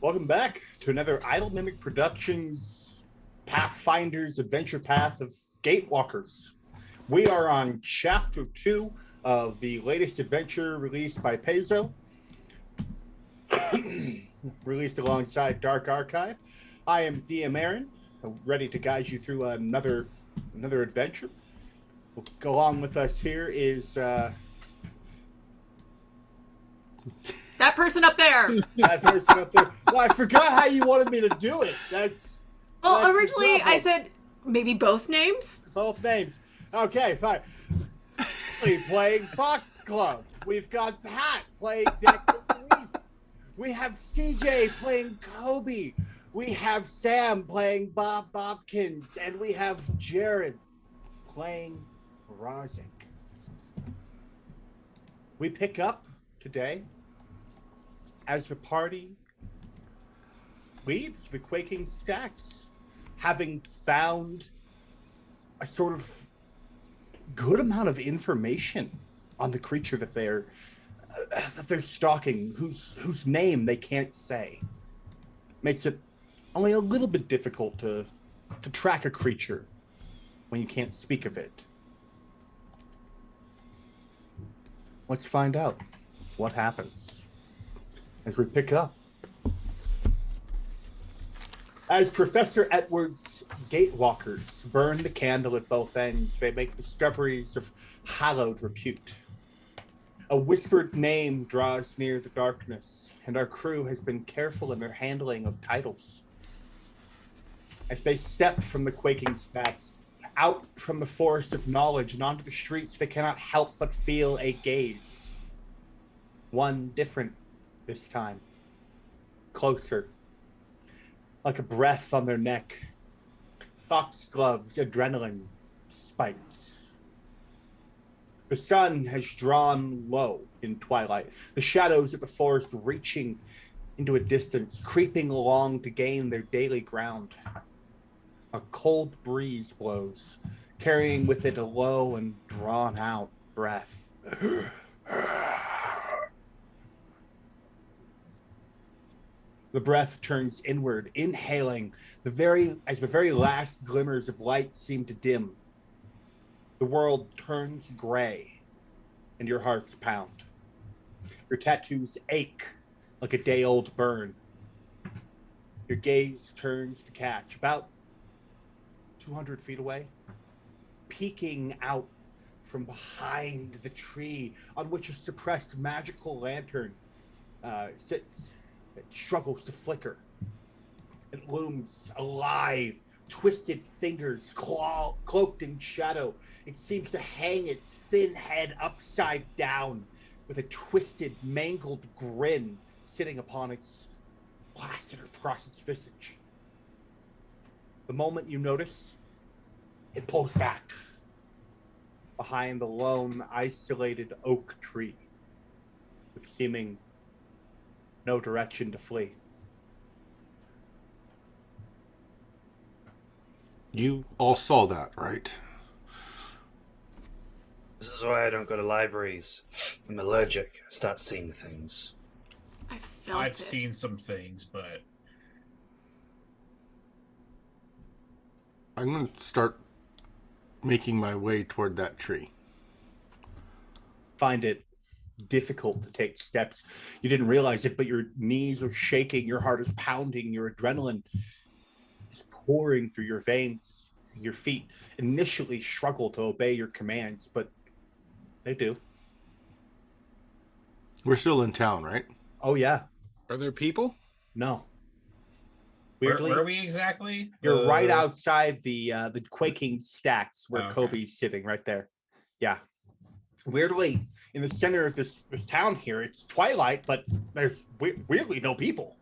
Welcome back to another Idle Mimic Productions Pathfinder's Adventure Path of Gatewalkers. We are on Chapter 2 of the latest adventure released by Paizo, released alongside Dark Archive. I am DM Aaron, ready to guide you through another adventure. Along with us here is... that person up there. That person up there. Well, I forgot how you wanted me to do it. That's Originally I said maybe both names. Both names. Okay, fine. Playing Foxglove. We've got Pat playing Deck. We have CJ playing Kobe. We have Sam playing Bob Bobkins. And we have Jared playing Rozik. We pick up today as the party leaves the Quaking Stacks, having found a sort of good amount of information on the creature that they're stalking, whose name they can't say. Makes it only a little bit difficult to track a creature when you can't speak of it. Let's find out what happens as we pick up. As Professor Edwards' gatewalkers burn the candle at both ends, they make discoveries of hallowed repute. A whispered name draws near the darkness, and our crew has been careful in their handling of titles. As they step from the Quaking Stacks, out from the forest of knowledge and onto the streets, they cannot help but feel a gaze. One different this time. Closer. Like a breath on their neck. Foxglove's adrenaline spikes. The sun has drawn low in twilight. The shadows of the forest reaching into a distance, creeping along to gain their daily ground. A cold breeze blows, carrying with it a low and drawn-out breath. The breath turns inward, inhaling as the very last glimmers of light seem to dim. The world turns gray, and your hearts pound. Your tattoos ache like a day-old burn. Your gaze turns to catch about 200 feet away, peeking out from behind the tree on which a suppressed magical lantern sits. It struggles to flicker. It looms alive, twisted fingers cloaked in shadow. It seems to hang its thin head upside down with a twisted, mangled grin sitting upon its plastered across its visage. The moment you notice, it pulls back behind the lone, isolated oak tree with seeming no direction to flee. You all saw that, right? This is why I don't go to libraries. I'm allergic. I start seeing things. I've seen some things, but I'm going to start making my way toward that tree. Find it difficult to take steps. You didn't realize it, but your knees are shaking, your heart is pounding, your adrenaline is pouring through your veins. Your feet initially struggle to obey your commands, but they do. We're still in town, right? Oh, yeah. Are there people? No. Weirdly, where are we exactly? You're right outside the Quaking Stacks where okay. Kobe's sitting right there. Yeah. Weirdly, in the center of this town here, it's twilight, but there's weirdly no people.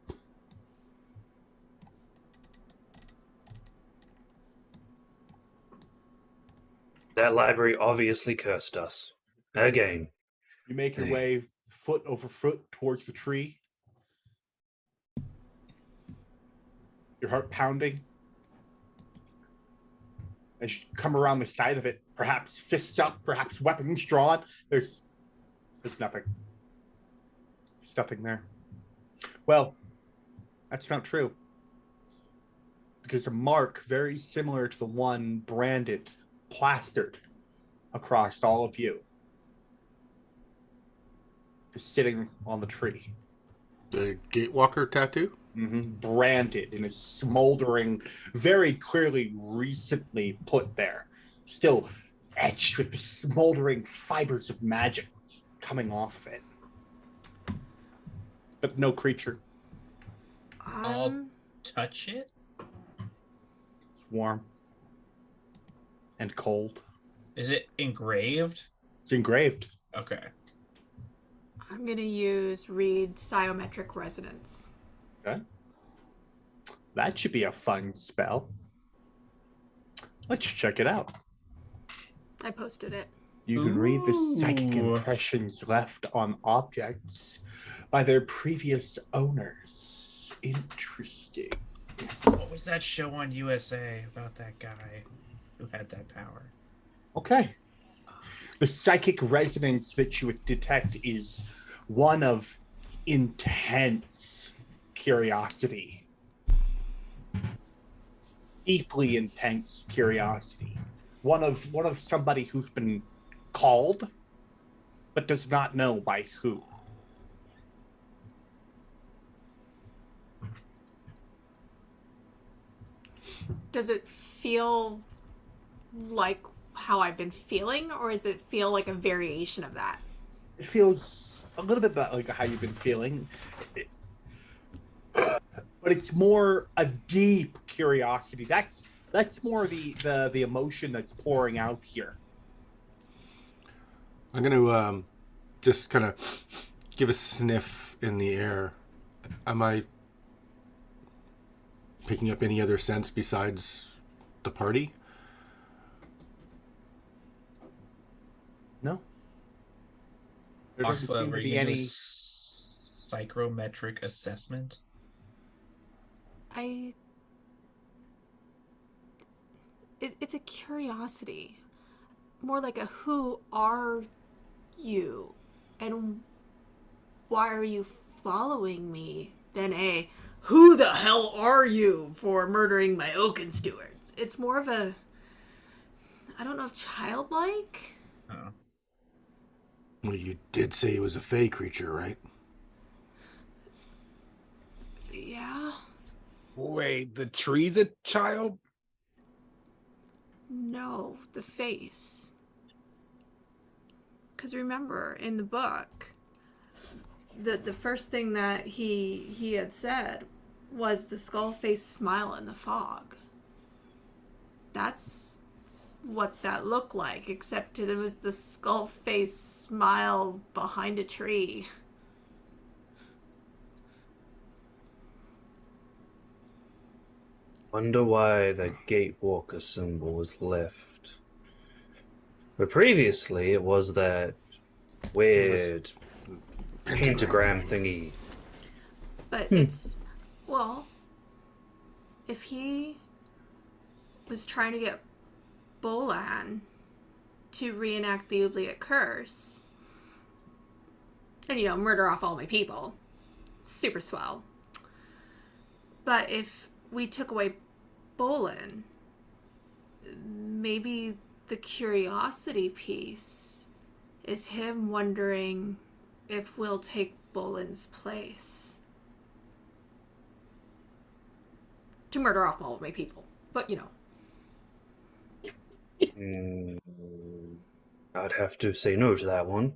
That library obviously cursed us. Again. You make your way foot over foot towards the tree. Your heart pounding. As you come around the side of it, perhaps fists up, perhaps weapons drawn, there's nothing. There's nothing there. Well, That's not true. Because a mark very similar to the one branded, plastered across all of you is sitting on the tree. The Gatewalker tattoo? Mm-hmm. Branded in a smoldering, very clearly recently put there. Still etched with the smoldering fibers of magic coming off of it. But no creature. I'll touch it. It's warm and cold. Is it engraved? It's engraved. Okay. I'm going to use read Psychometric Resonance. Okay. That should be a fun spell. Let's check it out. I posted it. You can read the psychic impressions left on objects by their previous owners. Interesting. What was that show on USA about that guy who had that power? Okay. The psychic resonance that you would detect is one of intense curiosity. Deeply intense curiosity. One of somebody who's been called, but does not know by who. Does it feel like how I've been feeling, or does it feel like a variation of that? It feels a little bit like how you've been feeling, but it's more a deep curiosity. That's more the emotion that's pouring out here. I'm going to just kind of give a sniff in the air. Am I picking up any other scents besides the party? No. There doesn't seem to be any psychometric assessment. It's a curiosity. More like a who are you and why are you following me than a who the hell are you for murdering my Oaken stewards. It's more of a, I don't know if childlike. Oh. Well, you did say it was a fey creature, right? Yeah. Wait, the tree's a child? No, the face. Because remember, in the book, the first thing that he had said was the skull face smile in the fog. That's what that looked like, except it was the skull face smile behind a tree. Wonder why the Gatewalker symbol was left. But previously it was that weird pentagram thingy. But it's, well, if he was trying to get Bolan to reenact the Oubliette curse and, you know, murder off all my people, super swell. But if we took away Bolan, maybe the curiosity piece is him wondering if we'll take Bolan's place. To murder off all of my people. But, you know. I'd have to say no to that one.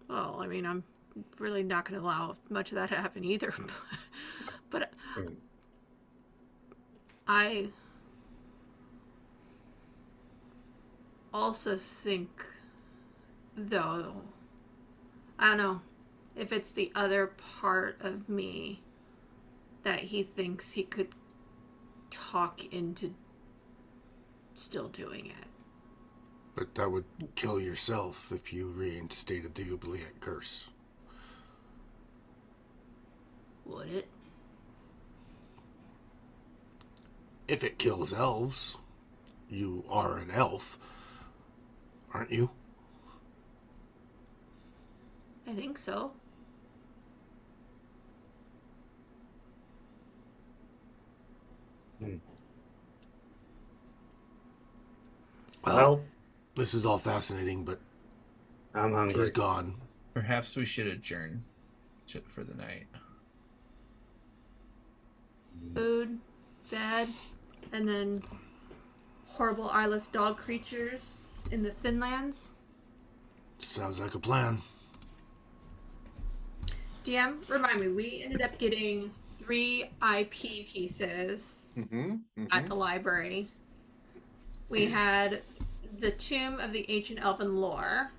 Well, I mean, I'm really not going to allow much of that to happen either. But I also think, though, I don't know, if it's the other part of me that he thinks he could talk into still doing it. But that would kill yourself if you reinstated the Oubliette curse. Would it? If it kills elves, you are an elf, aren't you? I think so. Well, This is all fascinating, but I'm hungry. he's gone. Perhaps we should adjourn for the night. Food, bed, and then horrible eyeless dog creatures in the Thinlands. Sounds like a plan. DM, remind me, we ended up getting 3 IP pieces at the library. We had the Tomb of the Ancient Elven Lore,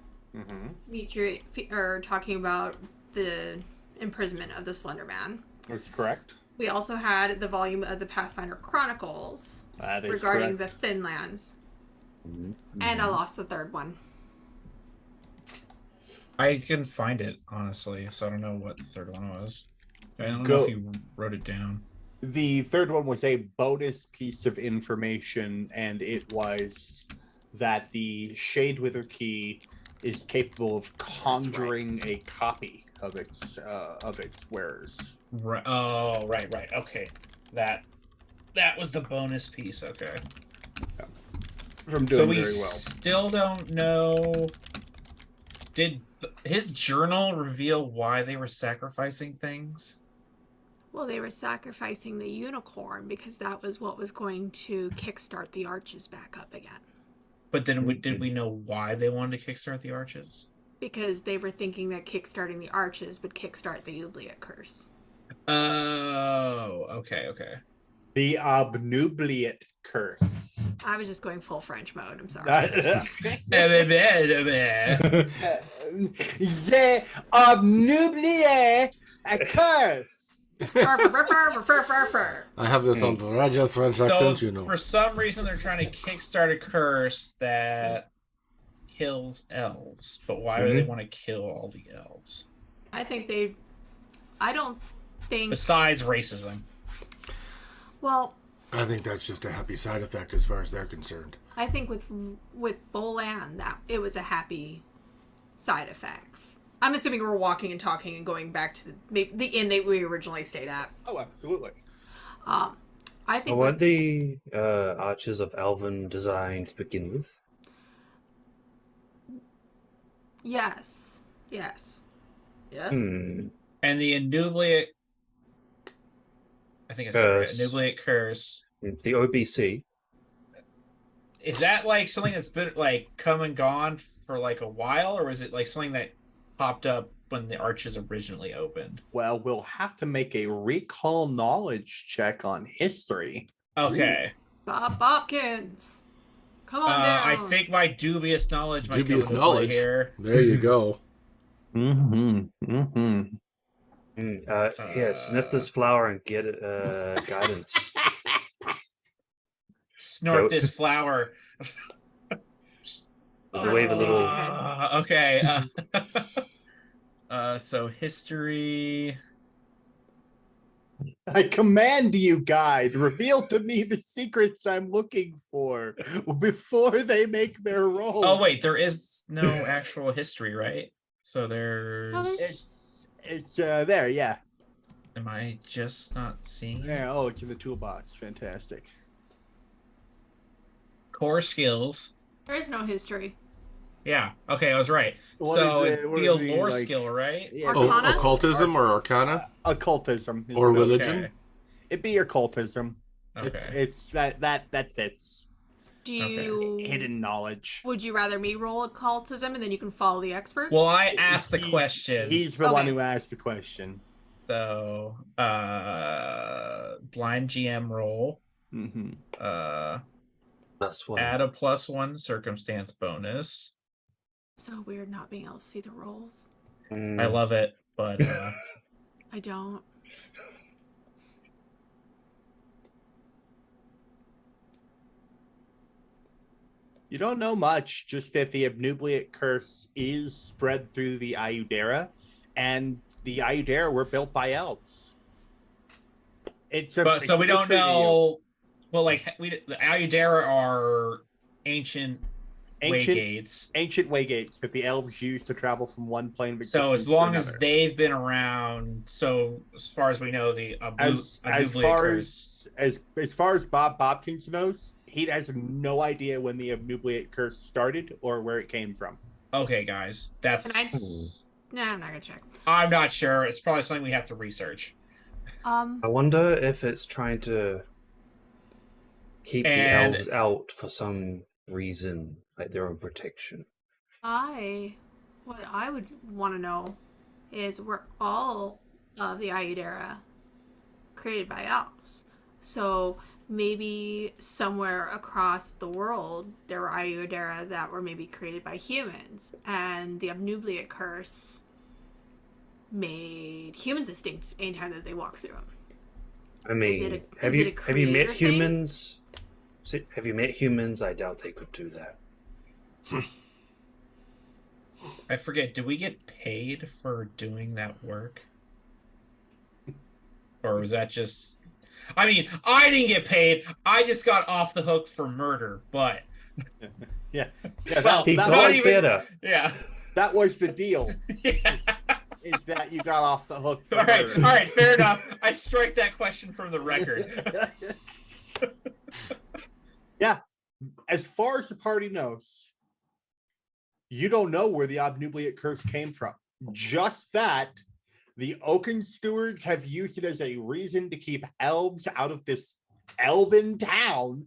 talking about the imprisonment of the Slender Man. That's correct. We also had the volume of the Pathfinder Chronicles That is regarding correct. the Thinlands. And I lost the third one. I can find it, honestly, so I don't know what the third one was. I don't know Go- if you wrote it down. The third one was a bonus piece of information, and it was that the Shadewither key is capable of conjuring a copy of its wearers. Right. Oh, right. Okay. That was the bonus piece. Okay. From So doing we very well. still don't know. Did his journal reveal why they were sacrificing things? Well, they were sacrificing the unicorn because that was what was going to kickstart the arches back up again. But then did we know why they wanted to kickstart the arches? Because they were thinking that kickstarting the arches would kickstart the Oubliette curse. Oh, okay. The Obnubliate curse. I was just going full French mode. I'm sorry. The Obnubliate curse. I have this on the Rajas French accent, you know. For some reason, they're trying to kickstart a curse that kills elves. But why would they want to kill all the elves? I don't think. Besides racism. Well, I think that's just a happy side effect as far as they're concerned. I think with Bolan that it was a happy side effect. I'm assuming we're walking and talking and going back to the inn that we originally stayed at. Oh, absolutely. I think Weren't the arches of elven design to begin with? yes. And the Annubliate, I think I said right, Annubliate curse. The OBC. Is that like something that's been like come and gone for like a while, or is it like something that popped up when the arches originally opened? Well, we'll have to make a recall knowledge check on history. Okay. Bob Bopkins. Come on down. I think my dubious knowledge might Dubious come into play knowledge. here. There you go. Here, sniff this flower and get guidance. Snort this flower. There's a wave a little. Okay. So history. I command you, guide, reveal to me the secrets I'm looking for before they make their roll. Oh wait, there is no actual history, right? So there's. It's there, yeah. Am I just not seeing it? Yeah. Oh, it's in the toolbox. Fantastic. Core skills. There is no history. Yeah. Okay, I was right. What So is it? it'd What be a does it mean, lore like- skill, right? Yeah. Oh, Arcana? occultism or arcana? Occultism. is Or what- religion? Okay. It'd be your cultism. Okay. It's that fits. Do you Hidden knowledge. Would you rather me roll occultism and then you can follow the expert? Well, I asked the He's- question. He's the one Okay. who asked the question. So, blind GM roll. Mm-hmm. That's one. Add a +1 circumstance bonus. So weird not being able to see the rolls. I love it, but I don't. You don't know much, just that the Obnubliate curse is spread through the Ayudera, and the Ayudera were built by elves. so we don't know. Well, like the Ayudera are ancient waygates. Ancient waygates that the elves used to travel from one plane of So existence as long to as another. they've been around, so as far as we know, the as Abnublia far curse. as far as Bob Bobkins knows, he has no idea when the Obnubiate curse started or where it came from. Okay, guys, that's. No, I'm not gonna check. I'm not sure. It's probably something we have to research. I wonder if it's trying to keep the And- elves out for some reason, like their own protection. What I would want to know is were all of the Ayudera created by elves? So maybe somewhere across the world there were Ayudera that were maybe created by humans, and the Obnubiate curse made humans extinct anytime that they walk through them. I mean, it a have you met creator thing? humans? Have you met humans? I doubt they could do that. I forget. Do we get paid for doing that work, or was that just? I mean, I didn't get paid. I just got off the hook for murder. But Yeah, Well, He that, not got even- better. yeah, that was the deal. yeah. Is that you got off the hook for All right, murder. all right, fair enough. I strike that question from the record. Yeah, as far as the party knows, you don't know where the Obnubiate curse came from. Just that the Oaken stewards have used it as a reason to keep elves out of this elven town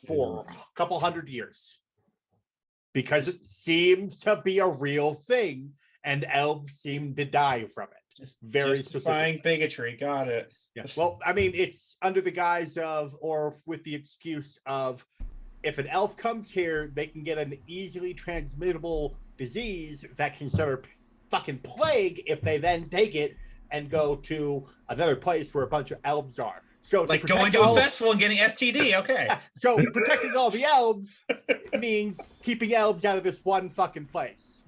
for a couple hundred years. Because it seems to be a real thing, and elves seem to die from it. Just Very justifying specifically. bigotry. Got it. Yeah. Well, I mean, it's under the guise of, or with the excuse of, if an elf comes here, they can get an easily transmittable disease that can start a fucking plague if they then take it and go to another place where a bunch of elves are. So Like protect going to all- a festival and getting STD. Okay. So protecting all the elves means keeping elves out of this one fucking place.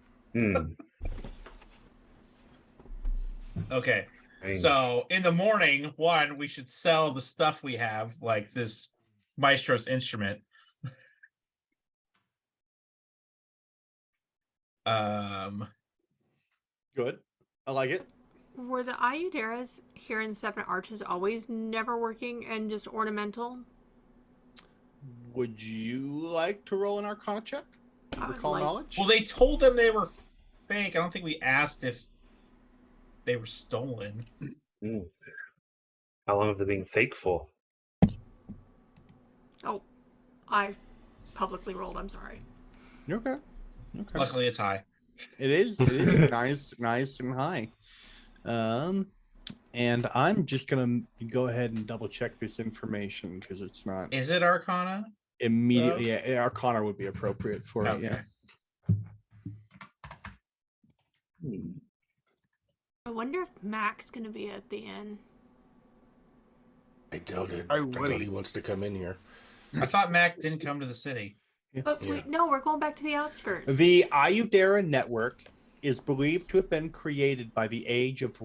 Okay. Strange. So in the morning, we should sell the stuff we have, like this Maestro's instrument. Good. I like it. Were the Ayuderas here in Seven Arches always never working and just ornamental? Would you like to roll an Arcana check? I would Recall like- knowledge? Well, they told them they were fake. I don't think we asked if they were stolen. How long have they been fake for? Oh, I publicly rolled. I'm sorry. You're okay. Okay. Luckily, it's high. It is. It is nice and high. And I'm just gonna go ahead and double check this information because it's not Is it Arcana? immediately. Yeah, Arcana would be appropriate for it. Okay. Yeah. I wonder if Mac's gonna be at the inn. I doubt it. I I would. doubt he wants to come in here. I thought Mac didn't come to the city. But Yeah. wait, no, we're going back to the outskirts. The Ayudera network is believed to have been created by the age of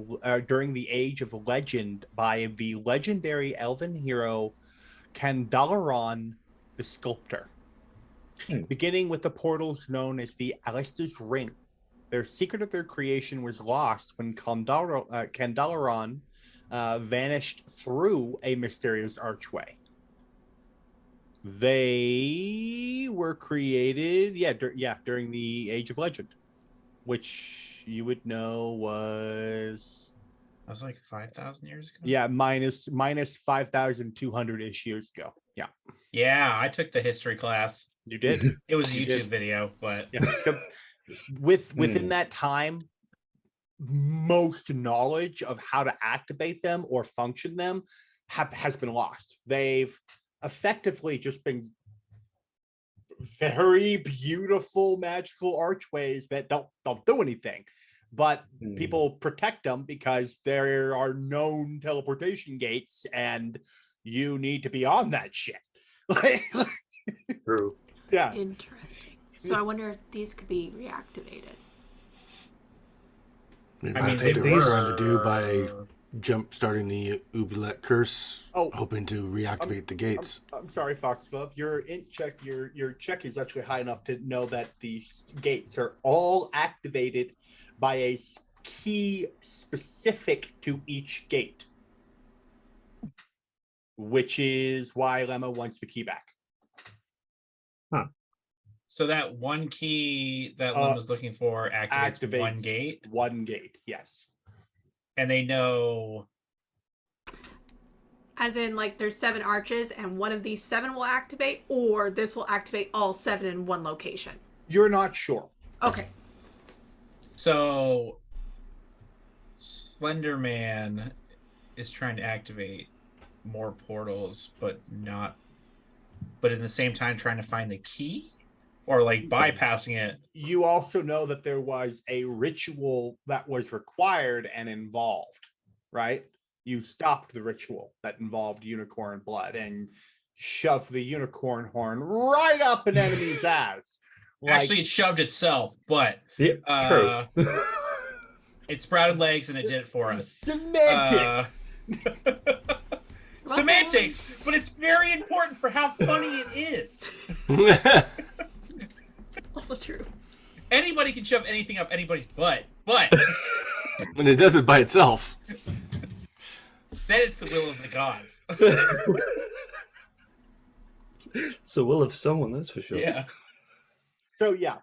during the age of legend by the legendary elven hero Candalaron the Sculptor. Beginning with the portals known as the Alistair's Ring. Their secret of their creation was lost when Candalaron vanished through a mysterious archway. They were created, during the Age of Legend, which you would know was That was like 5,000 years ago. minus 5,200-ish years ago. Yeah, Yeah, I took the history class. you did. It was a You YouTube did. video, but Yeah. So within that time, most knowledge of how to activate them or function them has been lost. They've effectively just been very beautiful magical archways that don't do anything, but people protect them because there are known teleportation gates and you need to be on that shit. True. Yeah. Interesting. So I wonder if these could be reactivated. I, mean, I I mean, think they they were trying to do by were- jump starting the Oubliette curse, Oh. hoping to reactivate the gates. I'm sorry, Foxglove. Your check is actually high enough to know that these gates are all activated by a key specific to each gate, which is why Lemma wants the key back. So that one key that Lynn was looking for activates one gate? One gate, yes. And they know... As in, like, there's 7 arches, and one of these 7 will activate, or this will activate all 7 in one location? You're not sure. Okay. So, Slender Man is trying to activate more portals, but in the same time trying to find the key? Or, like, bypassing it? You also know that there was a ritual that was required and involved, right? You stopped the ritual that involved unicorn blood and shoved the unicorn horn right up an enemy's ass. Actually, it shoved itself, but Yeah, true. it sprouted legs and it did it for us. Semantics. Semantics, but it's very important for how funny it is. Also true. Anybody can shove anything up anybody's butt, but And it does it by itself. then it's the will of the gods. It's the will of someone, that's for sure. Yeah. So yeah,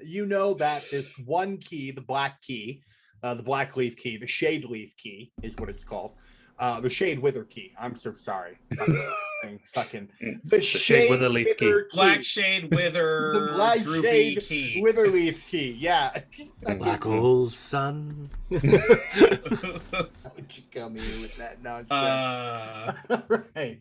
you know that this one key, the black leaf key, the shade leaf key is what it's called. The shade wither key. I'm so sorry. Fucking the shade wither leaf key. Black shade wither The black droopy shade key. wither leaf key. Yeah. Black hole sun. Would you come here with that nonsense? Right.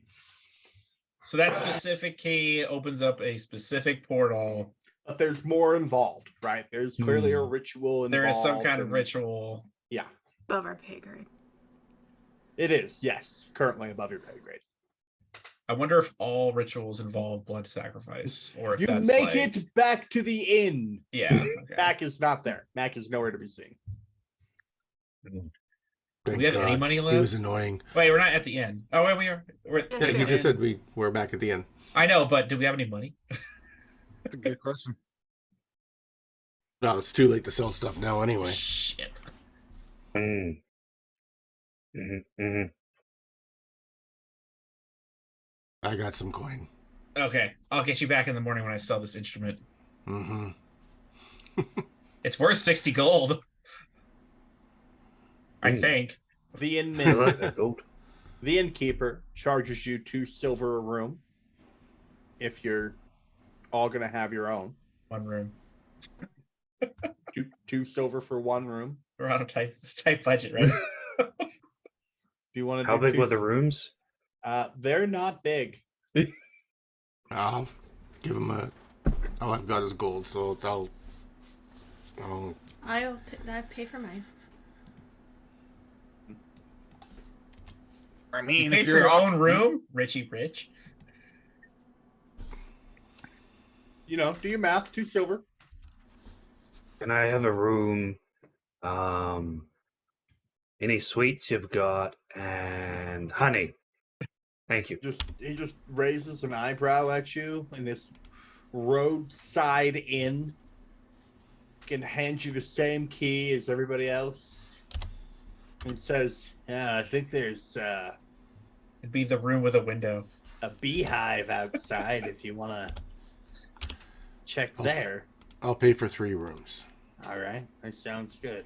So that specific key opens up a specific portal. But there's more involved, right? There's clearly a ritual involved. There is some kind of ritual. Yeah. Above our pay grade. It is, yes. Currently above your pay grade. I wonder if all rituals involve blood sacrifice, or if You that's make like... it back to the inn. Yeah. Okay. Mac is not there. Mac is nowhere to be seen. Do we have any money left? He was annoying. Wait, we're not at the end. Oh, wait, we are. We're Yeah, he just said we're back at the end. I know, but do we have any money? That's a good question. No, it's too late to sell stuff now anyway. Shit. I got some coin. Okay, I'll get you back in the morning when I sell this instrument. Mm-hmm. It's worth 60 gold. I think. The I like innkeeper, that gold. the innkeeper charges you 2 silver a room if you're all gonna have your own. 1 room. Two silver for 1 room. We're on a tight budget, right? If you want to How do big two, were the rooms? they're not big. I'll give him all I've got is gold, so I'll I pay for mine. I You mean, pay if for you're your own room? Richie Rich. You know, do your math. 2 silver. Can I have a room? Any sweets you've got and honey. Thank you. He just raises an eyebrow at you in this roadside inn. Can hand you the same key as everybody else, and says, "Yeah, I think there's It'd be the room with a window. a beehive outside if you want to check Oh. there." I'll pay for 3 rooms. All right, that sounds good.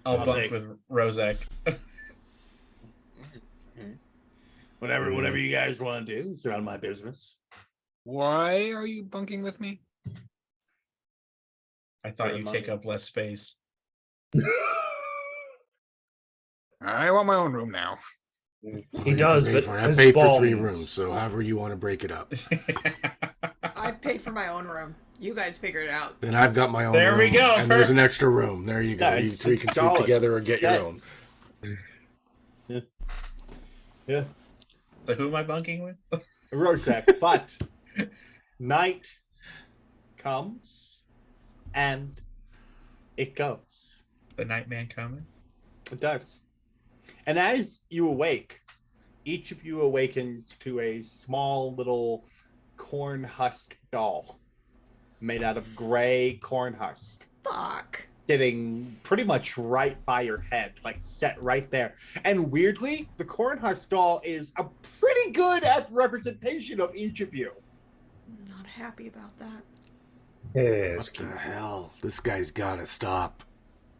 I'll I'll bunk take- with Rozek. Whatever you guys want to do, it's none of my business. why are you bunking with me? I thought For you'd money. take up less space. I want my own room now. He does, Pay but for it. I his paid for 3 balls- rooms, so however you want to break it up. I paid for my own room. You guys figure it out. Then I've got my own There we room, go, and there's an extra room. There you go. Yeah, You it's 3 can sleep solid. together or get Yeah. your own. Yeah, So who am I bunking with? Rosek. But night comes and it goes. The Nightman coming. It does. And as you awake, each of you awakens to a small little corn husk doll made out of gray corn husk, Fuck. sitting pretty much right by your head, like set right there. And weirdly, the corn husk doll is a pretty good at representation of each of you. I'm not happy about that. Yes, What the hell? This guy's gotta stop.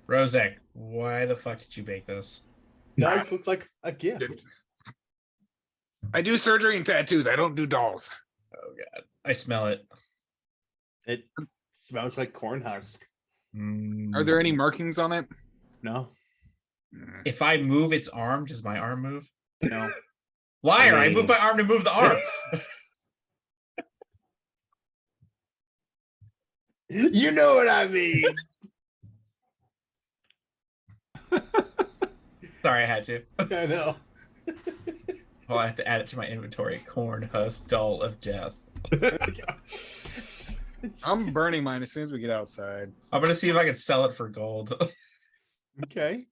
Rozek, why the fuck did you make this? Does look like a gift. I do surgery and tattoos. I don't do dolls. Oh god, I smell it. It smells like corn husk. Are there any markings on it? No, If I move its arm, does my arm move? no. Liar! I mean- moved my arm to move the arm. You know what I mean. Sorry, I had to. I know. Oh, I have to add it to my inventory. Corn husk doll of death. I'm burning mine as soon as we get outside. I'm gonna see if I can sell it for gold. Okay.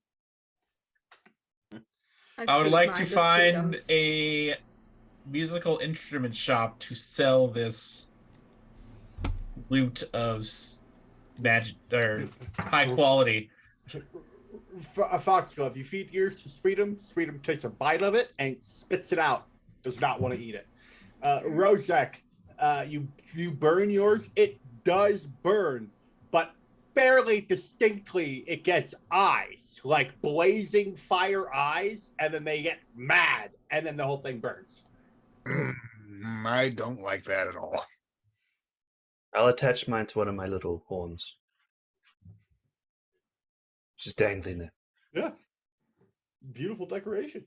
I would feed like mine to find Sweetums. a musical instrument shop to sell this loot of magic or high quality. A foxglove. You feed ears to Sweetum. Sweetum takes a bite of it and spits it out. Does not want to eat it. Rozek, you burn yours. It does burn, but fairly distinctly. It gets eyes, like blazing fire eyes, and then they get mad, and then the whole thing burns. I don't like that at all. I'll attach mine to one of my little horns. Just dangling there. Yeah. Beautiful decoration.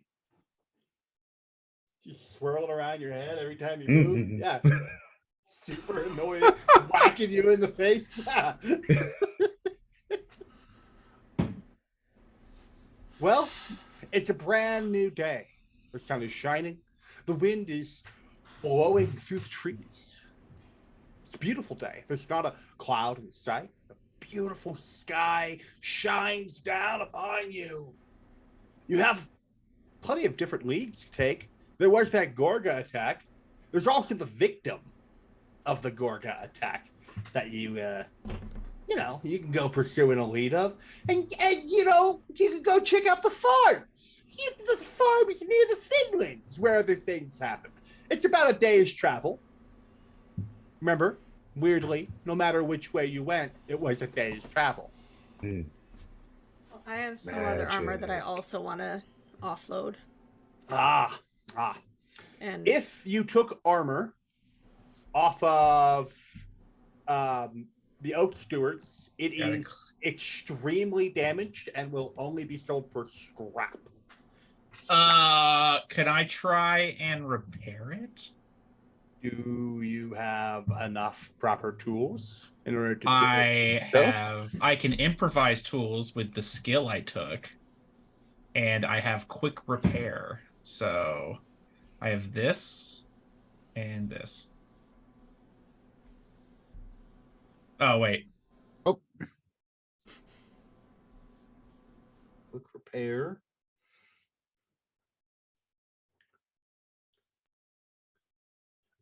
Just swirling around your head every time you move. Mhm. Yeah. Super annoying. Whacking you in the face. Yeah. Well, it's a brand new day. The sun is shining. The wind is blowing through the trees. It's a beautiful day. There's not a cloud in sight. A beautiful sky shines down upon you. You have plenty of different leads to take. There was that Gorga attack. There's also the victim of the Gorga attack that you can go pursuing a lead of. And you can go check out the farms. The farms near the Finlands where other things happen. It's about a day's travel. Remember, weirdly, no matter which way you went, it was a day's travel. Mm. I have some other armor that I Magic. also want to offload. Ah. And If you took armor off of the Oak Stewards, it Yeah, is extremely damaged and will only be sold for scrap. Can I try and repair it? Do you have enough proper tools in order to do it? I can improvise tools with the skill I took, and I have quick repair. So I have this and this. Oh wait. Quick repair.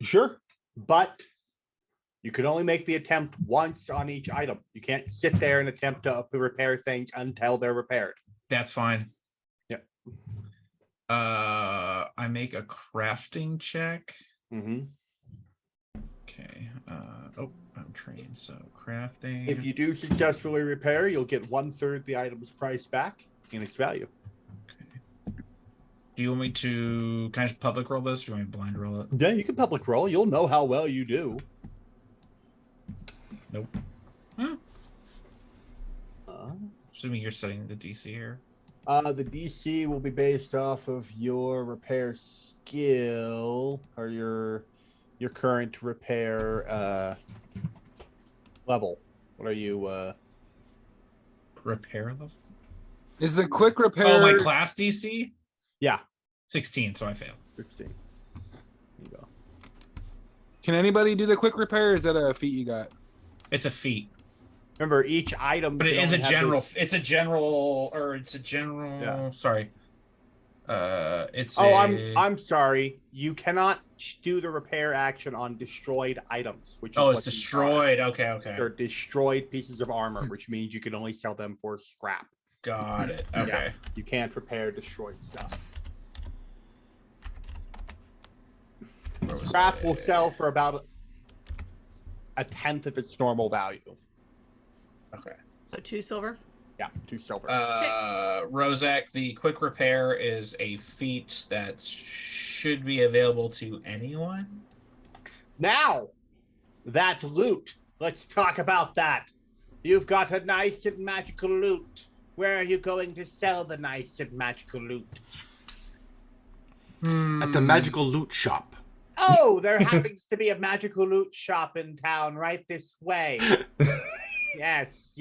Sure, but you can only make the attempt once on each item. You can't sit there and attempt to repair things until they're repaired. That's fine. Yep. I make a crafting check. Mm-hmm. Okay. I'm trained, so crafting. If you do successfully repair, you'll get 1/3 the item's price back in its value. Do you want me to kind of public roll this, or do you want me to blind roll it? Yeah, you can public roll. You'll know how well you do. Nope. Assuming you're setting the DC here. The DC will be based off of your repair skill or your current repair level. What are you? Repair level? Is the quick repair? Oh, my class DC? Yeah, 16, so I failed. 16. There you go. Can anybody do the quick repair? Or is that a feat you got? It's a feat. Remember, each item. But it can is a only have general. this- It's a general. Yeah. Sorry. It's Oh, a... I'm sorry. You cannot do the repair action on destroyed items, which is Oh, what it's these destroyed. Okay, are. okay. They're destroyed pieces of armor, which means you can only sell them for scrap. Got it. Okay. You can't repair destroyed stuff. Where was Scrap it? will sell for about a tenth of its normal value. Okay. So 2 silver. Yeah, 2 silver. Rozak, the quick repair is a feat that should be available to anyone. Now, that loot. Let's talk about that. You've got a nice and magical loot. Where are you going to sell the nice and magical loot? At the magical loot shop. Oh, there happens to be a magical loot shop in town right this way. Yes.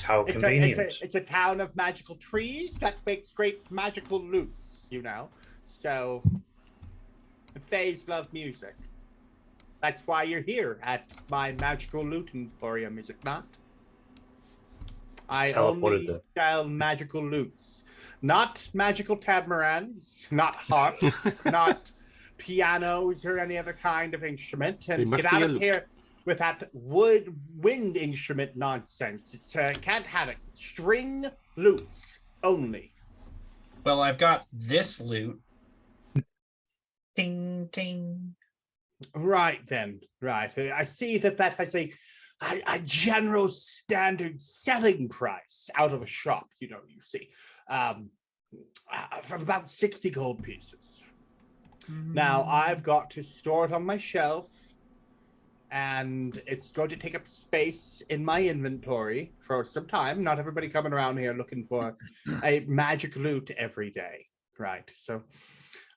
How convenient. It's a town of magical trees that makes great magical loots, you know. So, the Fays love music. That's why you're here at my magical loot emporium, is it not? I only teleported sell magical loots. Not magical tamarans, not harps, not pianos or any other kind of instrument. They And must get be out a of lute. here with that wind instrument nonsense. It's can't have it. String loots only. Well, I've got this loot. Ting, ting. Right then, right. I see that has a general standard selling price out of a shop, you see, from about 60 gold pieces. Now, I've got to store it on my shelf, and it's going to take up space in my inventory for some time. Not everybody coming around here looking for a magic loot every day, right? So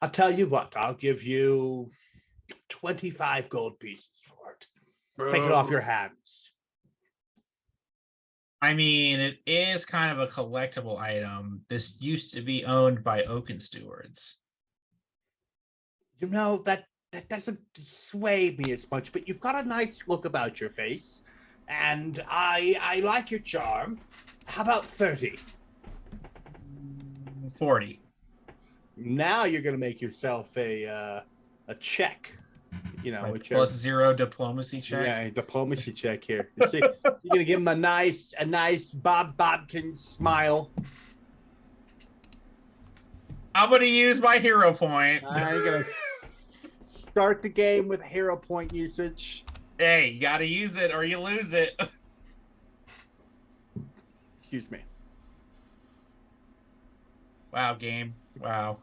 I'll tell you what, I'll give you 25 gold pieces for it. Take it off your hands. I mean, it is kind of a collectible item. This used to be owned by Oaken Stewards. You know, that doesn't sway me as much, but you've got a nice look about your face, and I like your charm. How about 30? 40. Now you're gonna make yourself a check. You know, Right, which plus 0 diplomacy check. yeah, diplomacy check here. You see, you're gonna give him a nice Bob Bobkins smile. I'm gonna use my hero point. I'm gonna start the game with hero point usage. Hey, you gotta use it or you lose it. Excuse me. Wow, game. Wow.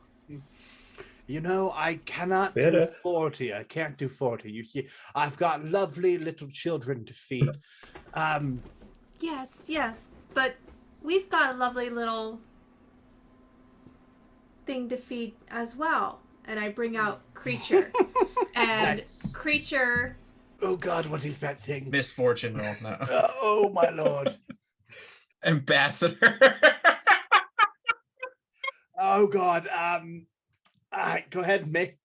You know, I cannot do Better. 40. I can't do 40. You see, I've got lovely little children to feed. Yes, but we've got a lovely little thing to feed as well. And I bring out Creature. And That's- Creature, Oh God, what is that thing? Misfortune roll. No. Oh my lord. Ambassador. Oh God. All right, go ahead and make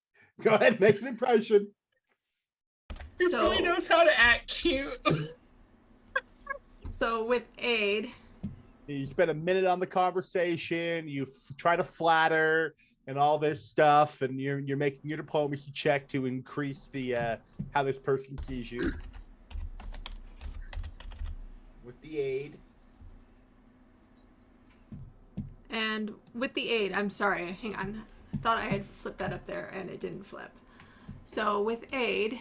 an impression. He So- really knows how to act cute. so with aid, You spend a minute on the conversation. You try to flatter and all this stuff, and you're making your diplomacy check to increase the how this person sees you. With the aid. and with the aid, I'm sorry, hang on. I thought I had flipped that up there and it didn't flip. So with aid,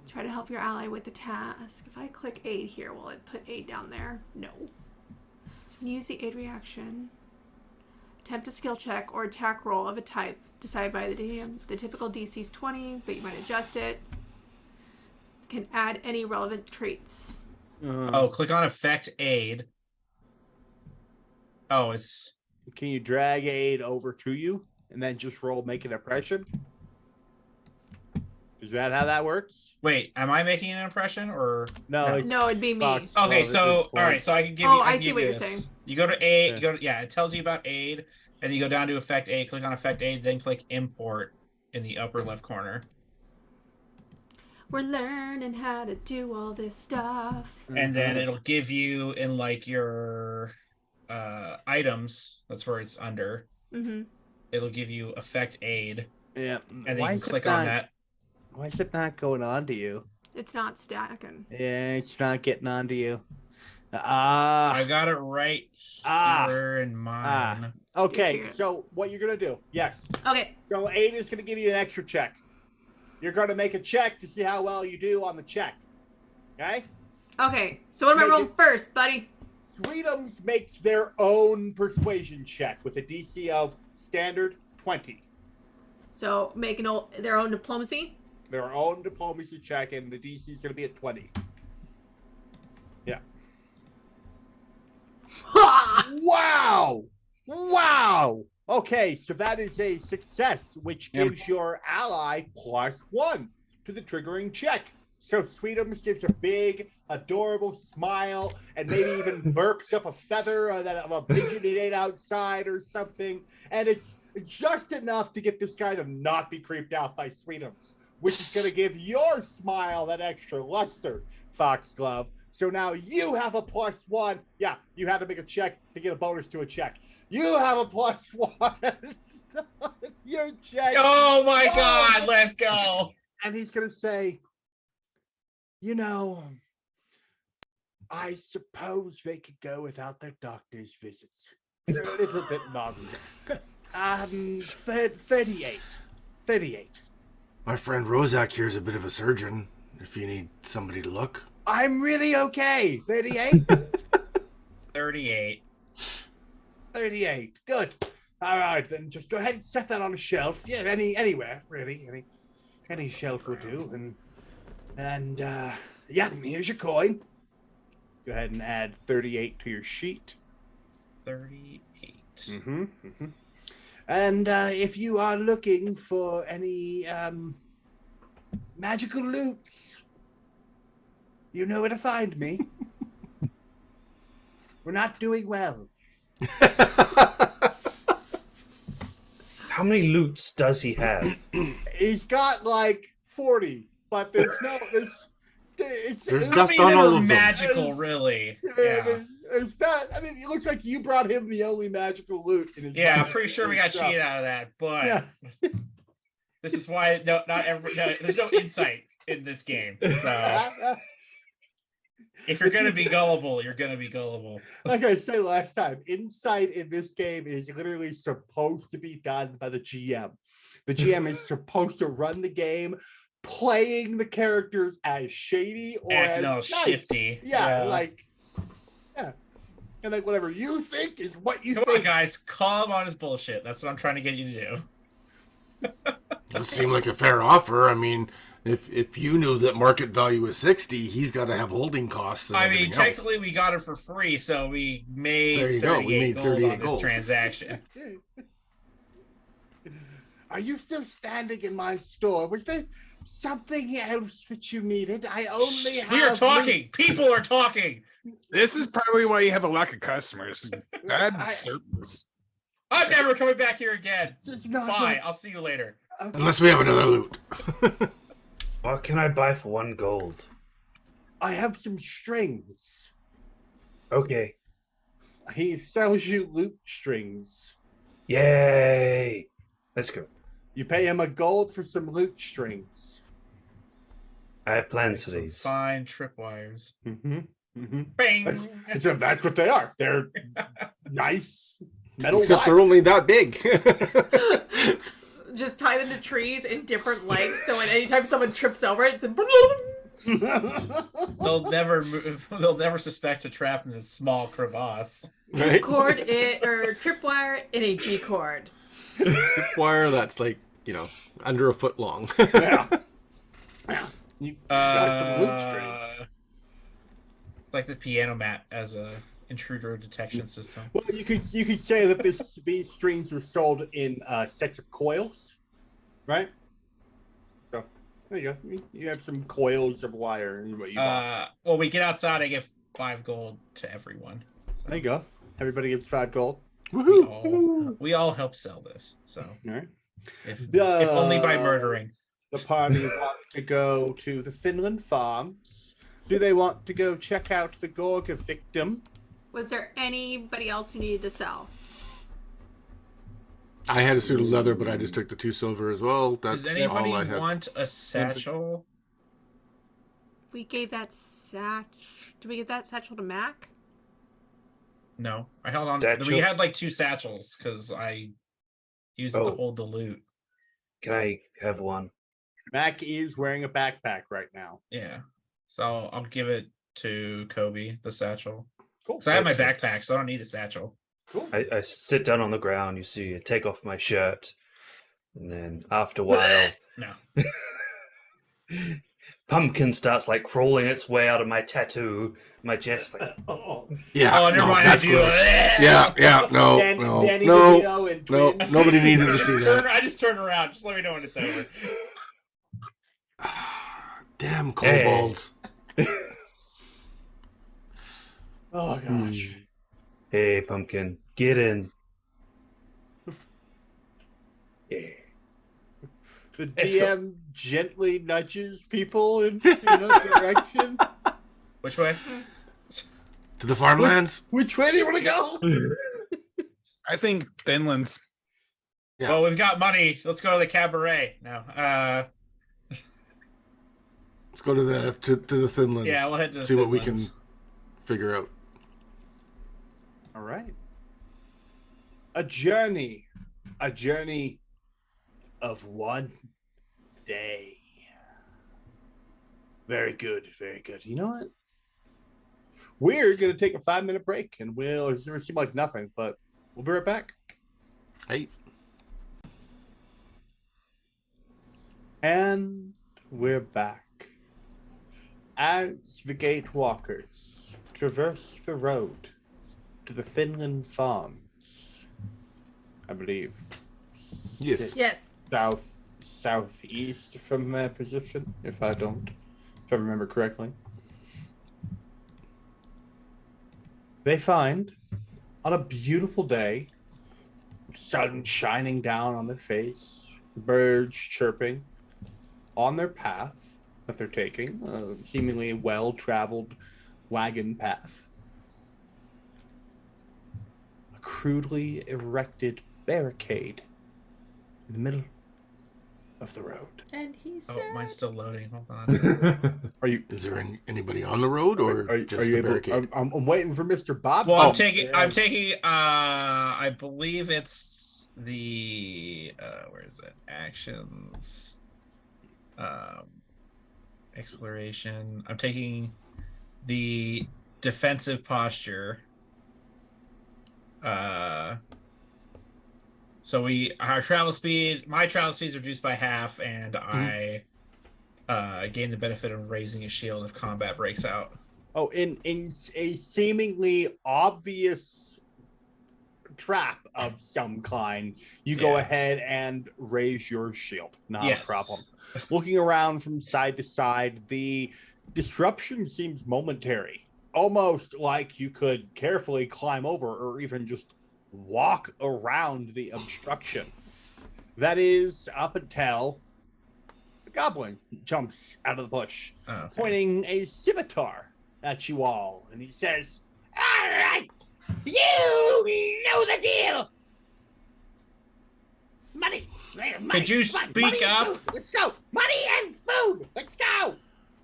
try to help your ally with the task. If I click aid here, will it put aid down there? No. Use the aid reaction. Attempt a skill check or attack roll of a type decided by the DM. The typical DC is 20, but you might adjust it. Can add any relevant traits. Oh, click on effect aid. Oh, it's Can you drag aid over to you and then just roll make an impression? Is that how that works? wait, am I making an impression or No, No. it's No, it'd be me. Fox. okay, Oh, so this is all right, so I can give Oh, you I can see give what you you're this. saying. You go to aid, Yeah. you go to, it tells you about aid, and then you go down to effect aid, click on effect aid, then click import in the upper left corner. We're learning how to do all this stuff. And then Mhm. it'll give you in like your items, that's where it's under. Mm-hmm. It'll give you effect aid, Yeah. and then you can click on that. Why is it not going on to you? It's not stacking. Yeah, it's not getting on to you. I got it right Ah. here in mine. Okay, Here. so what you're gonna do? Yes. Okay. So Aiden is gonna give you an extra check. You're gonna make a check to see how well you do on the check. Okay? Okay. So what am I Make rolling it- first, buddy? Sweetums makes their own persuasion check with a DC of standard 20. So making their own diplomacy. Their own diplomacy check, and the DC is gonna be at 20. Yeah. Wow! Wow! Okay, so that is a success, which Yep. gives your ally +1 to the triggering check. So Sweetums gives a big, adorable smile and maybe even burps up a feather of a pigeon it ate outside or something. And it's just enough to get this guy to not be creeped out by Sweetums, which is going to give your smile that extra luster, Foxglove. So now you have a +1. Yeah, you had to make a check to get a bonus to a check. You have a +1. Your check. Oh my God! Let's go. And he's going to say, you know, I suppose they could go without their doctor's visits. They're a little bit long. 38. 38. My friend Rozak here is a bit of a surgeon. If you need somebody to look. I'm really okay. 38. 38. 38. Good. All right, then just go ahead and set that on a shelf. Yeah, anywhere really. Any shelf will do. And yeah, here's your coin. Go ahead and add 38 to your sheet. 38. Mm-hmm. And if you are looking for any magical loots, you know where to find me. We're not doing well. How many loots does he have? He's got like 40, but there's There's How dust many on that all are of them. magical, really? Yeah. There's not. I mean, it looks like you brought him the only magical loot in his. Yeah, I'm pretty sure we got cheated out of that, but Yeah. this is why there's no insight in this game. So if you're gonna be gullible, you're gonna be gullible. Like I said last time, insight in this game is literally supposed to be done by the GM. The GM is supposed to run the game, playing the characters as shady or Acting all as nice. shifty. Yeah, yeah. And like whatever you think is what you Come on, think. guys, call him on his bullshit. That's what I'm trying to get you to do. That seemed like a fair offer. I mean, if you knew that market value is 60, he's got to have holding costs. And I mean, everything else. technically, we got it for free, so we made There you go. 38 We made gold 38 on this gold. transaction. Are you still standing in my store? Was there something else that you needed? I only have. We are talking. loots. People are talking. This is probably why you have a lack of customers. Bad I- service. I'm never coming back here again. This is not Bye. like- I'll see you later. okay. Unless we have another loot. What can I buy for 1 gold? I have some strings. Okay. He sells you loot strings. Yay! Let's go. You pay him a gold for some loot strings. I have plans for Some these. fine tripwires. Mm-hmm. Mm-hmm. Bing. That's what they are. They're nice metal Except wire. they're only that big. Just tied into trees in different lengths, so anytime someone trips over it, it's They'll never move. They'll never suspect a trap in this small crevasse. Right? cord or tripwire in a G cord. Wire that's like, under a foot long. Yeah. Yeah. You got some loot strings. It's like the piano mat as a intruder detection system. Well, you could say that these strings are sold in sets of coils, right? So there you go. You have some coils of wire. And what you bought. Well, we get outside. I give 5 gold to everyone. So There you go. Everybody gets 5 gold. we all help sell this. So All right. if only by murdering. The party wants to go to the Finland farms. Do they want to go check out the Gorga victim? Was there anybody else who needed to sell? I had a suit of leather, but I just took the 2 silver as well. That's Does anybody all I had. want a satchel? We gave that Did we give that satchel to Mac? No, I held on. Satchel? We had like 2 satchels because I used it to Oh. hold the loot. Can I have one? Mac is wearing a backpack right now. Yeah, so I'll give it to Kobe, the satchel. Cool. Because I have my Excellent. backpack, so I don't need a satchel. Cool. I sit down on the ground. You see, I take off my shirt, and then after a while, No. Pumpkin starts like crawling its way out of my tattoo, my chest. Like, Oh, Yeah. Oh, never no, mind. that's I do. gross. Yeah. No. Danny No. DeVito and No. twins. Nobody needed to see that. I just turn around. Just let me know when it's over. Damn kobolds. Oh gosh. hey, Pumpkin, get in. Yeah. The Let's go. DM gently nudges people in a direction. Which way? To the farmlands? Which way do you want to go? I think Finland's. Yeah. Well, we've got money. Let's go to the cabaret. No. Let's go to the Thinlands. Yeah, we'll head to the see what we can Finlands. figure out. All right. A journey of one day. Very good, very good. You know what? We're gonna take a 5-minute break, and it's gonna seem like nothing, but we'll be right back. Hey. And we're back. As the Gatewalkers traverse the road to the Finland Farms, I believe. Yes. Yes. Southeast from their position, if I remember correctly. They find, on a beautiful day, sun shining down on their face, birds chirping, on their path that they're taking, a seemingly well-traveled wagon path, a crudely erected barricade in the middle of the road. And he said, Oh, mine's still loading. Hold on. Are you? Is there anybody on the road or Are just you the able? barricade? I'm waiting for Mr. Bob. Well, Oh, I'm taking. yeah. I'm taking. I believe it's the. Where is it? Actions. Exploration. I'm taking the defensive posture. So my travel speed is reduced by half, and I gain the benefit of raising a shield if combat breaks out. Oh, in a seemingly obvious trap of some kind, you go Yeah. ahead and raise your shield. Not Yes. a problem. Looking around from side to side, the disruption seems momentary. Almost like you could carefully climb over or even just walk around the obstruction. That is up until the goblin jumps out of the bush, Oh, okay. pointing a scimitar at you all, and he says, "All right, you know the deal. Money. Could you come on, speak money and up? food. Let's go. Money and food. Let's go.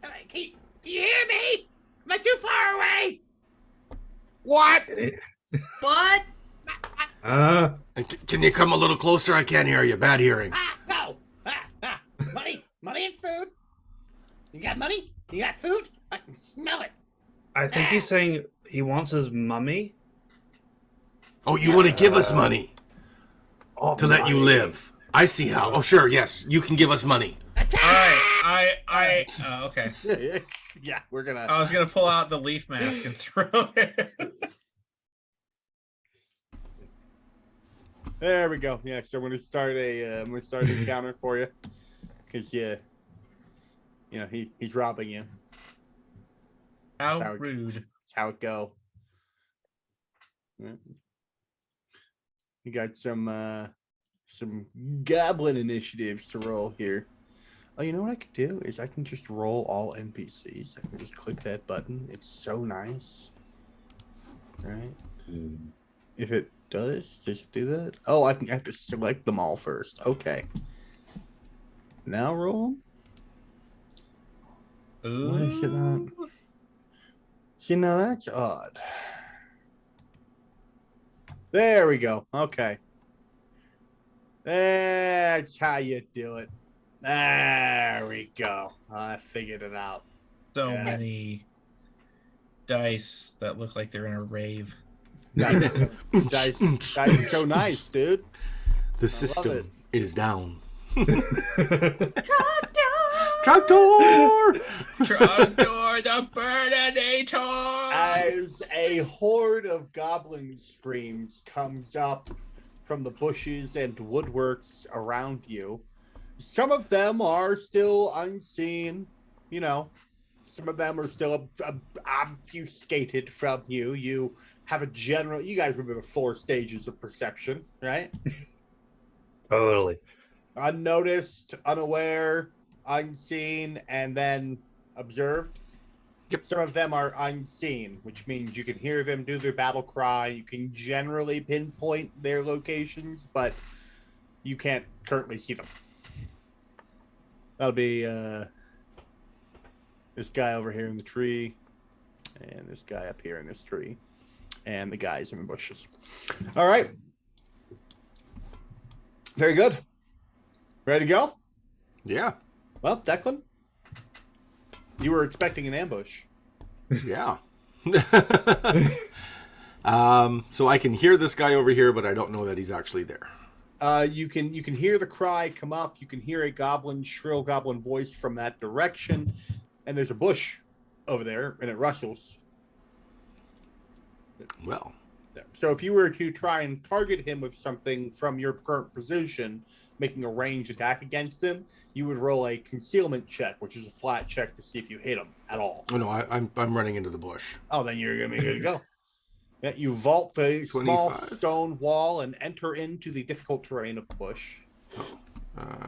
Can you hear me? Am I too far away? What? "What? And can you come a little closer? I can't hear you. Bad hearing. No. Money and food. You got money? You got food? I can smell it. I think he's saying he wants his mummy. Oh, you want to give us money Oh, to let you money. live? I see how. Oh, sure. Yes, you can give us money. All right. Okay. Yeah, we're gonna. I was gonna pull out the leaf mask and throw it. There we go. Yeah, so I'm gonna start an encounter for you, because he's robbing you. How Sorry. rude. That's how it go. Yeah. You got some goblin initiatives to roll here. Oh, you know what I could do is I can just roll all NPCs. I can just click that button. It's so nice. Right. Hmm. If it does it do that? Oh, I have to select them all first. Okay. Now roll. Why is it not? Ooh. See, now that's odd. There we go. Okay. That's how you do it. There we go. I figured it out. So Yeah. many dice that look like they're in a rave. Dice are so nice, dude. The it. system is down. Tractor! Tractor! Trogdor the Burninator! As a horde of goblin screams comes up from the bushes and woodworks around you, some of them are still unseen, you know. Some of them are still obfuscated from you. You have a general. You guys remember the 4 stages of perception, right? Totally. Unnoticed, unaware, unseen, and then observed. Yep. Some of them are unseen, which means you can hear them do their battle cry. You can generally pinpoint their locations, but you can't currently see them. That'll be this guy over here in the tree, and this guy up here in this tree, and the guys in the bushes. All right. Very good. Ready to go? Yeah. Well, Declan, you were expecting an ambush. Yeah. So I can hear this guy over here, but I don't know that he's actually there. You can hear the cry come up. You can hear a shrill goblin voice from that direction, and there's a bush over there, and it rustles. Well, So if you were to try and target him with something from your current position, making a ranged attack against him, you would roll a concealment check, which is a flat check to see if you hit him at all. oh no, I'm running into the bush. Oh, then you're gonna be good to go. Yeah, you vault the small 25. stone wall and enter into the difficult terrain of the bush.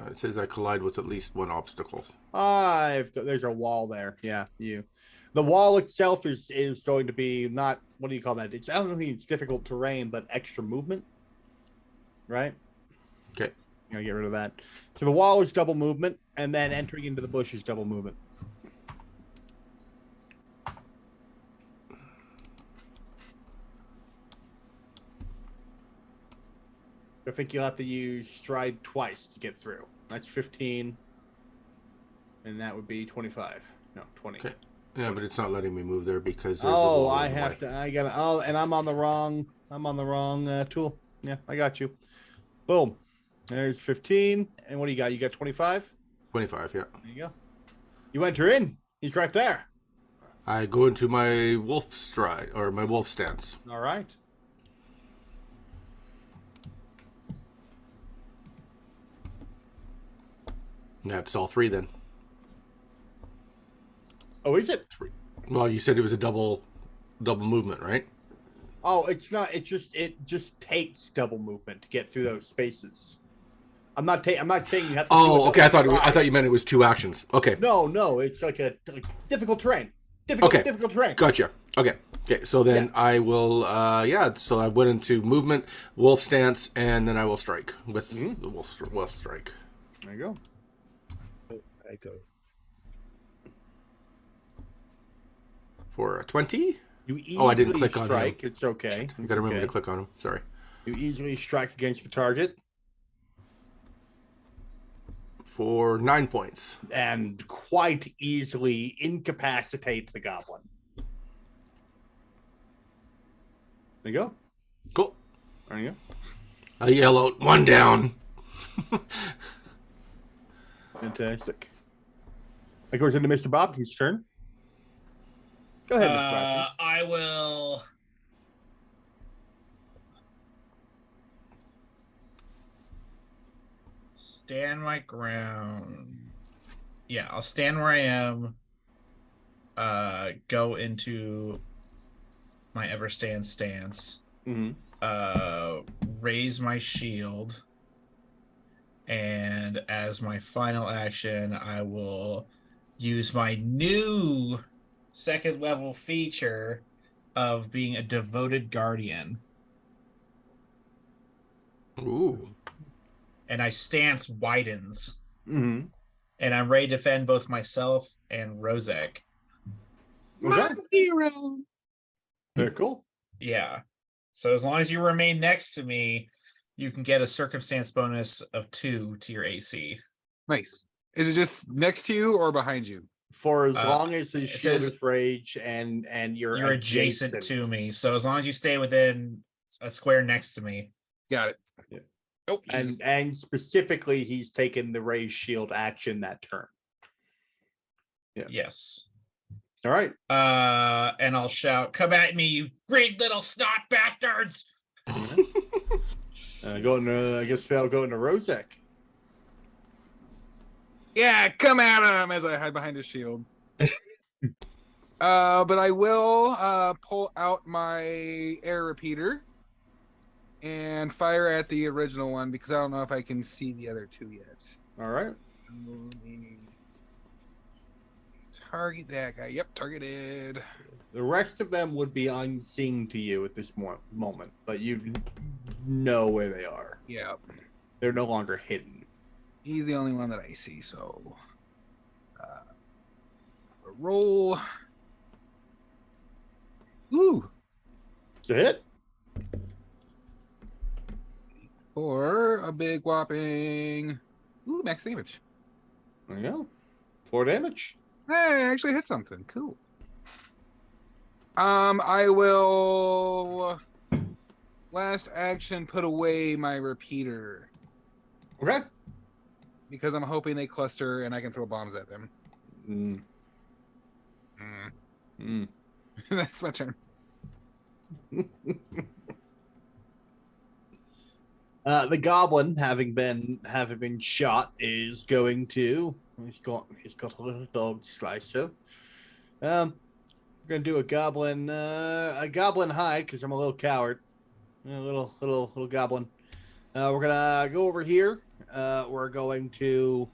It says I collide with at least one obstacle. There's a wall there. Yeah, the wall itself is going to be not, what do you call that? I don't think it's difficult terrain, but extra movement. Right? Okay. You gotta get rid of that. So the wall is double movement, and then entering into the bush is double movement. I think you'll have to use stride twice to get through. That's 15. And that would be 25. No, 20. Okay. Yeah, but it's not letting me move there because there's a Oh, wall I in the have way. to. I gotta. Oh, and I'm on the wrong tool. Yeah, I got you. Boom. There's 15. And what do you got? You got 25. 25, yeah. There you go. You enter in. He's right there. I go into my wolf stride or my wolf stance. All right. That's all 3 then. Oh, is it? 3. Well, you said it was a double movement, right? Oh, it's not. It just takes double movement to get through those spaces. I'm not saying you have to. Oh, okay. I thought thought you meant it was 2 actions. Okay. No. It's like difficult terrain. Difficult terrain. Gotcha. Okay. So then I will. So I went into movement, wolf stance, and then I will strike with the wolf strike There you go. I go. for a 20. You easily Oh, I didn't click on him. strike. It's okay. I gotta remember to click on him. Sorry. You easily strike against the target For 9 points. and quite easily incapacitate the goblin. There you go. Cool. There you go. I yell out, 1 down. Fantastic. That goes into Mr. Bobkin's turn. Go ahead, Mr. Bobkins. I will. Stand my ground. Yeah, I'll stand where I am. Go into my Everstand stance. Mm-hmm. Raise my shield. And as my final action, I will use my new 2nd level feature of being a devoted guardian, Ooh. and my stance widens, Mm-hmm. and I'm ready to defend both myself and Rozek. Okay. Hero. Very cool. Yeah. So as long as you remain next to me, you can get a circumstance bonus of 2 to your AC. Nice. Is it just next to you or behind you? For as Uh, long as his it shield says is rage and you're You're adjacent to me. So as long as you stay within a square next to me. Got it. Yeah. Oh, Jesus. and specifically he's taken the raised shield action that turn. Yeah. Yes. All right. And I'll shout, "Come at me, you great little snot bastards!" Going to, I guess I'll go into Rozek. Yeah, come at him as I hide behind his shield. But I will pull out my air repeater and fire at the original one because I don't know if I can see the other two yet. All right. Target that guy. Yep, targeted. The rest of them would be unseen to you at this moment, but you know where they are. Yep. They're no longer hidden. He's the only one that I see, so roll. Ooh, It's a hit. for a big whopping. Ooh, max damage. There you go. 4 damage. Hey, I actually hit something. Cool. I will last action put away my repeater Okay. because I'm hoping they cluster and I can throw bombs at them. Mm. Mm. That's my turn. The goblin, having been shot, is going to. He's got a little dog slicer. We're gonna do a goblin hide because I'm a little coward. A little goblin. We're gonna go over here. We're going to.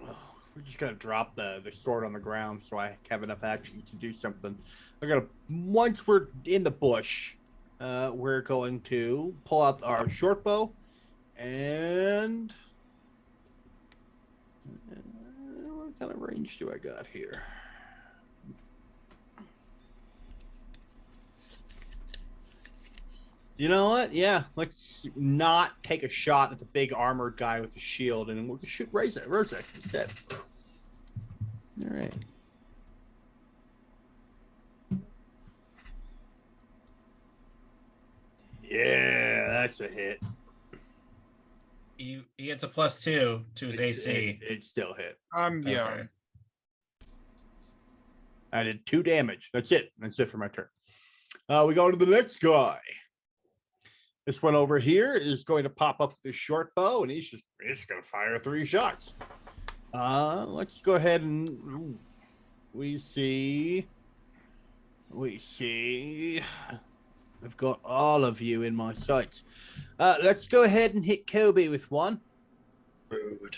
We're just gonna drop the sword on the ground so I have enough action to do something. We're gonna, once we're in the bush, we're going to pull out our short bow and what kind of range do I got here? You know what? Yeah, let's not take a shot at the big armored guy with the shield, and we'll shoot Rozek instead. All right. Yeah, that's a hit. He gets a +2 to his AC. It still hit. Yeah. Okay. I did 2 damage. That's it. That's it for my turn. We go to the next guy. This one over here is going to pop up the short bow, and he's just going to fire 3 shots. Let's go ahead and we see. I've got all of you in my sights. Let's go ahead and hit Kobe with 1. Rude.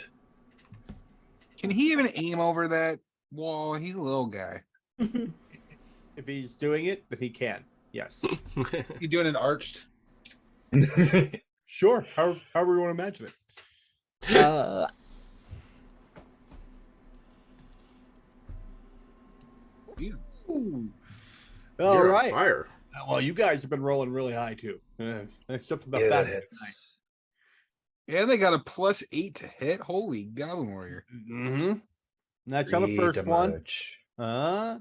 Can he even aim over that wall? He's a little guy. If he's doing it, then he can. Yes. You doing an arched? Sure. However you want to imagine it. Jesus. All You're right. on fire. Well, you guys have been rolling really high too. There's something about Yeah, that that. hits. Yeah, they got a +8 to hit. Holy Goblin Warrior. Mm-hmm. That's on the 3 first one. damage. Uh,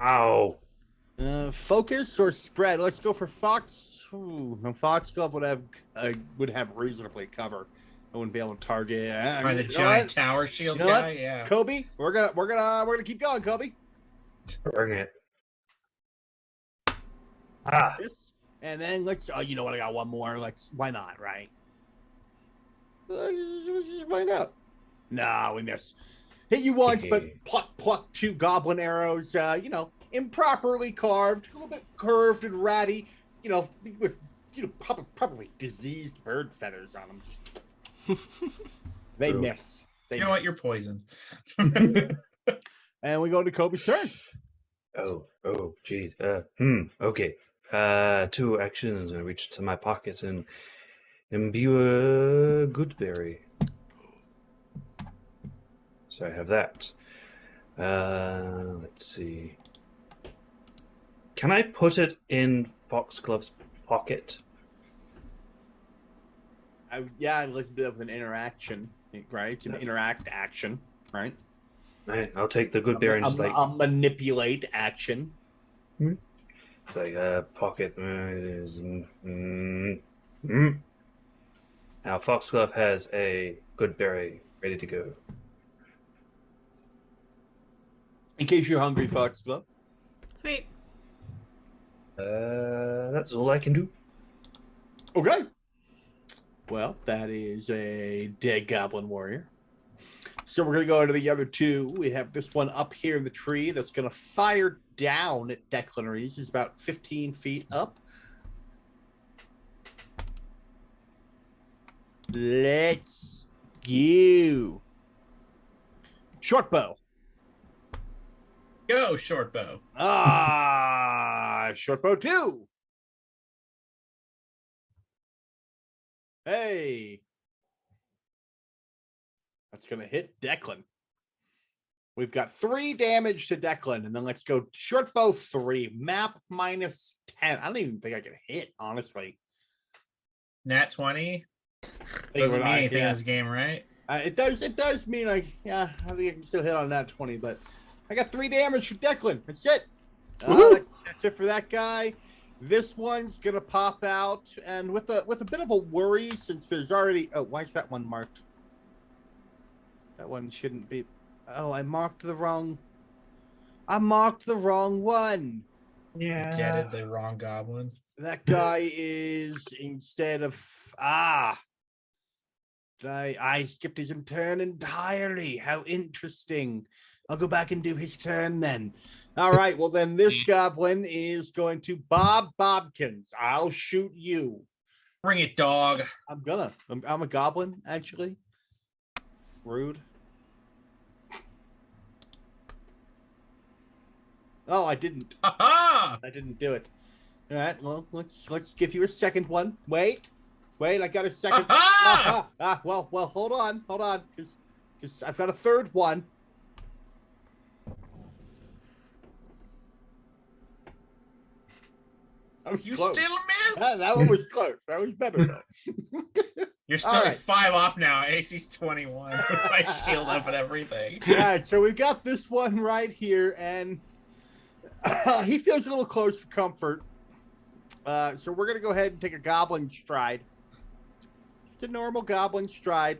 Ow. Focus or spread. Let's go for Fox. Ooh, no, Foxglove would have reasonably cover. I wouldn't be able to target. By the You know giant what? tower shield You know guy, what? yeah. Kobe, we're gonna keep going, Kobe. Bring it. Ah. This, and then let's. Oh, you know what? I got one more. Why not? Right? Let's just find out. Nah, we miss. Hit you once, but pluck 2 goblin arrows. Improperly carved, a little bit curved and ratty. With probably diseased bird feathers on them. They True. miss. You know what? You're poisoned. And we go to Kobe's turn. Geez. Okay. 2 actions. I reach to my pocket and imbue a goodberry. So I have that. Let's see. Can I put it in Foxglove's pocket? Yeah, I'd like a bit of an interaction, right? It's an interact action, right? Right, I'll take the goodberry and just a manipulate action. It's like pocket. Now Foxglove has a goodberry ready to go. In case you're hungry, Foxglove. Sweet. That's all I can do. Okay. Well, that is a dead goblin warrior. So we're going to go into the other two. We have this one up here in the tree that's going to fire down at Declan Reese. It's about 15 feet up. Let's go. Short bow. Go, short bow. Short bow 2. Hey. That's going to hit Declan. We've got 3 damage to Declan, and then let's go short bow 3. Map -10. I don't even think I can hit, honestly. Nat 20. Doesn't mean anything in this game, right? It does mean I think I can still hit on that 20, but I got 3 damage for Declan. That's it. That's it for that guy. This one's gonna pop out, and with a bit of a worry, since there's already. Oh, why is that one marked? That one shouldn't be. Oh, I marked the wrong one. Yeah. Deaded the wrong goblin. That guy is instead of I skipped his turn entirely. How interesting. I'll go back and do his turn then. All right, well then this goblin is going to Bob Bobkins. I'll shoot you. Bring it, dog. I'm a goblin, actually. Rude. Oh, I didn't. Aha! I didn't do it. All right, well, let's give you a second one. Wait, I got a second. Well, hold on, because I've got a third one. You close. still miss? That one was close. That was better though. You're starting 5 off now. AC's 21. My shield up and everything. All right, so we got this one right here, and he feels a little close for comfort. So we're gonna go ahead and take a goblin stride. Just a normal goblin stride.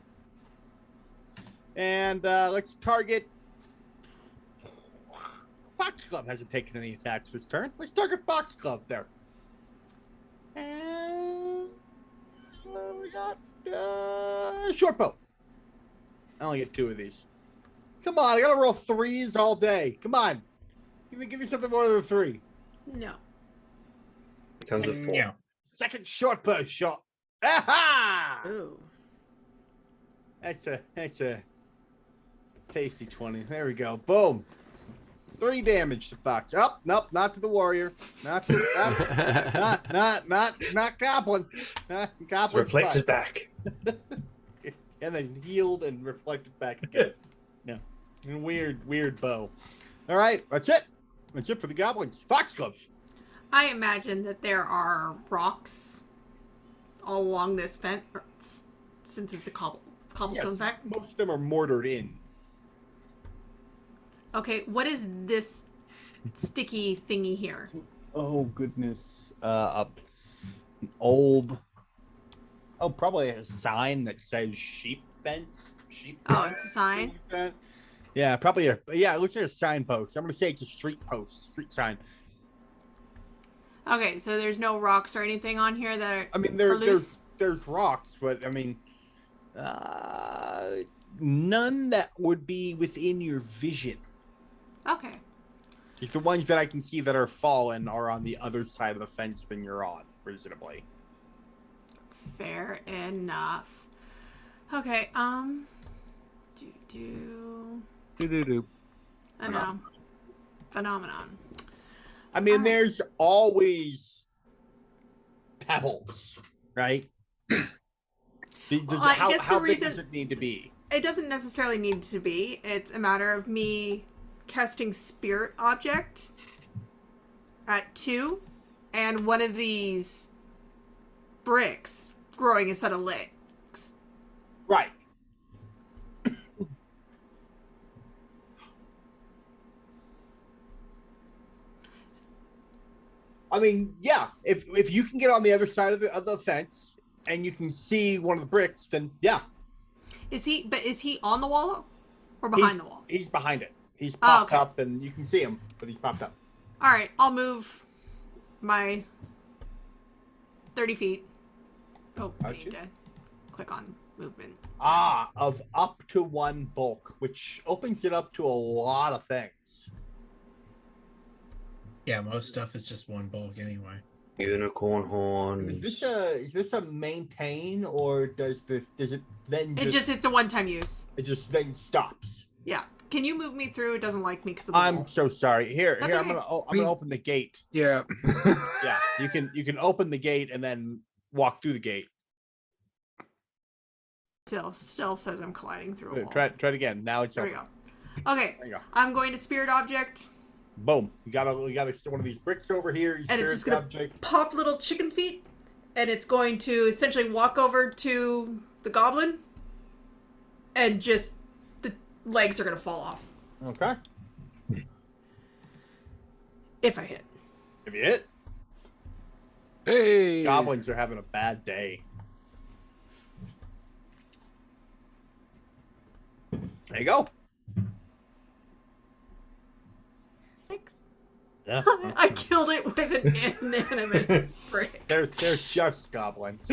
And let's target. Foxglove hasn't taken any attacks this turn. Let's target Foxglove there. And we got short bow. I only get 2 of these. Come on, I gotta roll 3s all day. Come on. Give me something more than 3. No. It comes with 4. No. Second short bow shot. Aha! Ooh. That's a tasty 20. There we go. Boom. 3 damage to Fox. Oh, nope, not to the warrior. Not to not goblin. Goblin. Reflected back. And then healed and reflected back again. No. Weird bow. All right, that's it. That's it for the goblins. Foxglove. I imagine that there are rocks all along this fence, since it's a cobblestone fence. Most of them are mortared in. Okay, what is this sticky thingy here? Oh goodness. Old. Oh, probably a sign that says sheep fence. Sheep. Oh, it's a sign. Yeah, probably it looks like a signpost. I'm gonna say it's a street sign. Okay, so there's no rocks or anything on here that are. I mean, loose? there's rocks, but I mean, none that would be within your vision. Okay. Like the ones that I can see that are fallen are on the other side of the fence than you're on, reasonably. Fair enough. Okay, I know. Phenomenon. I mean, Alright. there's always pebbles, right? I guess the how big reason- does it need to be? It doesn't necessarily need to be. It's a matter of me casting Spirit Object at 2, and one of these bricks growing a set of legs. Right. I mean, yeah. If you can get on the other side of the fence and you can see one of the bricks, then yeah, Is he on the wall or behind the wall? he's behind it. He's popped okay. up, and you can see him, but he's popped up. All right, I'll move my 30 feet. Oh, I need to click on movement. Of up to 1 bulk, which opens it up to a lot of things. Yeah, most stuff is just 1 bulk anyway. Unicorn horns. Is this a maintain, or does it then It's a one-time use. it just then stops? Yeah. Can you move me through? It doesn't like me because of the wall. I'm so sorry. Here, That's I'm okay. gonna open the gate. Yeah. Yeah, you can open the gate and then walk through the gate. Still says I'm colliding through a wall. Try it again. Now it's There we open. go. Okay. There you go. I'm going to Spirit Object. Boom. You got one of these bricks over here. You And it's spirit just gonna object. pop little chicken feet, and it's going to essentially walk over to the goblin, and just the legs are gonna fall off Okay. if I hit. Have you hit? Hey. Goblins are having a bad day. There you go. Thanks. Yeah. I killed it with an inanimate brick. They're just goblins.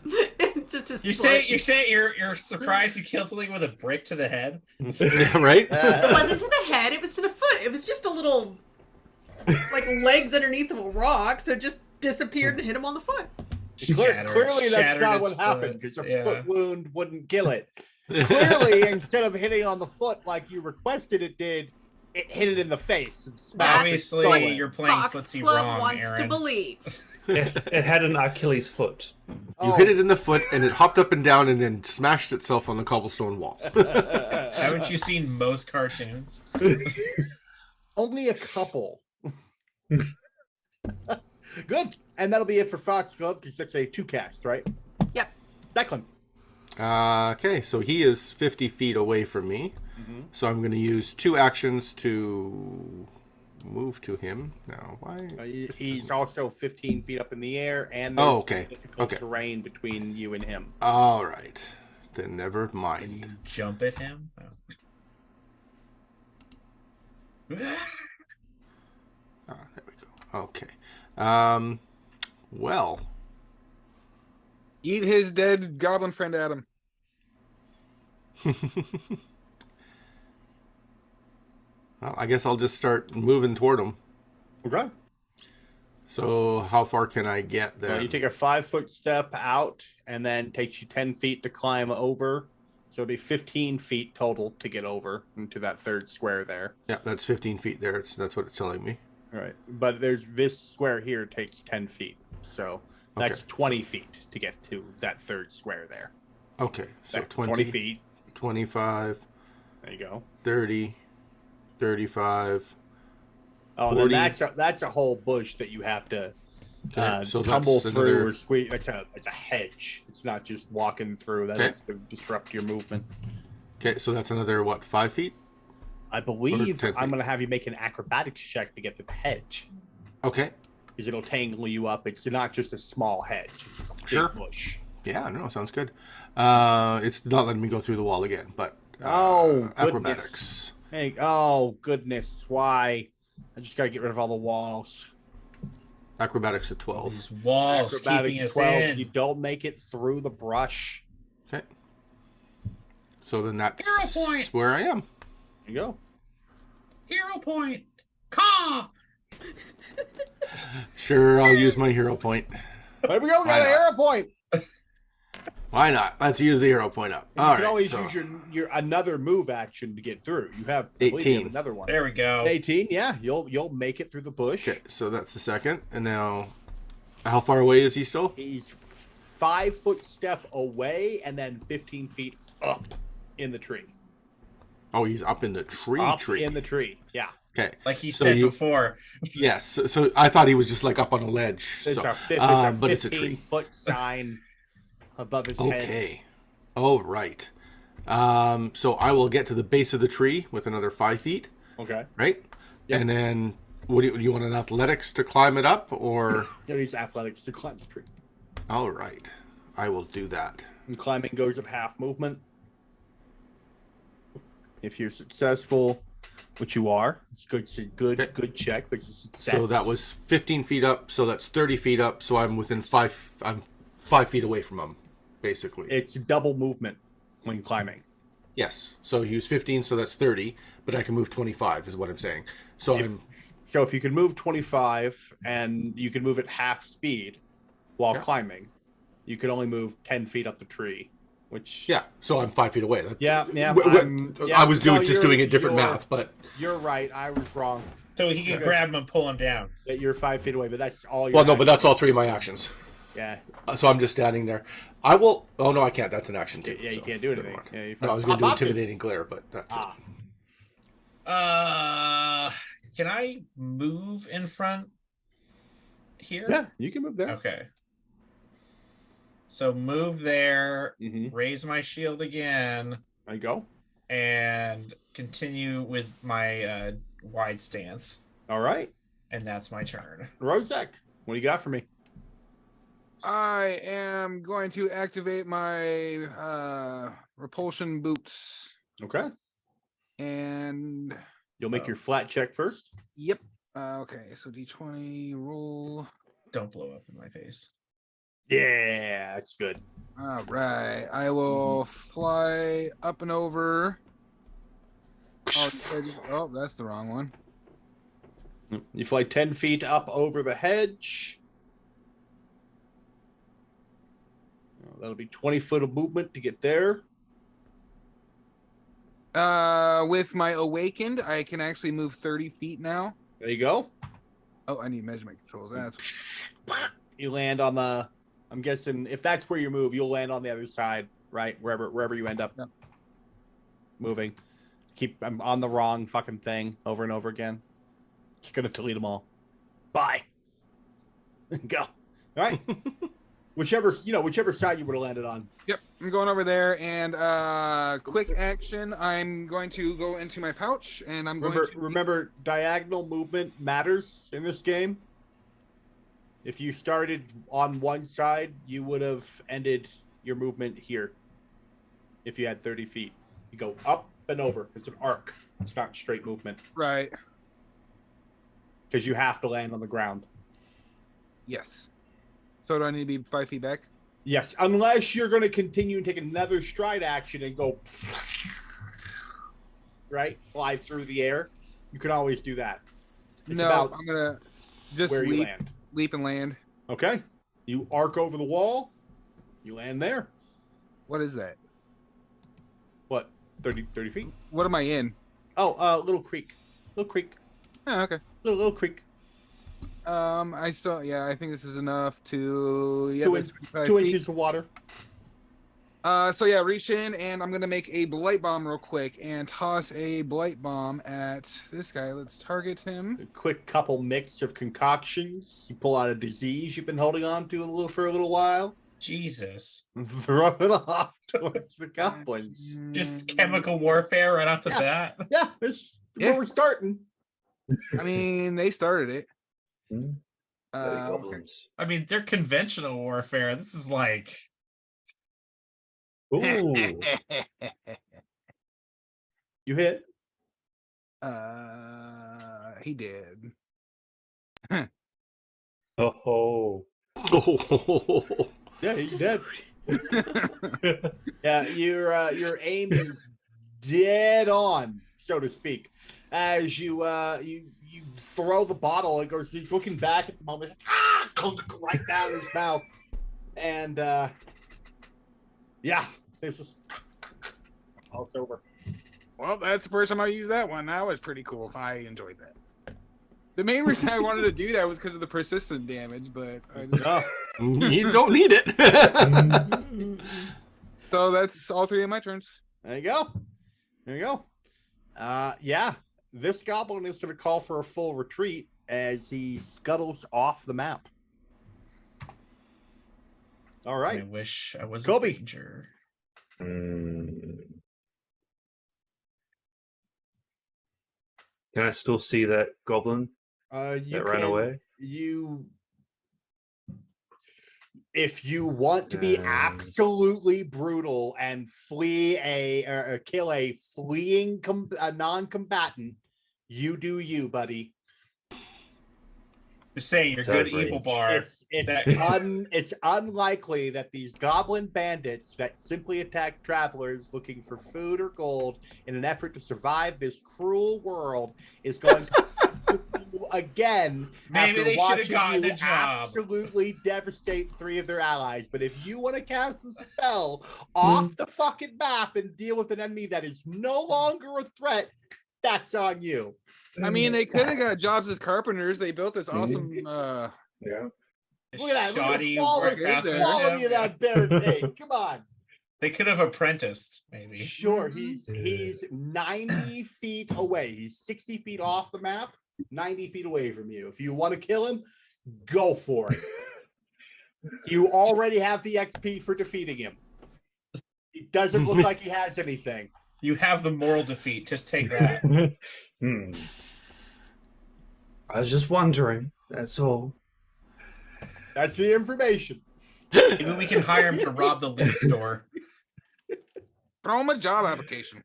It just is. You say you're surprised you killed something with a brick to the head? Right? It wasn't to the head. It was to the foot. It was just a little, like legs underneath of a rock. So it just disappeared and hit him on the foot. Clearly, that's Shattered not its what happened foot. because a Yeah. foot wound wouldn't kill it. Clearly, instead of hitting on the foot like you requested it did, it hit it in the face. And smacked its skull Obviously, in. you're playing Fox footsie Club wrong, wants Aaron. to believe. It had an Achilles foot. You Oh, hit it in the foot, and it hopped up and down, and then smashed itself on the cobblestone wall. Haven't you seen most cartoons? Only a couple. Good. And that'll be it for Fox Club because that's a 2 cast, right? Yep. Declan. Okay, so he is 50 feet away from me. So I'm going to use 2 actions to move to him. Now, why? He's also 15 feet up in the air, and there's Oh, okay. difficult Okay. terrain between you and him. All right. Then never Can you mind. jump at him? Oh. There we go. Okay. Well, Eat his dead goblin friend Adam. well, I guess I'll just start moving toward him. Okay. So how far can I get then? Well, you take a 5-foot step out, and then takes you 10 feet to climb over. So it'll be 15 feet total to get over into that 3rd square there. Yeah, that's 15 feet there. That's what it's telling me. All right. But there's this square here takes 10 feet. So that's Okay. 20 feet to get to that 3rd square there. Okay, so There, 20 feet. 25, There you go. 30, 35. Oh, 40. then that's a whole bush that you have to Okay, so tumble that's through another- or squeeze. It's a hedge. It's not just walking through. That Okay. has to disrupt your movement. Okay, so that's another, what, 5 feet? I believe 10 feet. I'm going to have you make an acrobatics check to get through the hedge. Okay. Because it'll tangle you up. It's not just a small hedge. It's a big Sure. bush. Yeah, no, sounds good. It's not letting me go through the wall again, but Oh, goodness. acrobatics. Hey, oh, goodness. Why? I just got to get rid of all the walls. Acrobatics at 12. These walls keeping Acrobatics us 12. in. You don't make it through the brush. Okay. So then that's Hero point. where I am. There you go. Hero point. Caw. Sure, I'll use my hero point. There we go. We got Why a not? hero point. Why not? Let's use the hero point up. You All can right. always So use your another move action to get through. You have, I believe you have 18. another one. There we go. 18, yeah, you'll make it through the bush. okay, so that's the second, and now, how far away is he still? He's 5 foot step away and then 15 feet up in the tree. Oh, he's up in the tree. Up in the tree, yeah. Okay. Like he So said you- before. Yes. So I thought he was just like up on a ledge. It's So, a, but it's a 15 tree. foot sign above his head. Okay. Oh, right. So I will get to the base of the tree with another 5 feet, Okay. right? Yep. And then, what do you want an athletics to climb it up, or? You use athletics to climb the tree. All right, I will do that. And climbing goes up half movement. If you're successful, which you are, it's a good Okay. good check, but it's a success. So that was 15 feet up. So that's 30 feet up. So I'm within five. I'm 5 feet away from him, basically. It's double movement when climbing. Yes. So he was 15. So that's 30. But I can move 25, is what I'm saying. So Yep. I'm. So if you can move 25 and you can move at half speed while Yeah. climbing, you can only move 10 feet up the tree, which Yeah. So I'm 5 feet away. yeah. I was doing you're- doing a different you're- math, but You're right. I was wrong. So he can Okay. grab him and pull him down. That you're 5 feet away, but that's all. well, no, but that's all 3 of my actions. Yeah, So I'm just standing there. I will. Oh no, I can't. That's an action too. yeah. You so can't do never anything. mind. Yeah, you No, I was going to do pop up and- intimidating glare, but that's it. Ah. Can I move in front here? Yeah, you can move there. Okay. So move there, Mm-hmm. raise my shield again, There you go. and continue with my wide stance. All right, And that's my turn. Rozek, what do you got for me? I am going to activate my repulsion boots. Okay, And you'll make your flat check first. yep. Okay, so D20 roll. Don't blow up in my face. Yeah, that's good. All right, I will fly up and over. Oh, that's the wrong one. You fly 10 feet up over the hedge. That'll be 20 foot of movement to get there. With my awakened, I can actually move 30 feet now. There you go. Oh, I need measurement controls. That's You land on the. I'm guessing if that's where you move, you'll land on the other side, right? Wherever you end up Yep. moving. I'm on the wrong fucking thing over and over again. Just gonna delete them all. Bye. Go. All right. whichever side you would have landed on. Yep, I'm going over there, and quick action. I'm going to go into my pouch, and I'm going to Remember, diagonal movement matters in this game. If you started on one side, you would have ended your movement here. If you had 30 feet, you go up and over. It's an arc. It's not straight movement right. because you have to land on the ground. Yes. So do I need to be 5 feet back? Yes, unless you're going to continue and take another stride action and go right, fly through the air. You can always do that. It's No, about I'm gonna just where you leap, land. leap and land. Okay, you arc over the wall. You land there. What is that? What? 30 feet? What am I in? Oh, little creek. Little creek. Oh, okay. Little creek. I think this is enough to that's 25 2 feet. inches of water. So yeah, reach in, and I'm gonna make a blight bomb real quick and toss a blight bomb at this guy. Let's target him. A quick couple mix of concoctions. You pull out a disease you've been holding on to for a little while. Jesus. Throw it off towards the goblins. Just chemical warfare right off the bat. Yeah, this Yeah. where we're starting. I mean, they started it. Hmm. Okay. Goblins. I mean, they're conventional warfare. This is like Ooh. You hit. He did. Oh, Yeah, he's dead. Yeah, your aim is dead on, so to speak. As you throw the bottle, it goes. He's looking back at the moment. Comes right down his mouth, and Yeah. This is... Oh, it's over. Well, that's the first time I used that one. That was pretty cool. I enjoyed that. The main reason I wanted to do that was because of the persistent damage, but I just... No. You don't need it. So that's all 3 of my turns. There you go. There you go. Yeah. This goblin is going to call for a full retreat as he scuttles off the map. All right. I wish I was Kobe. a ranger. Can I still see that goblin You that ran away? If you want to be Um. absolutely brutal and flee kill a fleeing non-combatant, you do you, buddy. Just saying, you're Third good evil range. bar. It's unlikely that these goblin bandits that simply attack travelers looking for food or gold in an effort to survive this cruel world is going to again. Maybe after they should have watching gotten you a job. absolutely devastate 3 of their allies. But if you want to cast the spell off the fucking map and deal with an enemy that is no longer a threat, that's on you. I mean, they could have got jobs as carpenters. They built this awesome. Yeah. Look at that! Look at the Shoddy quality, work there. quality of that barricade. Come on. They could have apprenticed, maybe. Sure, he's 90 feet away. He's 60 feet off the map, 90 feet away from you. If you want to kill him, go for it. You already have the XP for defeating him. It doesn't look like he has anything. You have the moral defeat. Just take that. I was just wondering. That's all. That's the information. Maybe we can hire him to rob the loot store. Throw him a job application.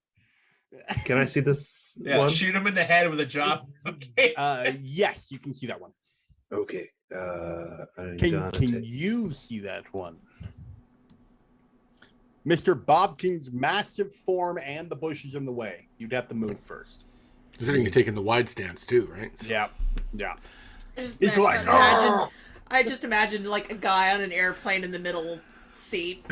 Can I see this Yeah, one? shoot him in the head with a job. Okay. Yes, you can see that one. Okay. Can you see that one? Mr. Bobkin's massive form and the bushes in the way. You'd have to move first. Considering he's taking the wide stance too, right? Yeah. He's like, I just imagined like a guy on an airplane in the middle seat.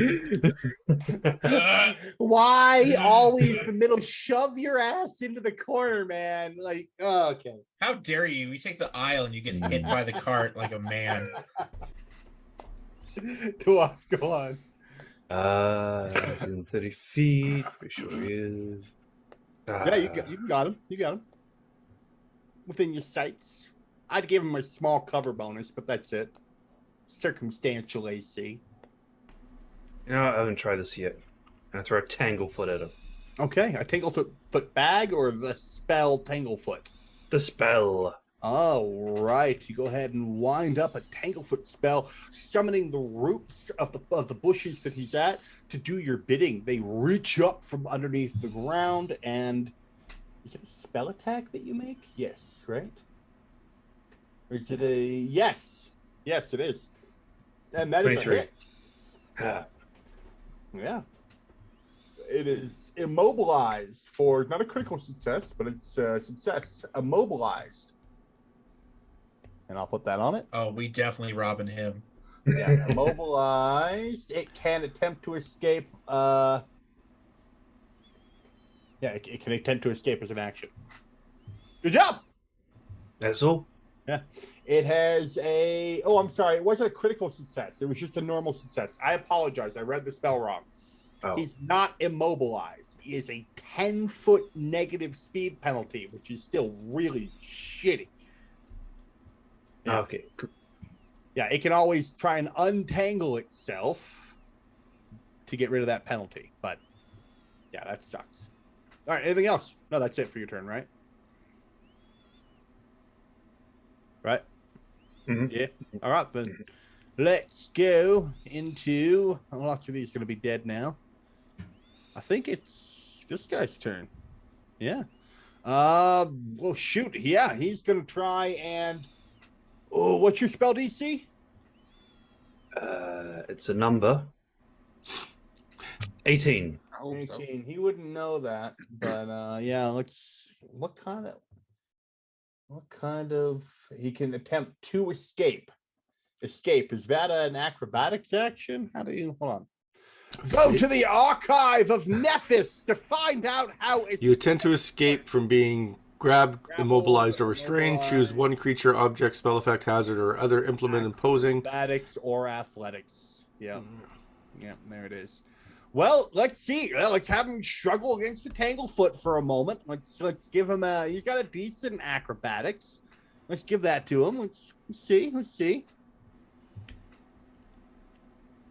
Why always the middle? Shove your ass into the corner, man. Like, oh, okay. How dare you? You take the aisle and you get hit by the cart like a man. Go on. He's in 30 feet. Pretty sure he is. Yeah, you got him. You got him. Within your sights. I'd give him a small cover bonus, but that's it. Circumstantial AC. You know, I haven't tried this yet. I throw a Tanglefoot at him. Okay, a Tanglefoot bag or the spell Tanglefoot? The spell. All right, you go ahead and wind up a Tanglefoot spell, summoning the roots of the bushes that he's at to do your bidding. They reach up from underneath the ground, and is it a spell attack that you make? Yes, right? Or is it a yes? Yes, it is. And that is a 23. hit. Ah. Yeah. It is immobilized for not a critical success, but it's a success. Immobilized. And I'll put that on it. Oh, we definitely robbing him. Yeah, immobilized. It can attempt to escape. Yeah, it can attempt to escape as an action. Good job. That's all? Yeah. It has a. Oh, I'm sorry. It wasn't a critical success. It was just a normal success. I apologize. I read the spell wrong. Oh. He's not immobilized. He is a 10-foot negative speed penalty, which is still really shitty. Yeah. Okay. Cool. Yeah, it can always try and untangle itself to get rid of that penalty. But yeah, that sucks. All right, anything else? No, that's it for your turn, right? Right? Mhm. Yeah. All right, then. Let's go into. Lots of these going to be dead now. I think it's this guy's turn. Yeah. Well, shoot. Yeah, he's going to try and. Oh, what's your spell DC? It's a number. 18. I hope so. 18. He wouldn't know that, but yeah. Let's. What kind of? He can attempt to escape. Escape, is that an acrobatics action? How do you hold on? Go to the archive of Nephis to find out how it's. You attempt to escape from being grabbed, immobilized, or restrained. Choose one creature, object, spell effect, hazard, or other implement imposing. Acrobatics or athletics. Yeah. Yeah, there it is. Well, let's see. Let's have him struggle against the Tanglefoot for a moment. Let's give him a. He's got a decent acrobatics. Let's give that to him. Let's see.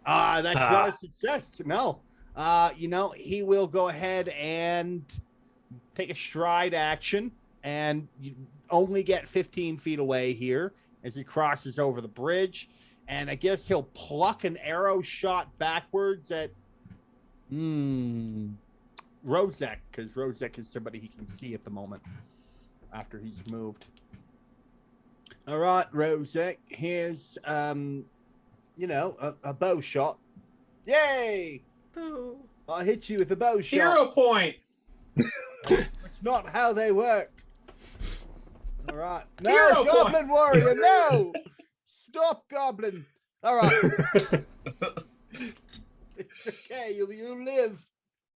That's not a success. No. He will go ahead and take a stride action, and you only get 15 feet away here as he crosses over the bridge. And I guess he'll pluck an arrow shot backwards at Rozek, because Rozek is somebody he can see at the moment after he's moved. All right, Rozek, here's a bow shot. Yay! Boo. I hit you with a bow shot. Hero point. It's not how they work. All right. No, Hero Goblin Warrior, no! Stop, Goblin. All right. It's okay. You live.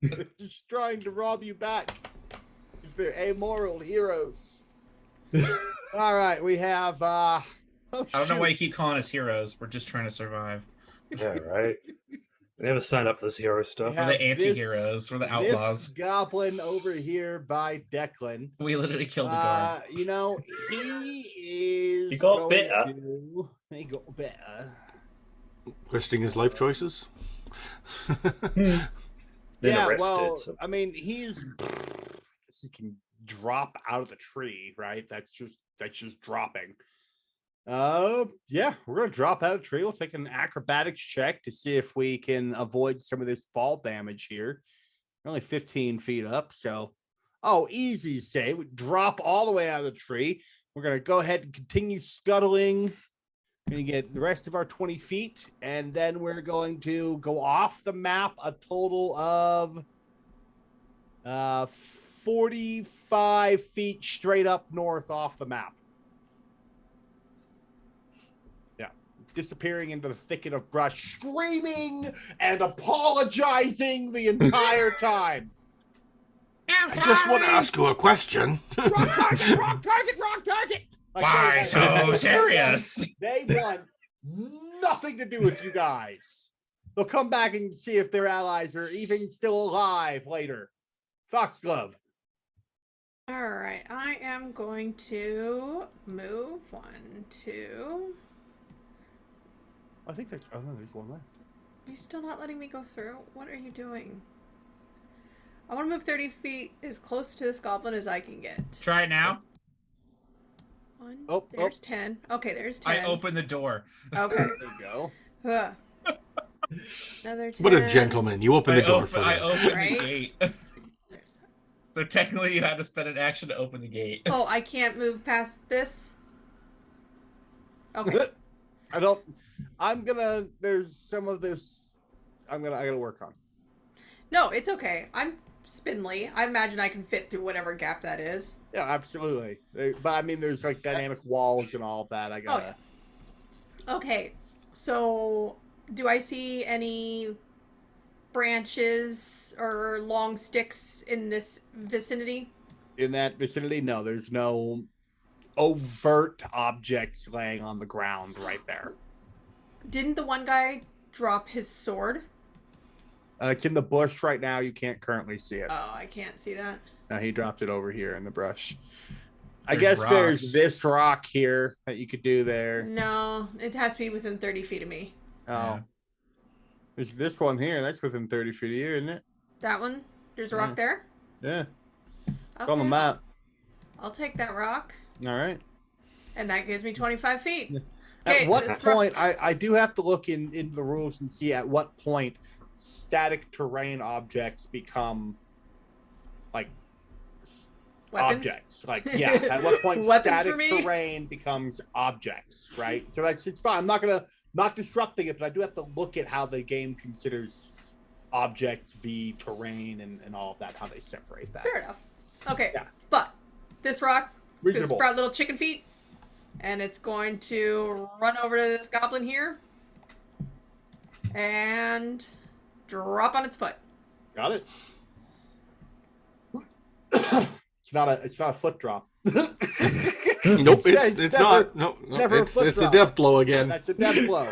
They're just trying to rob you back. They're amoral heroes. All right, we have. I don't know why you keep calling us heroes. We're just trying to survive. Yeah, right. I never signed up for this hero stuff. Yeah. We're the anti-heroes. We're the outlaws. This goblin over here by Declan. We literally killed the guard. He is. He got going better. He got better. Questioning his life choices. Then arrested. Well, so- I mean, he can drop out of the tree, right? That's just dropping. Yeah, we're gonna drop out of the tree. We'll take an acrobatics check to see if we can avoid some of this fall damage here. We're only 15 feet up, so easy save. We drop all the way out of the tree. We're gonna go ahead and continue scuttling. We're gonna get the rest of our 20 feet, and then we're going to go off the map a total of 45 feet straight up north off the map. Yeah, disappearing into the thicket of brush, screaming and apologizing the entire time. I just want to ask you a question. Wrong target, wrong target, wrong target. Like, Why so serious? They want nothing to do with you guys. They'll come back and see if their allies are even still alive later. Foxglove. All right, I am going to move 1, 2. I think there's there's one left. Are you still not letting me go through? What are you doing? I want to move 30 feet as close to this goblin as I can get. Try it now. 1. Oh, There's 10. Okay, there's 10. I opened the door. Okay. There you go. Another 10. What a gentleman. You open the door for I me. opened Right? the gate. There's- So technically you had to spend an action to open the gate. Oh, I can't move past this? Okay. There's some of this I gotta work on. No, it's okay. I'm spindly. I imagine I can fit through whatever gap that is. Yeah, absolutely. But I mean, there's like dynamic walls and all of that. I gotta. Okay. So, do I see any branches or long sticks in this vicinity? In that vicinity, no, there's no overt objects laying on the ground right there. Didn't the one guy drop his sword? It's in the bush right now. You can't currently see it. Oh, I can't see that. No, he dropped it over here in the brush. I There's guess there's rocks. this rock here that you could do there. No, it has to be within 30 feet of me. Oh. Yeah. There's this one here. That's within 30 feet of you, isn't it? That one? There's a rock there? Yeah. It's Okay. on the map. I'll take that rock. All right. And that gives me 25 feet. At Okay, what this rock- point, I do have to look into the rules and see at what point static terrain objects become like Weapons? objects. Like, yeah, at what point Weapons static for me? terrain becomes objects, right? So it's fine. I'm not disrupting it, but I do have to look at how the game considers objects v terrain and all of that, how they separate that. Fair enough. Okay, Yeah. but this rock is going to Reasonable. sprout little chicken feet, and it's going to run over to this goblin here, and drop on its foot. Got it. It's not a foot drop. Nope, it's never- not. No, never a it's foot a drop. death blow again. That's a death blow.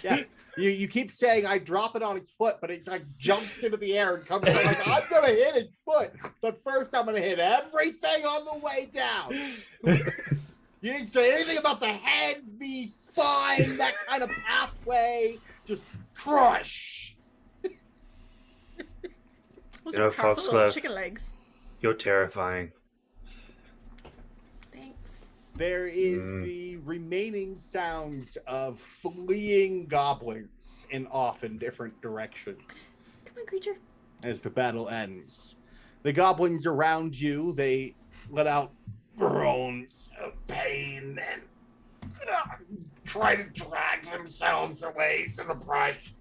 Yeah. You keep saying I drop it on its foot, but it like jumps into the air and comes down like I'm gonna hit its foot, but first I'm gonna hit everything on the way down. You didn't say anything about the head, the spine, that kind of pathway. Just crush. Those You know, are powerful little Foxglove. chicken legs. You're terrifying. Thanks. There is the remaining sounds of fleeing goblins in often different directions. Come on, creature. As the battle ends. The goblins around you, they let out groans of pain and try to drag themselves away to the brush.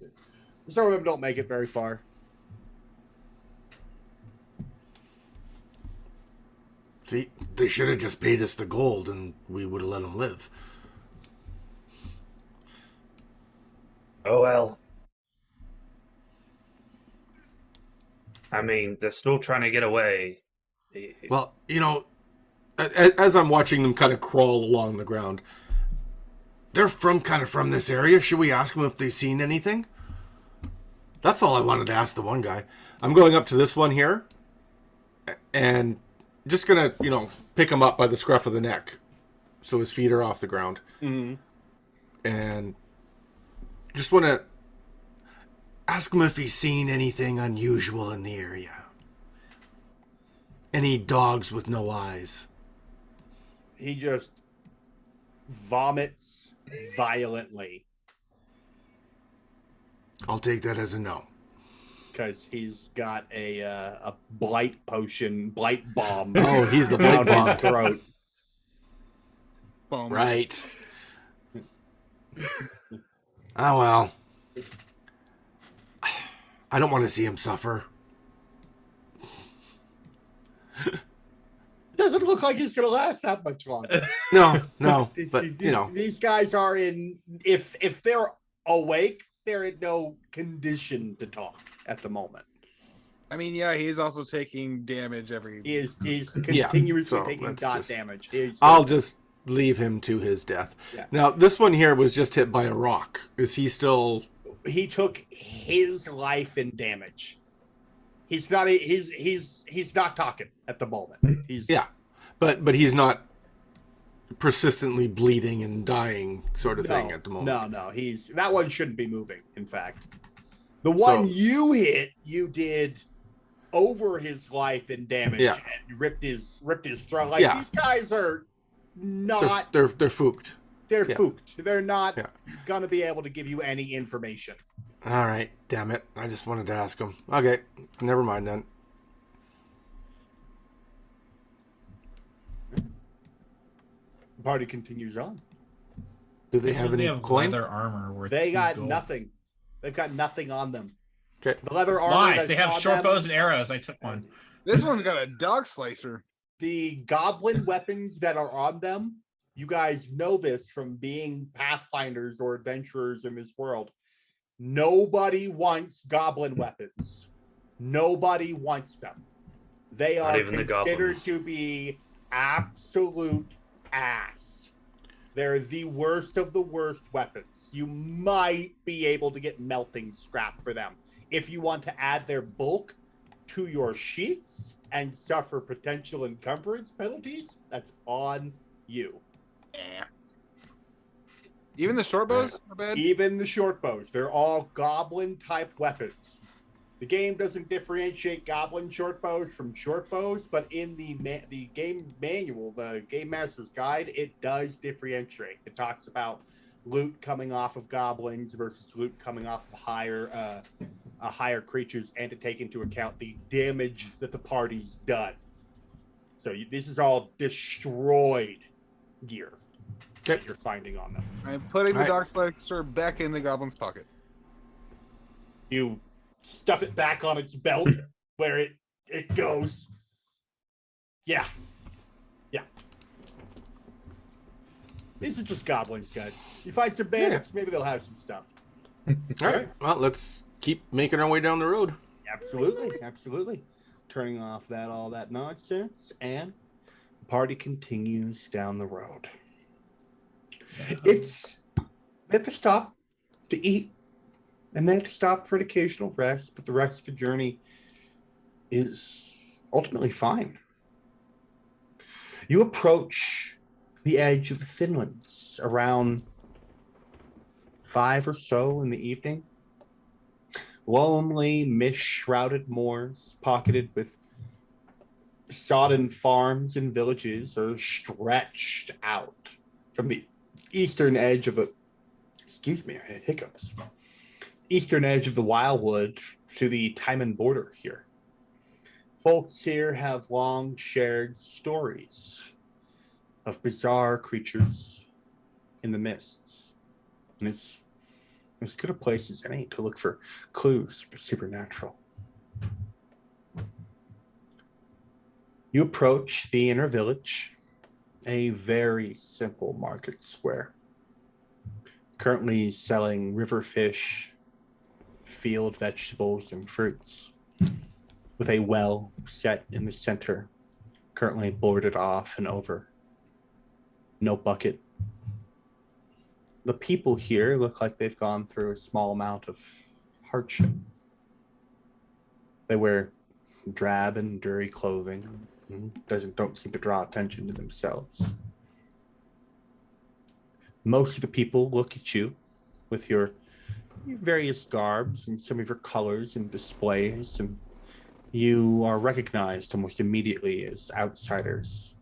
Some of them don't make it very far. See, they should have just paid us the gold and we would have let them live. Oh well. I mean, they're still trying to get away. Well, As I'm watching them kind of crawl along the ground, they're kind of from this area. Should we ask them if they've seen anything? that's all I wanted to ask the one guy. I'm going up to this one here, and just gonna, pick him up by the scruff of the neck, so his feet are off the ground, and just want to Ask him if he's seen anything unusual in the area. Any dogs with no eyes. He just vomits violently I'll take that as a no. because he's got a blight bomb. Oh, he's the blight down his bomb. throat. Boom. Right. Oh well. I don't want to see him suffer. Doesn't look like he's gonna last that much longer. No, but These guys are in. If they're awake, they're in no condition to talk at the moment. I mean, yeah, he's also taking damage every. He's Yeah, continuously so taking let's dot just- damage. I'll just leave him to his death. Yeah. Now, this one here was just hit by a rock. Is he still? He took his life in damage. He's not. He's not talking at the moment. He's Yeah, but he's not persistently bleeding and dying sort of thing at the moment. No. That one shouldn't be moving. In fact, the one So- you hit, you did over his life in damage Yeah. and ripped his throat. Like Yeah. these guys are not. They're fooked. They're yeah. fooked. They're not Yeah. gonna be able to give you any information. All right, damn it! I just wanted to ask him. Okay, never mind then. The party continues on. Do they have any coin? leather armor worth They 2 got gold. nothing. They've got nothing on them. Okay. The leather armor. Lies. that's They have on short them, bows and arrows. I took one. This one's got a dog slicer. The goblin weapons that are on them. You guys know this from being pathfinders or adventurers in this world. Nobody wants goblin weapons. Nobody wants them. They Not are even the considered goblins. to be absolute ass. They're the worst of the worst weapons. You might be able to get melting scrap for them. If you want to add their bulk to your sheets and suffer potential encumbrance penalties, that's on you. Even the short bows are bad. Even the short bows, they're all goblin type weapons. The game doesn't differentiate goblin short bows from short bows, but in the game manual, the Game Master's Guide, it does differentiate. It talks about loot coming off of goblins versus loot coming off of higher creatures, and to take into account the damage that the party's done. So this is all destroyed gear that you're finding on them. I'm putting the Right. dog slicer back in the goblin's pocket. You stuff it back on its belt where it goes. Yeah. These are just goblins, guys. You find some bandits, maybe they'll have some stuff. All right. Well, let's keep making our way down the road. Absolutely. Turning off all that nonsense, and the party continues down the road. We have to stop to eat, and then to stop for an occasional rest, but the rest of the journey is ultimately fine. You approach the edge of the Finlands around 5 or so in the evening. Lonely, mist-shrouded moors, pocketed with sodden farms and villages, are stretched out from the eastern edge of eastern edge of the Wildwood to the Taiman border here. Folks here have long shared stories of bizarre creatures in the mists. And it's as good a place as any to look for clues for supernatural. You approach the inner village, a very simple market square, currently selling river fish, field vegetables, and fruits, with a well set in the center, currently boarded off and over. No bucket. The people here look like they've gone through a small amount of hardship. They wear drab and dirty clothing, and don't seem to draw attention to themselves. Most of the people look at you with your various garbs and some of your colors and displays, and you are recognized almost immediately as outsiders.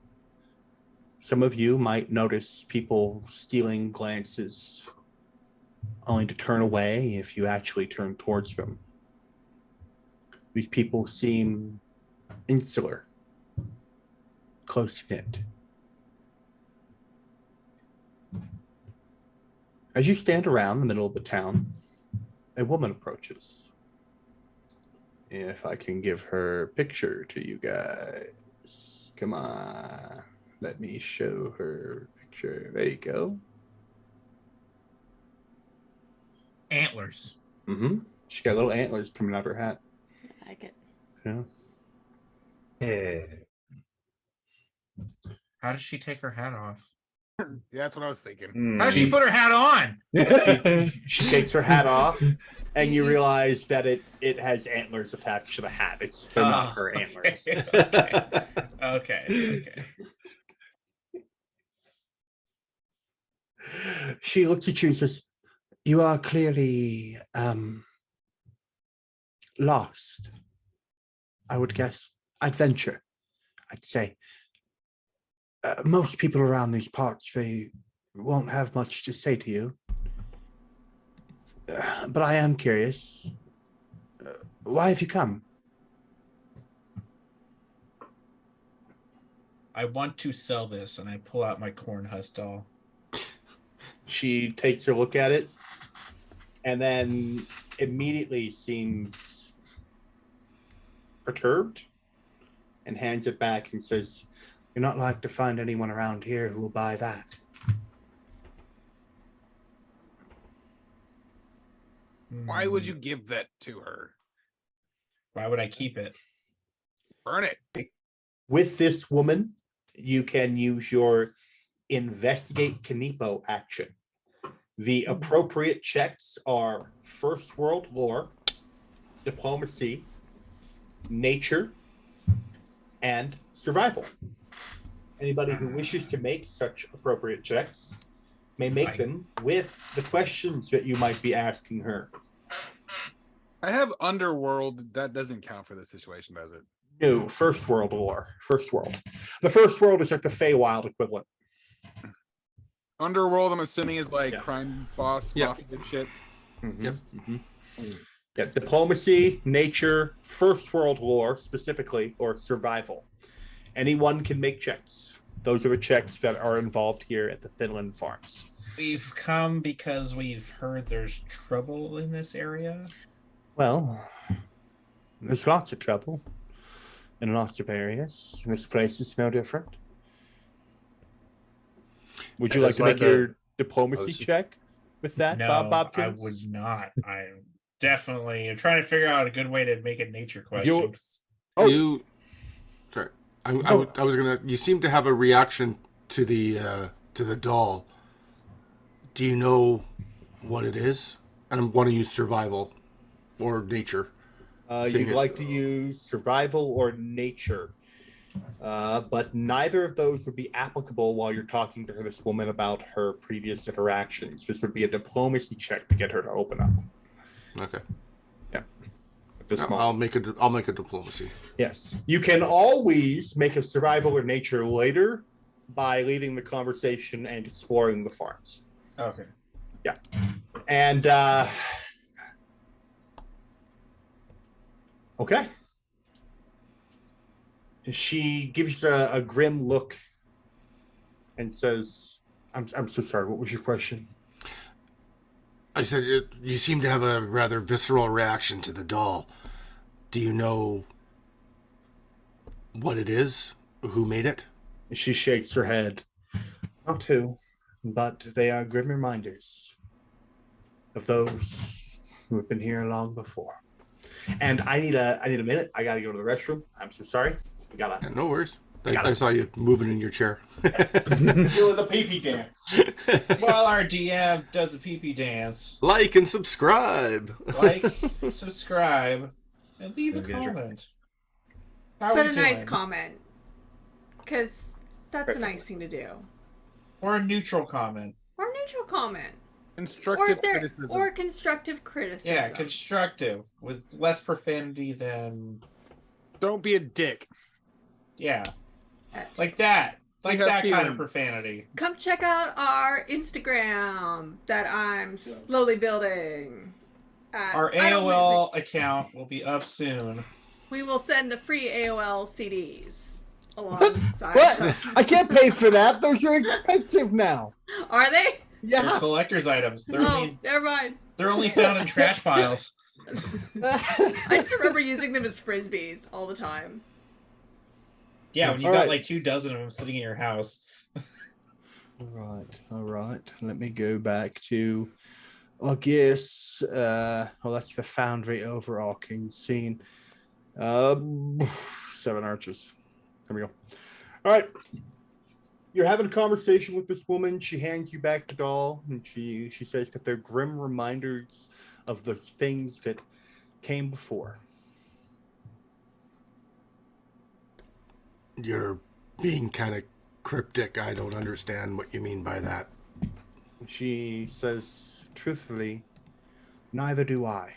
Some of you might notice people stealing glances, only to turn away if you actually turn towards them. These people seem insular, close-knit. As you stand around the middle of the town, a woman approaches. If I can give her picture to you guys. Come on. Let me show her picture. There you go. Antlers. Mm-hmm. She got little antlers coming out of her hat. I like it. Yeah. Yeah. How does she take her hat off? Yeah, that's what I was thinking. How does she put her hat on? She takes her hat off, and you realize that it has antlers attached to the hat. They're not her antlers. Okay. She looks at you and says, "You are clearly lost. I would guess. I'd venture. I'd say. Most people around these parts, they won't have much to say to you. But I am curious. Why have you come?" I want to sell this, and I pull out my corn husk doll. She takes a look at it and then immediately seems perturbed and hands it back and says, "You're not like to find anyone around here who will buy that." Why would you give that to her? Why would I keep it? Burn it. With this woman, you can use your investigate Kanipo action. The appropriate checks are First World Lore, Diplomacy, Nature, and Survival. Anybody who wishes to make such appropriate checks may make them with the questions that you might be asking her. I have Underworld. That doesn't count for this situation, does it? No, First World Lore. First World. The First World is like the Feywild equivalent. Underworld, I'm assuming, is like Yeah. crime boss, mafia shit. Mm-hmm. Yep. Mm-hmm. Yeah, Diplomacy, Nature, First World Lore specifically, or Survival. Anyone can make checks. Those are the checks that are involved here at the Finland Farms. We've come because we've heard there's trouble in this area. Well, there's lots of trouble in lots of areas. This place is no different. Would you like It's to like make your diplomacy check with that, No, Bob Bobkins? I would not. Definitely. I'm trying to figure out a good way to make a nature question. You- Oh. You, sorry, I was gonna. You seem to have a reaction to the doll. Do you know what it is? And I want to use survival or nature. You'd like to use survival or nature, but neither of those would be applicable while you're talking to this woman about her previous interactions. This would be a diplomacy check to get her to open up. Okay. At this moment. I'll make a diplomacy. Yes. You can always make a survival or nature later by leaving the conversation and exploring the farms. Okay. And okay. She gives you a grim look and says, I'm so sorry, what was your question? I said, you seem to have a rather visceral reaction to the doll. Do you know what it is? Who made it? She shakes her head. Not who, but they are grim reminders of those who have been here long before. And I need a minute. I gotta go to the restroom. I'm so sorry. We gotta Yeah, no worries. I saw you moving in your chair. do the pee-pee dance. While our DM does a pee-pee dance, Like and subscribe. like, subscribe, and leave a Okay, sure. comment. How But we a nice doing? comment. Because that's Perfect. a nice thing to do. Or a neutral comment. Or a neutral comment. Or Constructive if they're criticism. or constructive criticism. Yeah, constructive, with less profanity than... Don't be a dick. Yeah, like that. Like We have that kind of feelings. profanity. Come check out our Instagram that I'm slowly building. Our I don't AOL account will be up soon. We will send the free AOL CDs alongside. What? I can't pay for that. Those are expensive now. Are they? They're Yeah. collector's items. They're Oh, only never mind. found in trash piles. I just remember using them as frisbees all the time. Yeah, when you All got right. like 2 dozen of them sitting in your house. All right. Let me go back to, I guess, that's the foundry overarching scene. 7 arches. There we go. All right. You're having a conversation with this woman. She hands you back the doll, and she says that they're grim reminders of the things that came before. You're being kind of cryptic. I don't understand what you mean by that. She says, truthfully, neither do I.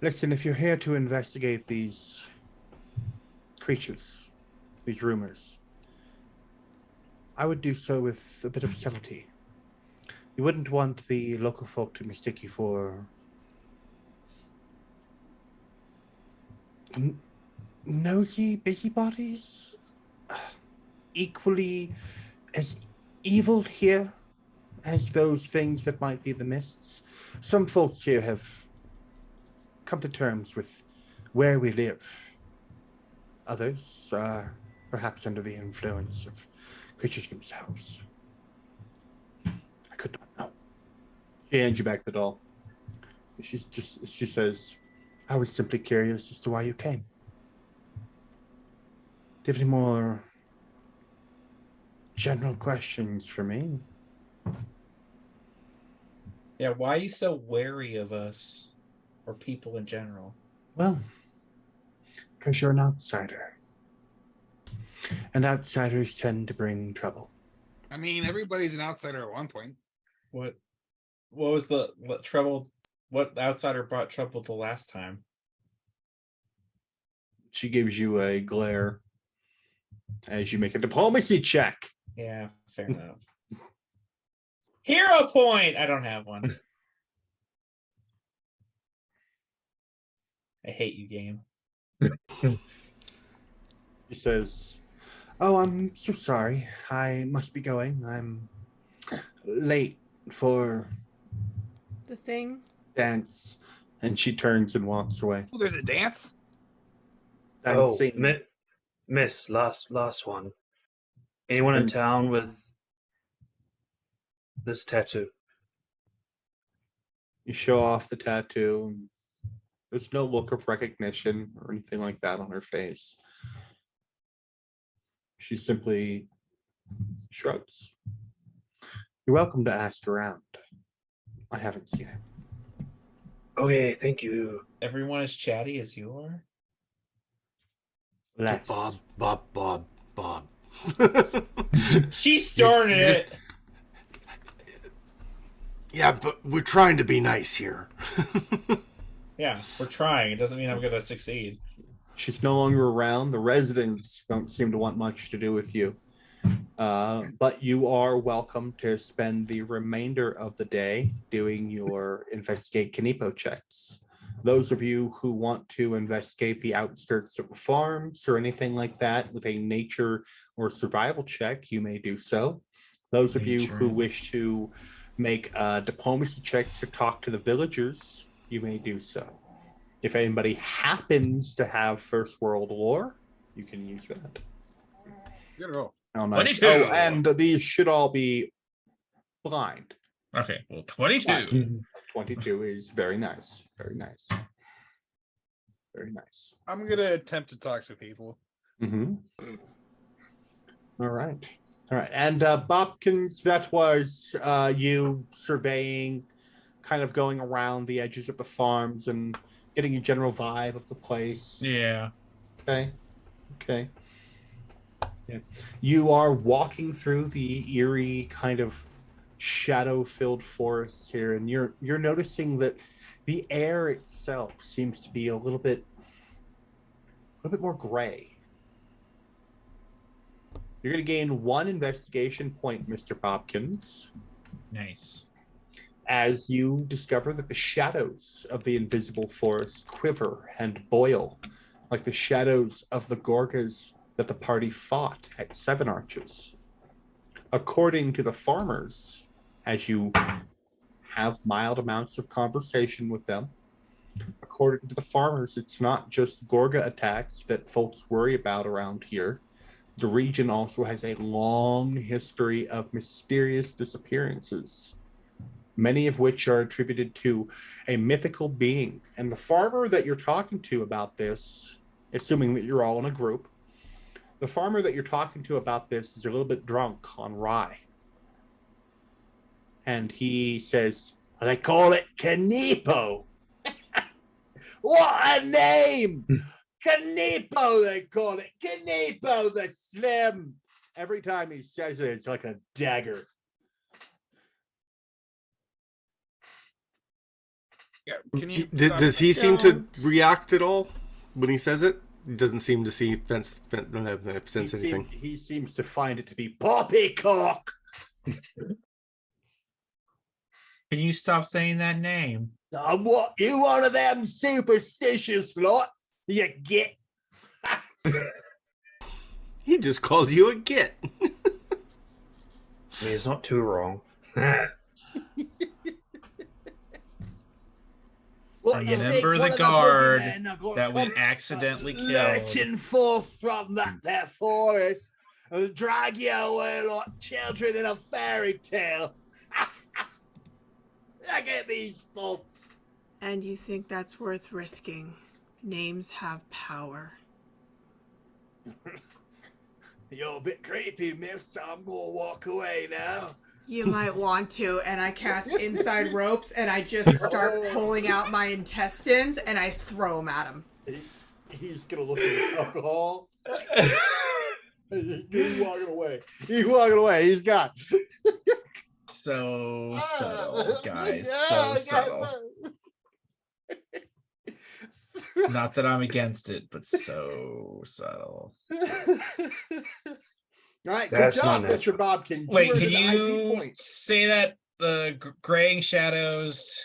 Listen, if you're here to investigate these creatures, these rumors, I would do so with a bit of subtlety. You wouldn't want the local folk to mistake you for nosy busybodies, equally as evil here as those things that might be the mists. Some folks here have come to terms with where we live. Others are perhaps under the influence of creatures themselves. I could not know. She hands you back the doll. She says, I was simply curious as to why you came. Do you have any more general questions for me? Yeah, why are you so wary of us or people in general? Well, because you're an outsider. And outsiders tend to bring trouble. I mean, everybody's an outsider at one point. What was the trouble? What outsider brought trouble the last time? She gives you a glare as you make a diplomacy check. Yeah, fair enough. Hero point! I don't have one. I hate you, game. She says, oh, I'm so sorry. I must be going. I'm late for The thing. dance. And she turns and walks away. Oh, there's a dance? Oh, Scene. miss, last one. Anyone in town with this tattoo? You show off the tattoo. And there's no look of recognition or anything like that on her face. She simply shrugs. You're welcome to ask around. I haven't seen it. Okay, thank you. Everyone as chatty as you are? Less. Bob. She started You just- it. Yeah, but we're trying to be nice here. Yeah, we're trying. It doesn't mean I'm going to succeed. She's no longer around. The residents don't seem to want much to do with you. But you are welcome to spend the remainder of the day doing your investigate Kanipo checks. Those of you who want to investigate the outskirts of the farms or anything like that with a nature or survival check, you may do so. Those of you who wish to make diplomacy checks to talk to the villagers, you may do so. If anybody happens to have First World lore, you can use that. Good roll. Oh, nice. 22. Oh, and these should all be blind. Okay, well, 22. 22 is very nice. Very nice. Very nice. I'm gonna attempt to talk to people. Mm-hmm. All right. All right. And Bobkins, that was you surveying, kind of going around the edges of the farms and getting a general vibe of the place. Yeah. Okay. Okay. Yeah. You are walking through the eerie kind of shadow-filled forests here, and you're noticing that the air itself seems to be a little bit more gray. You're going to gain 1 investigation point, Mr. Bobkins, Nice. as you discover that the shadows of the invisible forest quiver and boil like the shadows of the Gorgas that the party fought at Seven Arches. According to the farmers, as you have mild amounts of conversation with them, according to the farmers, it's not just Gorga attacks that folks worry about around here. The region also has a long history of mysterious disappearances, many of which are attributed to a mythical being. And the farmer that you're talking to about this, assuming that you're all in a group, the farmer that you're talking to about this is a little bit drunk on rye. And he says, they call it Kanipo. What a name! Kanipo, they call it. Kanipo the Slim. Every time he says it, it's like a dagger. Yeah. Can you? Does he seem to react at all when he says it? He doesn't seem to sense anything. He seems to find it to be poppycock. Can you stop saying that name? What, you one of them superstitious lot? You get. He just called you a git. I mean, it's not too wrong. What you think, Remember one the of guard boogeymen are gonna that we come accidentally killed. lurching forth from that forest and drag you away like children in a fairy tale. Look at these folks. And you think that's worth risking? Names have power. You're a bit creepy, miss, so I'm gonna walk away now. You might want to, and I cast inside ropes, and I just start pulling out my intestines, and I throw them at him. He's gonna look at the alcohol. He's walking away. He's walking away. He's gone. So subtle, guys. Yeah, So subtle. Not that I'm against it, but so subtle. All right, That's good job, not Mr. Bobkin. Wait, earned can an IP you point. say that the graying shadows?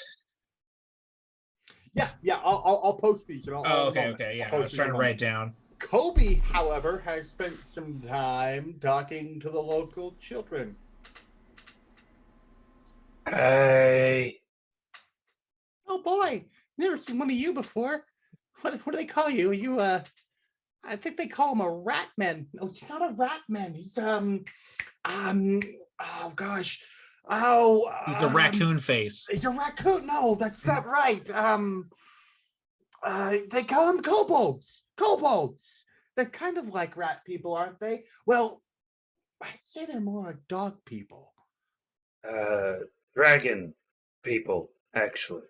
Yeah, I'll post these. And Oh, okay, yeah. I was trying to write it down. Kobe, however, has spent some time talking to the local children. Hey. Oh boy, never seen one of you before. What do they call you? You I think they call him a ratman. No, it's not a ratman. He's oh gosh. Oh, He's a raccoon face. He's a raccoon. No, that's not right. They call them kobolds. Kobolds. They're kind of like rat people, aren't they? Well, I'd say they're more like dog people. Dragon people, actually.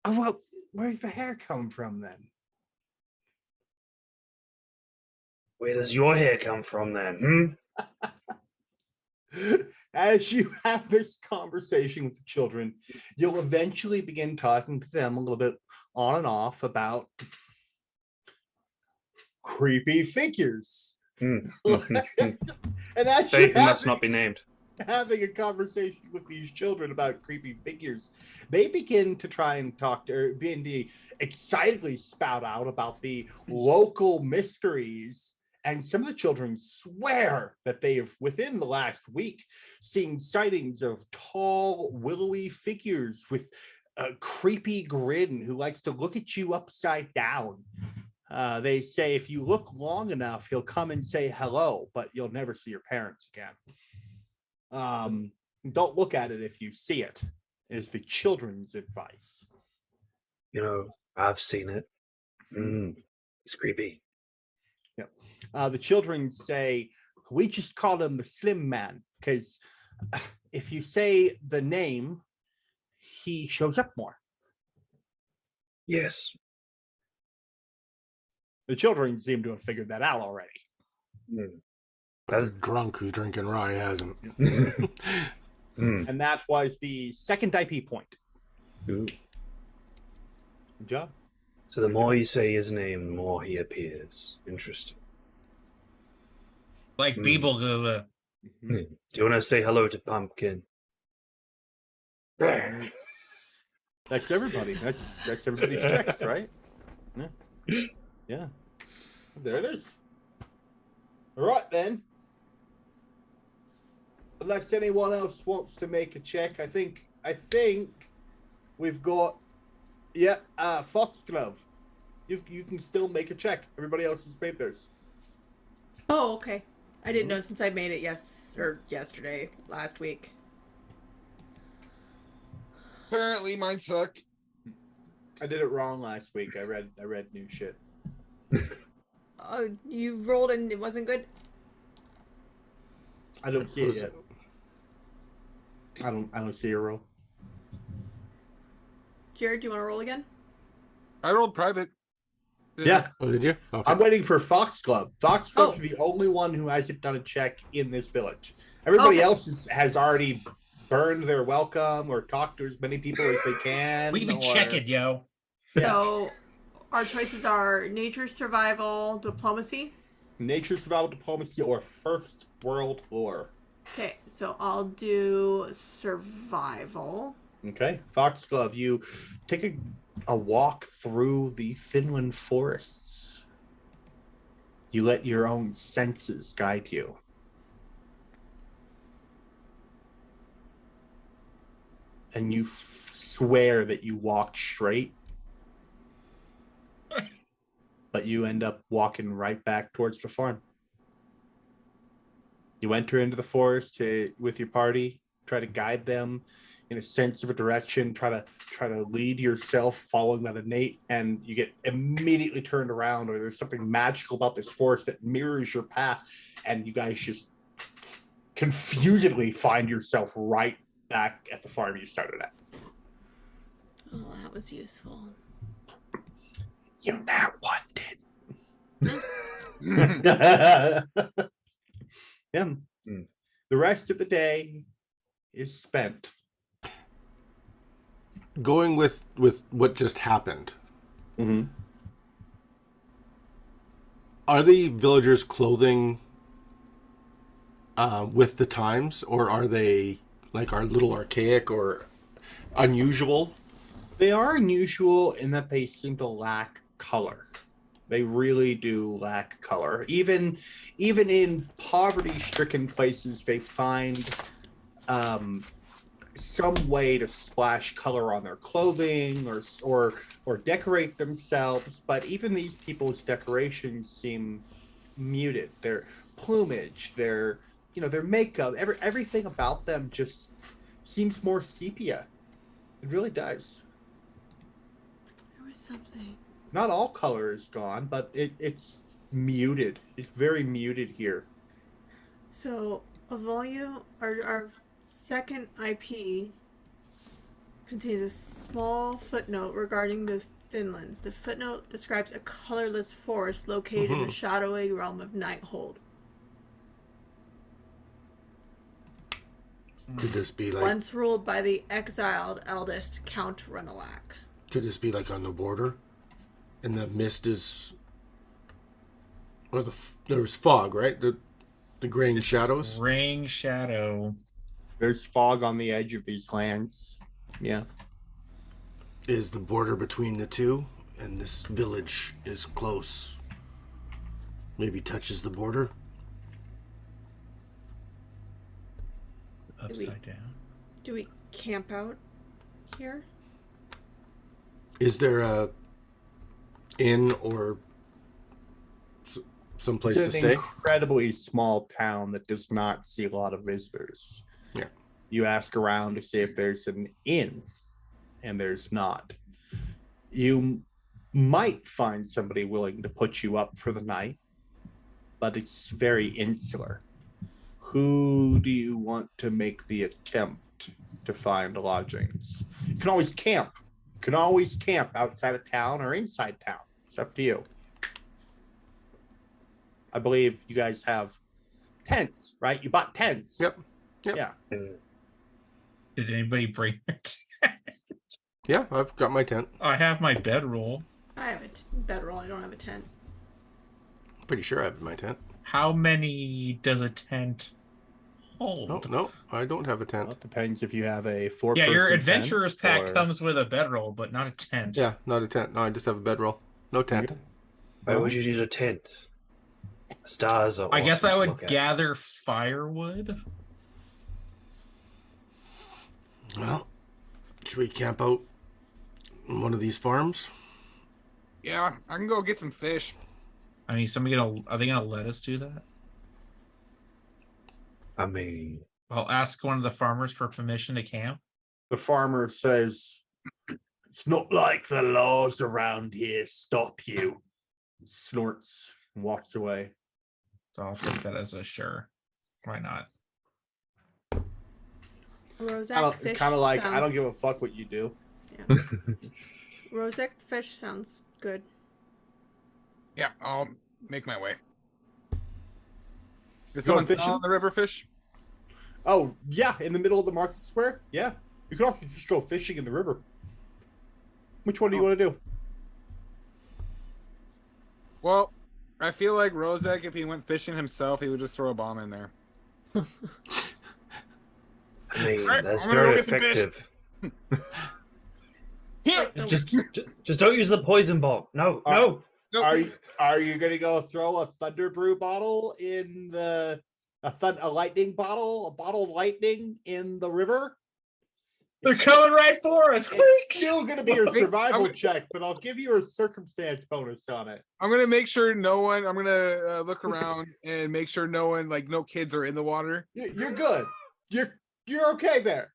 Oh, well, where's the hair come from then? Where does your hair come from then? As you have this conversation with the children, you'll eventually begin talking to them a little bit on and off about creepy figures. Hmm. And as They you must not be named. having a conversation with these children about creepy figures, they begin to try and talk to, or begin to excitedly spout out about the local mysteries. And some of the children swear that they have, within the last week, seen sightings of tall, willowy figures with a creepy grin who likes to look at you upside down. They say if you look long enough, he'll come and say hello, but you'll never see your parents again. Don't look at it if you see it, is the children's advice. You know, I've seen it. It's creepy. Yep. The children say, we just call him the Slim Man, because if you say the name, he shows up more. Yes. The children seem to have figured that out already. But a drunk who's drinking rye hasn't. And that was the second IP point. Ooh. Good job. So the more you say his name, the more he appears. Interesting. Like Beeble. Do you want to say hello to Pumpkin? That's everybody. That's everybody's checks, right? Yeah. Yeah. There it is. All right then. Unless anyone else wants to make a check, I think we've got Foxglove. You can still make a check. Everybody else has made theirs. Oh, okay. I didn't know since I made it yesterday, last week. Apparently mine sucked. I did it wrong last week. I read new shit. You rolled and it wasn't good? I don't see it yet. I don't see a roll. Jared, do you want to roll again? I rolled private. Yeah. Oh, did you? Okay. I'm waiting for Foxglove. Foxglove's the only one who hasn't done a check in this village. Everybody else has already burned their welcome or talked to as many people as they can. We be checking, yo. Yeah. So our choices are nature, survival, diplomacy. Nature, survival, diplomacy, or first world lore. Okay, so I'll do survival. Okay. Foxglove, you take a walk through the Finland forests. You let your own senses guide you. And you swear that you walked straight, but you end up walking right back towards the farm. You enter into the forest with your party, try to guide them in a sense of a direction, try to lead yourself following that innate, and you get immediately turned around, or there's something magical about this forest that mirrors your path, and you guys just confusedly find yourself right back at the farm you started at. Oh, that was useful. You're not wanted. Yeah. The rest of the day is spent. Going with what just happened. Mm-hmm. Are the villagers' clothing with the times, or are they like a little archaic or unusual? They are unusual in that they seem to lack color. They really do lack color. Even in poverty-stricken places, they find some way to splash color on their clothing or decorate themselves. But even these people's decorations seem muted. Their plumage, their makeup, everything about them just seems more sepia. It really does. There was something. Not all color is gone, but it's muted. It's very muted here. So a volume, our second IP contains a small footnote regarding the Finlands. The footnote describes a colorless forest located in the shadowy realm of Nighthold. Could this be like? Once ruled by the exiled eldest Count Renalac. Could this be like on the border? And the mist is, or there's fog, right? The graying shadows. Graying shadow. There's fog on the edge of these lands. Yeah. Is the border between the two, and this village is close. Maybe touches the border. Upside down. Do we camp out here? Is there a inn or some place to It's an stay? incredibly small town that does not see a lot of visitors. Yeah. You ask around to see if there's an inn, and there's not. You might find somebody willing to put you up for the night, but it's very insular. Who do you want to make the attempt to find lodgings? You can always camp. You can always camp outside of town or inside town. It's up to you. I believe you guys have tents, right? You bought tents. Yep. Yep. Yeah. Did anybody bring it? Yeah, I've got my tent. I have my bedroll. I have a bedroll. I don't have a tent. Pretty sure I have my tent. How many does a tent hold? No, I don't have a Well, tent. it depends if you have a four. Yeah, your adventurer's pack or... comes with a bedroll, but not a tent. Yeah, not a tent. No, I just have a bedroll. No tent. Why would you need a tent? Stars are. I guess awesome I to would look at. gather firewood. Well, should we camp out on one of these farms? Yeah, I can go get some fish. I mean, are they gonna let us do that? I mean, I'll ask one of the farmers for permission to camp. The farmer says, "It's not like the laws around here stop you." Snorts and walks away. So I'll take that as a sure. Why not? Rozak fish Kind of like, I don't sounds- give a fuck what you do. Yeah. Rozak fish sounds good. Yeah, I'll make my way. Is Going someone fishing? selling the river fish? Oh, yeah, in the middle of the market square? Yeah. You can also just go fishing in the river. Which one do you want to do? Well, I feel like Rozak, if he went fishing himself, he would just throw a bomb in there. I mean, Alright, that's I'm gonna go very get some fish. effective. Here! Just don't use the poison bomb. No, no. Nope. Are you gonna go throw a Thunder Brew bottle in a lightning bottle, a bottle of lightning in the river? They're coming right for us! It's still gonna be your Wait, survival I'm- check, but I'll give you a circumstance bonus on it. I'm gonna make sure no one. I'm gonna look around and make sure no one, like no kids, are in the water. You're good. You're okay there.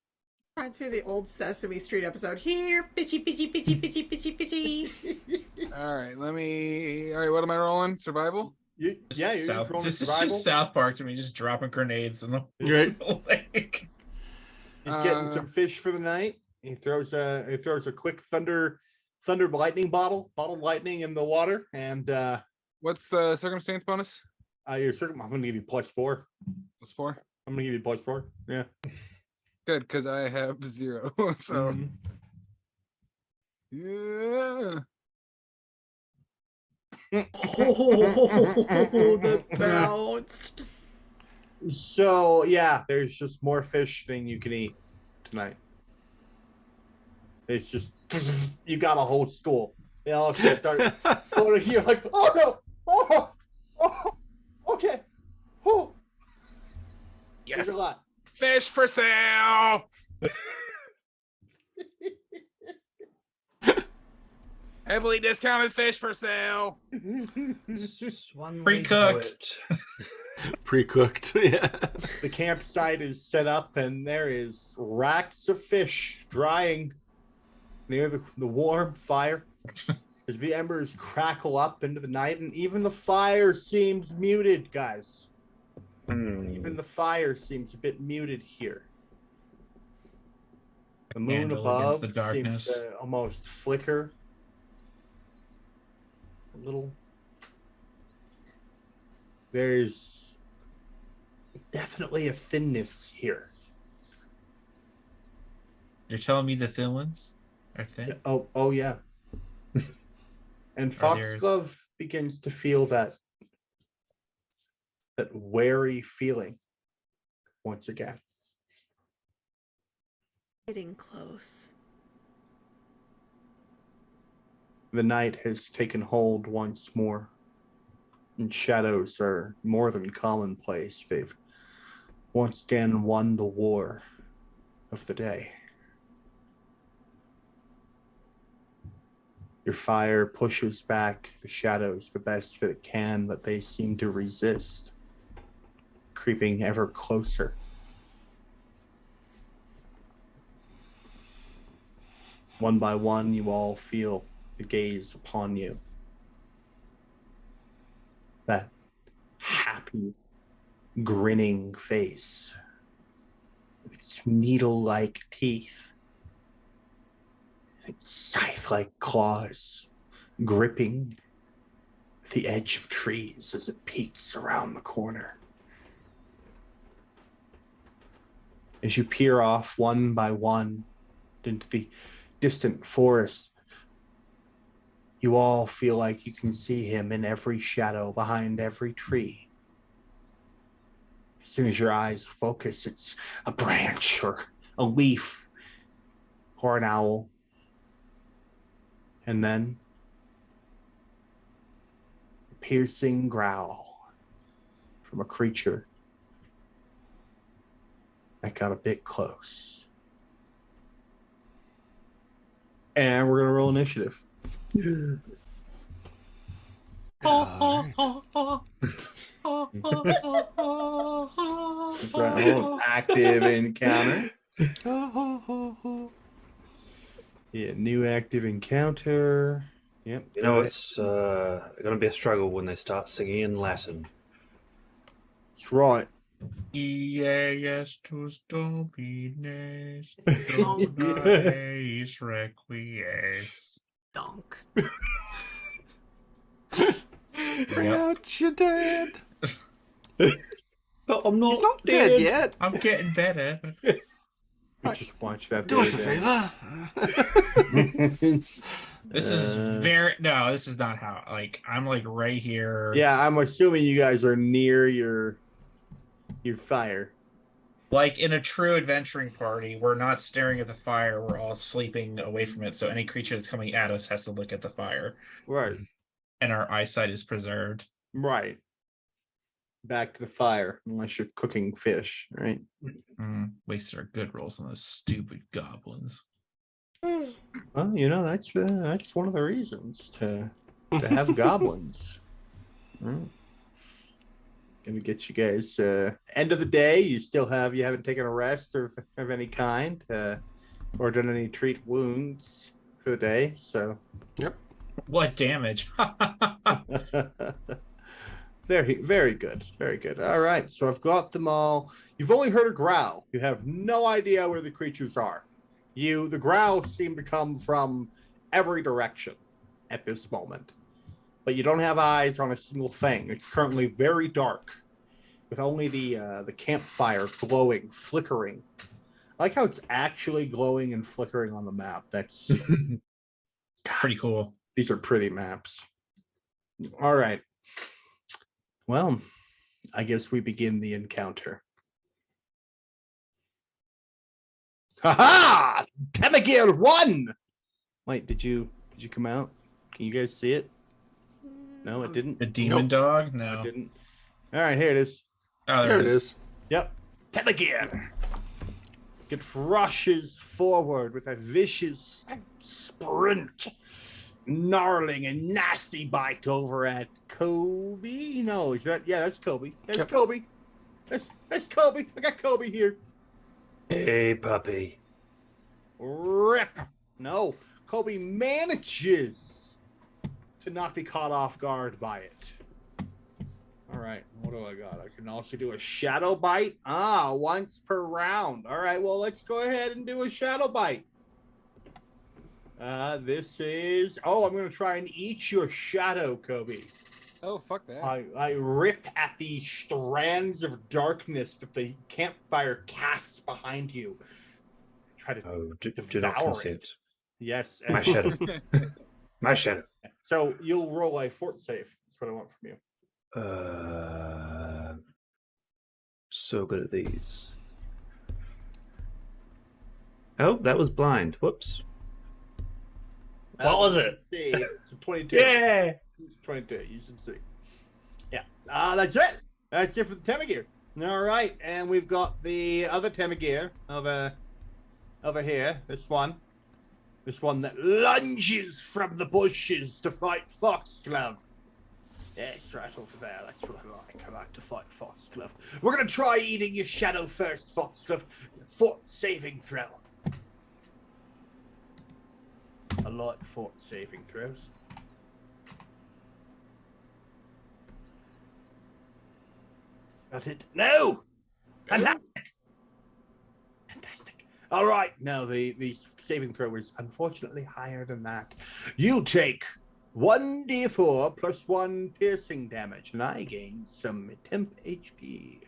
Reminds me of the old Sesame Street episode. Here, fishy, fishy, fishy, fishy, fishy, fishy. All right, let me. All right, what am I rolling? Survival. You're just rolling This is survival. just South Park to me, just dropping grenades in the Right. lake. He's getting some fish for the night. He throws a quick thunder lightning bottle of lightning in the water, and What's the circumstance bonus? I'm gonna give you +4. Plus 4. I'm gonna give you +4. Yeah. Good, because I have 0. So Mhm. yeah. Oh, the bounced. So yeah, there's just more fish than you can eat tonight. It's just you got a whole school. They all just start. You're like, oh no, oh, okay, oh. Yes. There's a lot. Fish for sale. Heavily discounted fish for sale. It's one way to do Pre-cooked. it. Pre-cooked. Yeah. The campsite is set up, and there is racks of fish drying near the warm fire as the embers crackle up into the night, and even the fire seems muted, guys. Even the fire seems a bit muted here. The moon Candle above against the darkness. seems to almost flicker a little. There's definitely a thinness here. You're telling me the thin ones are thin? Oh yeah. And Are there- Foxglove begins to feel that wary feeling once again. Getting close. The night has taken hold once more, and shadows are more than commonplace. They've once again won the war of the day. Your fire pushes back the shadows the best that it can, but they seem to resist, creeping ever closer. One by one, you all feel the gaze upon you. That happy, grinning face, with its needle-like teeth, its scythe-like claws, gripping the edge of trees as it peeks around the corner. As you peer off one by one into the distant forest, you all feel like you can see him in every shadow behind every tree. As soon as your eyes focus, it's a branch or a leaf or an owl. And then a piercing growl from a creature that got a bit close. And we're going to roll initiative. Active encounter. Yeah, new active encounter. Yep. You know, it's going to be a struggle when they start singing in Latin. That's right. Ies tus domines, donaeis requies. Donk. Bring out your dad. But I'm not, He's not dead yet. I'm getting better. We just watched that. Do us a the favor. This is this is not how, like, I'm like right here. Yeah, I'm assuming you guys are near your fire. Like in a true adventuring party, we're not staring at the fire, we're all sleeping away from it, so any creature that's coming at us has to look at the fire. Right. And our eyesight is preserved. Right. Back to the fire, unless you're cooking fish, right? Wasted our good rolls on those stupid goblins. Well, you know, that's one of the reasons to have goblins. Right. Gonna get you guys end of the day. You haven't taken a rest of any kind, or done any treat wounds for the day. So What damage? very, very good, very good. All right, so I've got them all. You've only heard a growl. You have no idea where the creatures are. The growls seem to come from every direction at this moment, but you don't have eyes on a single thing. It's currently very dark, with only the campfire glowing, flickering. I like how it's actually glowing and flickering on the map. That's Pretty cool. These are pretty maps. All right. Well, I guess we begin the encounter. Ha-ha! Temagir won! Wait, did you come out? Can you guys see it? No, it didn't. The demon dog? No. It didn't. All right, here it is. Oh, There it is. Yep. Temagir! It rushes forward with a vicious sprint gnarling and nasty bite over at Kobe. No, is that? Yeah, that's Kobe. That's Yep. Kobe. That's Kobe. I got Kobe here. Hey, puppy. Rip. No, Kobe manages to not be caught off guard by it. All right, what do I got? I can also do a shadow bite. Once per round. All right, well, let's go ahead and do a shadow bite. This is... Oh, I'm going to try and eat your shadow, Kobe. Oh, fuck that. I rip at the strands of darkness that the campfire casts behind you. Try to Do devour not it. consent. Yes. My shadow. My shadow. So you'll roll a fort save. That's what I want from you. So good at these. Oh, that was blind. Whoops. What was it? See, it's a 22. Yeah. It's 22. You should see. Yeah. That's it. That's it for the Temagir. All right, and we've got the other Temagir over here. This one that lunges from the bushes to fight Foxglove. Yes, right over there. That's what I like. I like to fight Foxglove. We're gonna try eating your shadow first, Foxglove. Fort saving throw. I like fort saving throws. Got it? No! Fantastic! Fantastic. All right. No, the saving throw is unfortunately higher than that. You take 1d4 plus 1 piercing damage, and I gain some temp HP.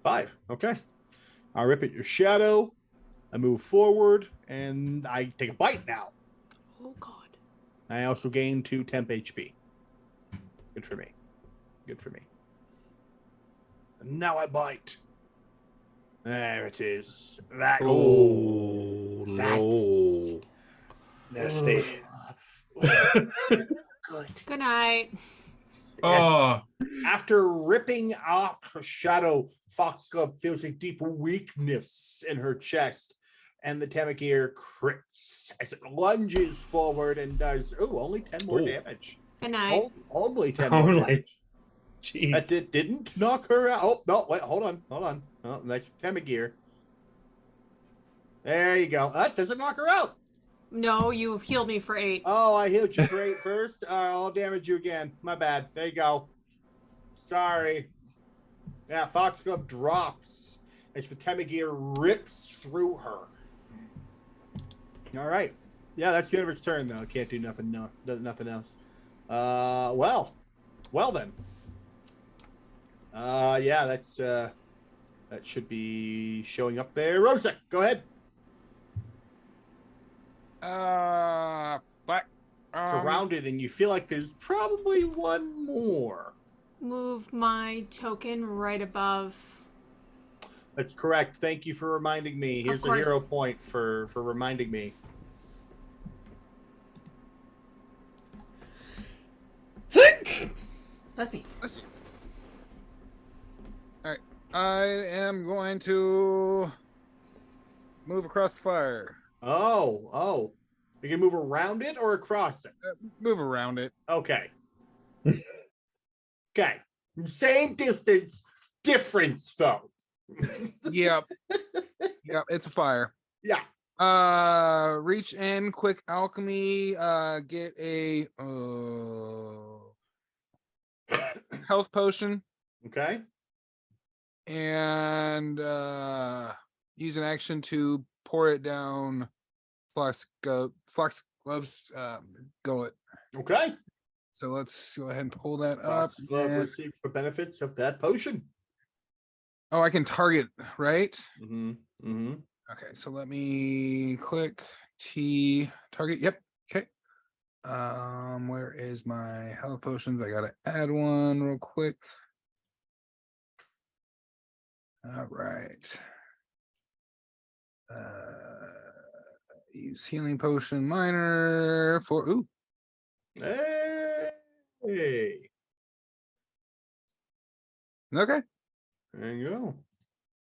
5. Okay. I rip at your shadow. I move forward, and I take a bite now. Oh God. I also gain 2 temp HP. Good for me. Good for me. And now I bite. There it is. That. Oh, no. Nasty. Good. Good night. Oh, After ripping out her shadow, Foxglove feels a deep weakness in her chest, and the Temagir crits as it lunges forward and does only 10 more Oh. damage. Good night. Only 10 more Only. damage. Jeez. That didn't knock her out. Oh, no, wait, hold on. Oh, that's Temagir. There you go. That doesn't knock her out. No, you healed me for 8. Oh, I healed you great first. I'll damage you again. My bad. There you go. Sorry. Yeah, Foxglove drops as the Temagir rips through her. All right. Yeah, that's the end of its turn, though. Can't do nothing. No, nothing else. Well then. Yeah, that's that should be showing up there. Rosa, go ahead. Fuck. Surrounded, and you feel like there's probably one more. Move my token right above. That's correct. Thank you for reminding me. Here's a course. hero point for reminding me. That's me. Alright. I am going to move across the fire. Oh. You can move around it or across it. Move around it. Okay. Okay. Same distance, difference though. Yep. Yep, it's a fire. Yeah. Reach in, quick alchemy, get a health potion Okay. and use an action to pour it down Foxglove's gullet. Okay. So let's go ahead and pull that up. Foxglove and- receives the benefits of that potion. Oh, I can target, right? Mm-hmm. Okay, so let me click T target. Yep. Okay. Where is my health potions? I gotta add one real quick. All right. Use healing potion minor for Hey. okay. There you go.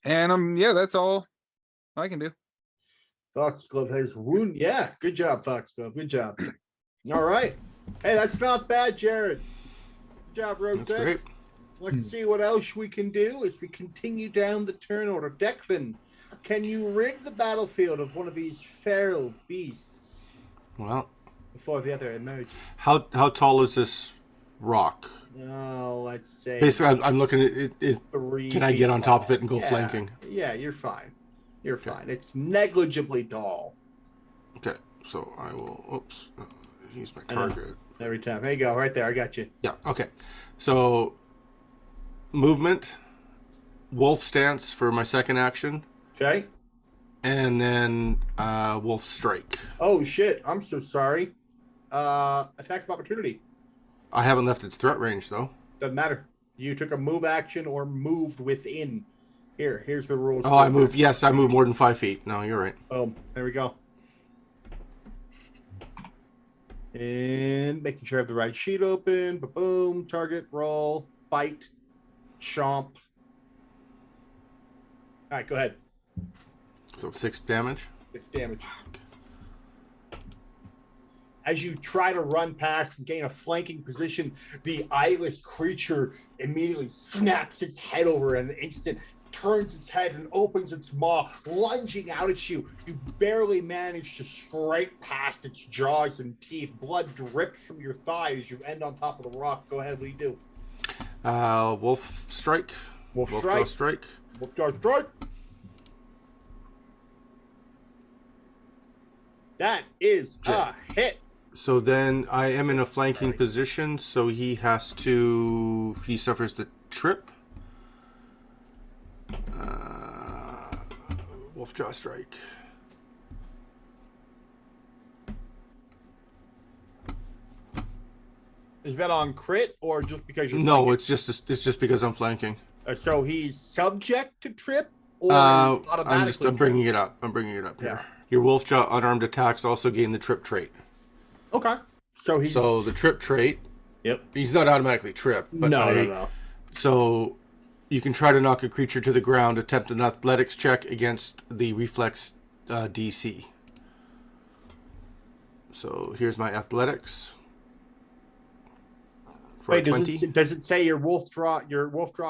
And yeah, that's all I can do. Foxglove has wound. Yeah, good job, Foxglove. Good job. All right. Hey, that's not bad, Jared. Good job, Rose. That's great. Let's see what else we can do as we continue down the turn order. Declan, can you rid the battlefield of one of these feral beasts Well, before the other emerges? how tall is this rock? Oh, let's say Basically, I'm looking at it. 3 Can I feet get on top of tall. it and go Yeah. flanking? Yeah, you're fine. You're fine. It's negligibly tall Okay, so I will. Oops, use my I know. target. every time. There you go. Right there. I got you. Yeah. Okay. So movement, wolf stance for my second action, Okay. and then wolf strike. Oh shit! I'm so sorry. Attack of opportunity. I haven't left its threat range though. Doesn't matter. You took a move action or moved within. Here's the rules. Oh, I moved. Yes, I moved more than 5 feet. No, you're right. Boom. There we go. And making sure I have the right sheet open. Boom. Target. Roll. Bite. Chomp. All right. Go ahead. So 6 damage. It's damage. As you try to run past and gain a flanking position, the eyeless creature immediately snaps its head over in an instant, turns its head and opens its maw, lunging out at you. You barely manage to scrape past its jaws and teeth. Blood drips from your thigh as you end on top of the rock. Go ahead, what do you do? Wolf strike. Wolf Jaw strike. strike. Wolf jaw strike. That is a hit. So then I am in a flanking position, so he suffers the trip. Wolf jaw strike. Is that on crit or just because you're No, flanking? it's just because I'm flanking. So he's subject to trip, or he's automatically I'm bringing it up. I'm bringing it up here. Yeah. Your wolf jaw unarmed attacks also gain the trip trait. Okay. So he's So the trip trait, Yep. he's not automatically tripped. But No. So you can try to knock a creature to the ground. Attempt an athletics check against the reflex DC. So here's my athletics. For Wait, a 20. does it say your wolf draw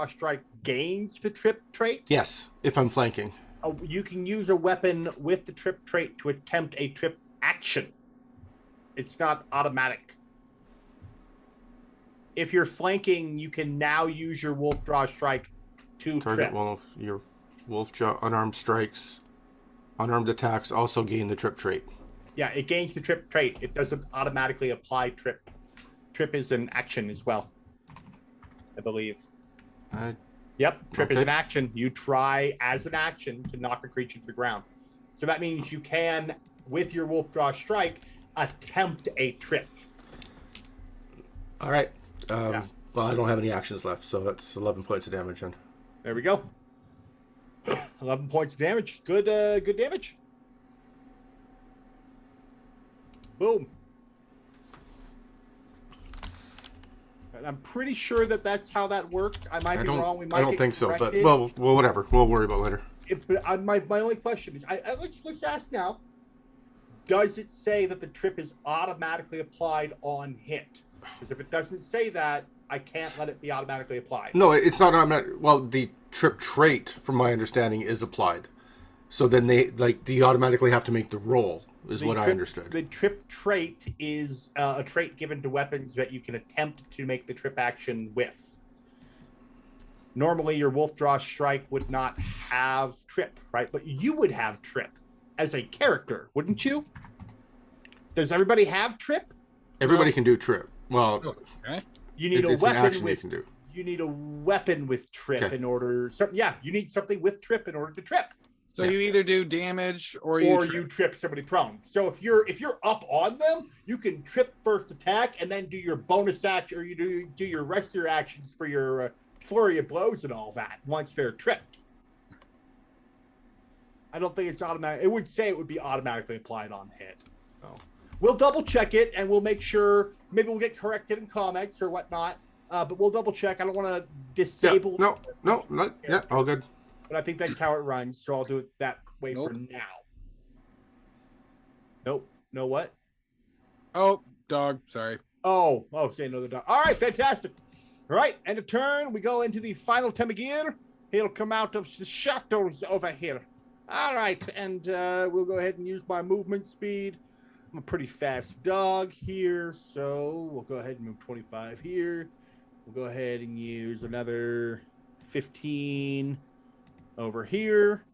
strike gains the trip trait? Yes, if I'm flanking. Oh, you can use a weapon with the trip trait to attempt a trip action. It's not automatic. If you're flanking, you can now use your wolf draw strike to Target trip. wolf. Your wolf jaw unarmed strikes, unarmed attacks also gain the trip trait. Yeah, it gains the trip trait. It doesn't automatically apply trip. Trip is an action as well, I believe. Yep, trip is Okay. an action. You try as an action to knock a creature to the ground. So that means you can, with your wolf draw strike, attempt a trip. All right. Yeah. Well, I don't have any actions left, so that's 11 points of damage. Then. There we go. 11 points of damage. Good damage. Boom. And I'm pretty sure that that's how that worked. I might be wrong. We might I don't get think so, but corrected. well, whatever. We'll worry about it later. But my only question is, let's ask now. Does it say that the trip is automatically applied on hit? Because if it doesn't say that, I can't let it be automatically applied. No, it's not. Well, the trip trait, from my understanding, is applied. So then they automatically have to make the roll, is what I understood. The trip trait is a trait given to weapons that you can attempt to make the trip action with. Normally, your wolf draw strike would not have trip, right? But you would have trip as a character, wouldn't you? Does everybody have trip? Everybody can do trip. Well, Okay. You need a it's an weapon action you with can do. you need a weapon with trip Okay. in order. So yeah, you need something with trip in order to trip, So you either do damage or you trip somebody prone. So if you're up on them, you can trip first attack and then do your bonus action, or you do your rest of your actions for your flurry of blows and all that once they're tripped. I don't think it's automatic. It would say it would be automatically applied on hit. So we'll double check it and we'll make sure. Maybe we'll get corrected in comments or whatnot. But we'll double check. I don't want to Yeah, disable. yeah, all good. But I think that's how it runs. So I'll do it that way Nope. for now. Nope. No what? Oh, dog. Sorry. Oh, say another dog. All right, fantastic. All right, and a turn. We go into the final Temagir. He'll come out of the shadows over here. All right, and we'll go ahead and use my movement speed. I'm a pretty fast dog here, so we'll go ahead and move 25 here. We'll go ahead and use another 15 over here.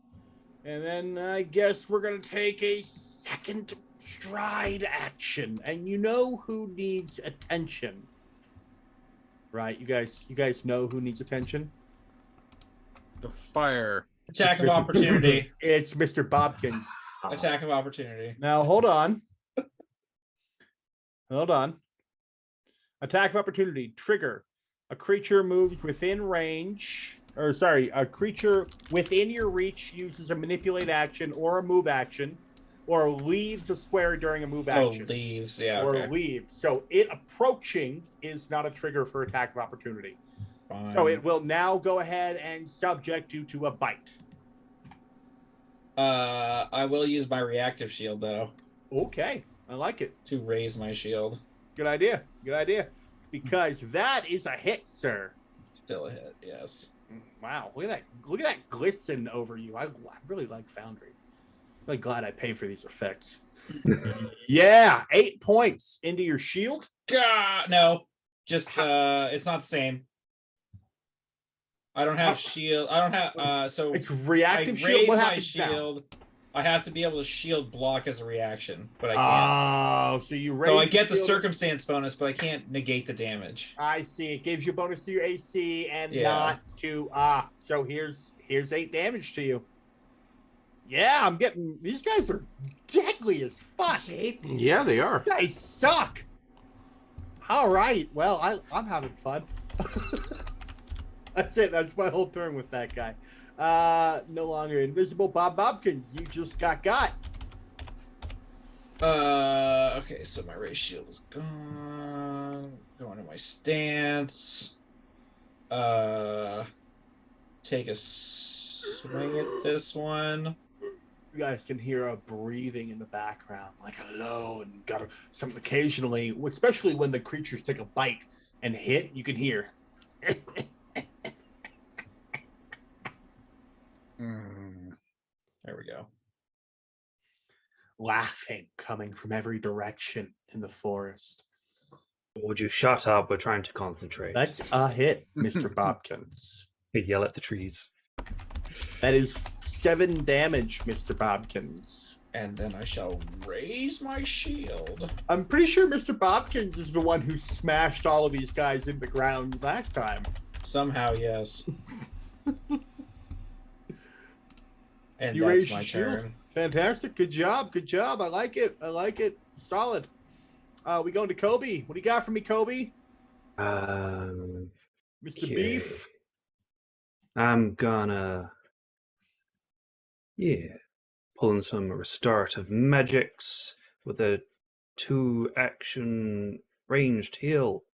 And then I guess we're going to take a second stride action. And you know who needs attention? Right, you guys know who needs attention? The fire. Attack of opportunity. It's Mr. Bobkins. Attack of opportunity. Now, hold on. Hold on. Attack of opportunity. Trigger. A creature moves within range. Or, sorry, a creature within your reach uses a manipulate action or a move action, or leaves a square during a move action. Oh, leaves. Yeah, or okay. leaves. So it approaching is not a trigger for attack of opportunity. Fine. So it will now go ahead and subject you to a bite. I will use my reactive shield, though, Okay, I like it. to raise my shield. Good idea. Good idea. Because that is a hit, sir. Still a hit, yes. Wow, look at that! Look at that glisten over you. I really like Foundry. I'm really glad I paid for these effects. Yeah, 8 points into your shield. No, just it's not the same. I don't have shield. I don't have so It's I reactive shield. raise What my happens now? shield. I have to be able to shield block as a reaction, but I can't. Oh, so you raise. So I get the shield. circumstance bonus, but I can't negate the damage. I see. It gives you a bonus to your AC and Yeah. not to So here's 8 damage to you. Yeah, I'm getting. These guys are deadly as I fuck. hate these Yeah, they guys. are. They suck. All right. Well, I'm having fun. That's it. That's my whole turn with that guy. No longer invisible. Bob Bobkins, you just got. Okay, so my raise shield is gone. Going to my stance. Take a swing at this one. You guys can hear a breathing in the background, like hello, and got some occasionally, especially when the creatures take a bite and hit, you can hear. There we go. Laughing coming from every direction in the forest. Would you shut up? We're trying to concentrate. That's a hit, Mr. Bobkins. Yell at the trees. That is 7 damage, Mr. Bobkins. And then I shall raise my shield. I'm pretty sure Mr. Bobkins is the one who smashed all of these guys in the ground last time. Somehow, yes. And You that's raised my your shield? turn. Fantastic. Good job. Good job. I like it. Solid. We going to Kobe. What do you got for me, Kobe? Okay. Mr. Beef? I'm gonna, pulling some restorative magics with a 2-action ranged heal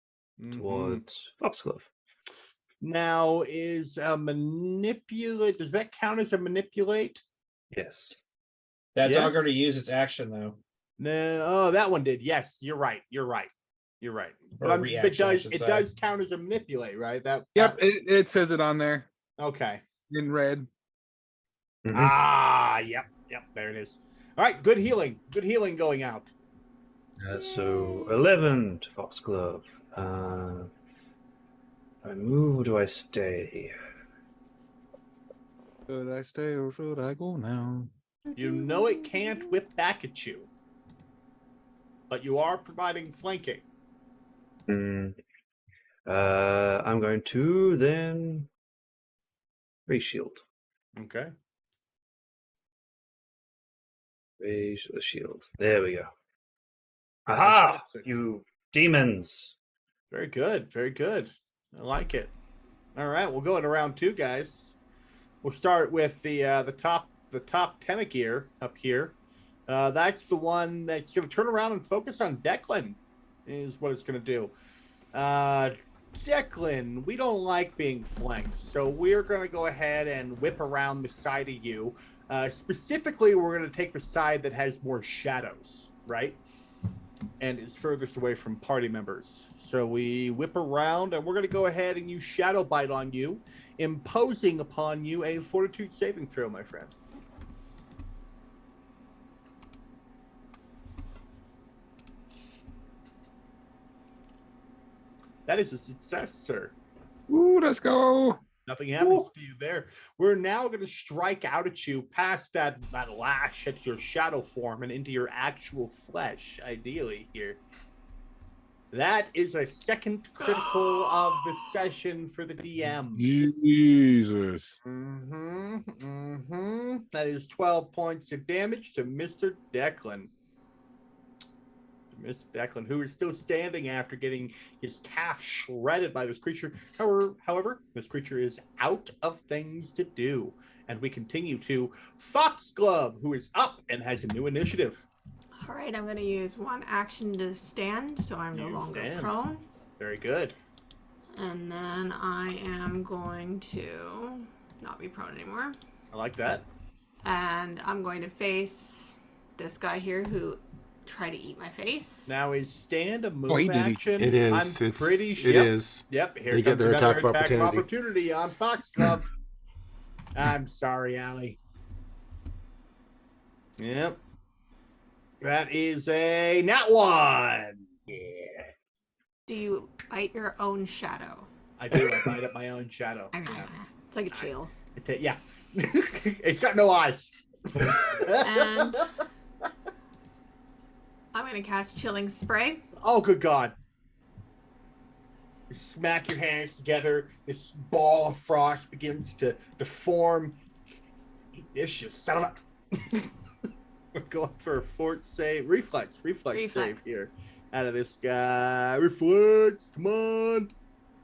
towards Foxglove. Now, is a manipulate, does that count as a manipulate? Yes. That Yes. dog already used its action, though. No, oh, that one did. Yes, you're right. Or But reaction, I should it say. does count as a manipulate, right? Yep, it says it on there Okay. in red. Ah, yep, there it is. All right, good healing going out. So 11 to Foxglove. Do I move or do I stay? Should I stay or should I go now? You know it can't whip back at you, but you are providing flanking. I'm going to then raise shield. Okay. Raise the shield. There we go. Aha! Fantastic. You demons! Very good. I like it. All right, we'll go into round 2, guys. We'll start with the top Temagir up here. That's the one that's going to turn around and focus on Declan, is what it's going to do. Declan, we don't like being flanked, so we're going to go ahead and whip around the side of you. Specifically, we're going to take the side that has more shadows, right? And is furthest away from party members. So we whip around, and we're going to go ahead and use Shadow Bite on you, imposing upon you a Fortitude saving throw, my friend. That is a success, sir. Ooh, let's go. Nothing happens to you there. We're now going to strike out at you past that lash at your shadow form and into your actual flesh, ideally here. That is a second critical of the session for the DM. Jesus. That is 12 points of damage to Mr. Declan. Mr. Declan, who is still standing after getting his calf shredded by this creature. However, this creature is out of things to do. And we continue to Foxglove, who is up and has a new initiative. All right, I'm going to use one action to stand, so I'm no longer prone. Very good. And then I am going to not be prone anymore. I like that. And I'm going to face this guy here who tried to eat my face. Now is stand a move he did. action. It is. I'm pretty sure. It is. Yep. Here They comes get their another attack of opportunity on Foxglove. I'm sorry, Allie. Yep. That is a nat 1. Yeah. Do you bite your own shadow? I do. I bite at my own shadow. Yeah. It's like a tail. Yeah. It's got no eyes. And I'm going to cast Chilling Spray. Oh, good God. You smack your hands together. This ball of frost begins to form. Vicious. Son of a... We're going for a fort save. Reflex save here. Out of this guy. Reflex. Come on.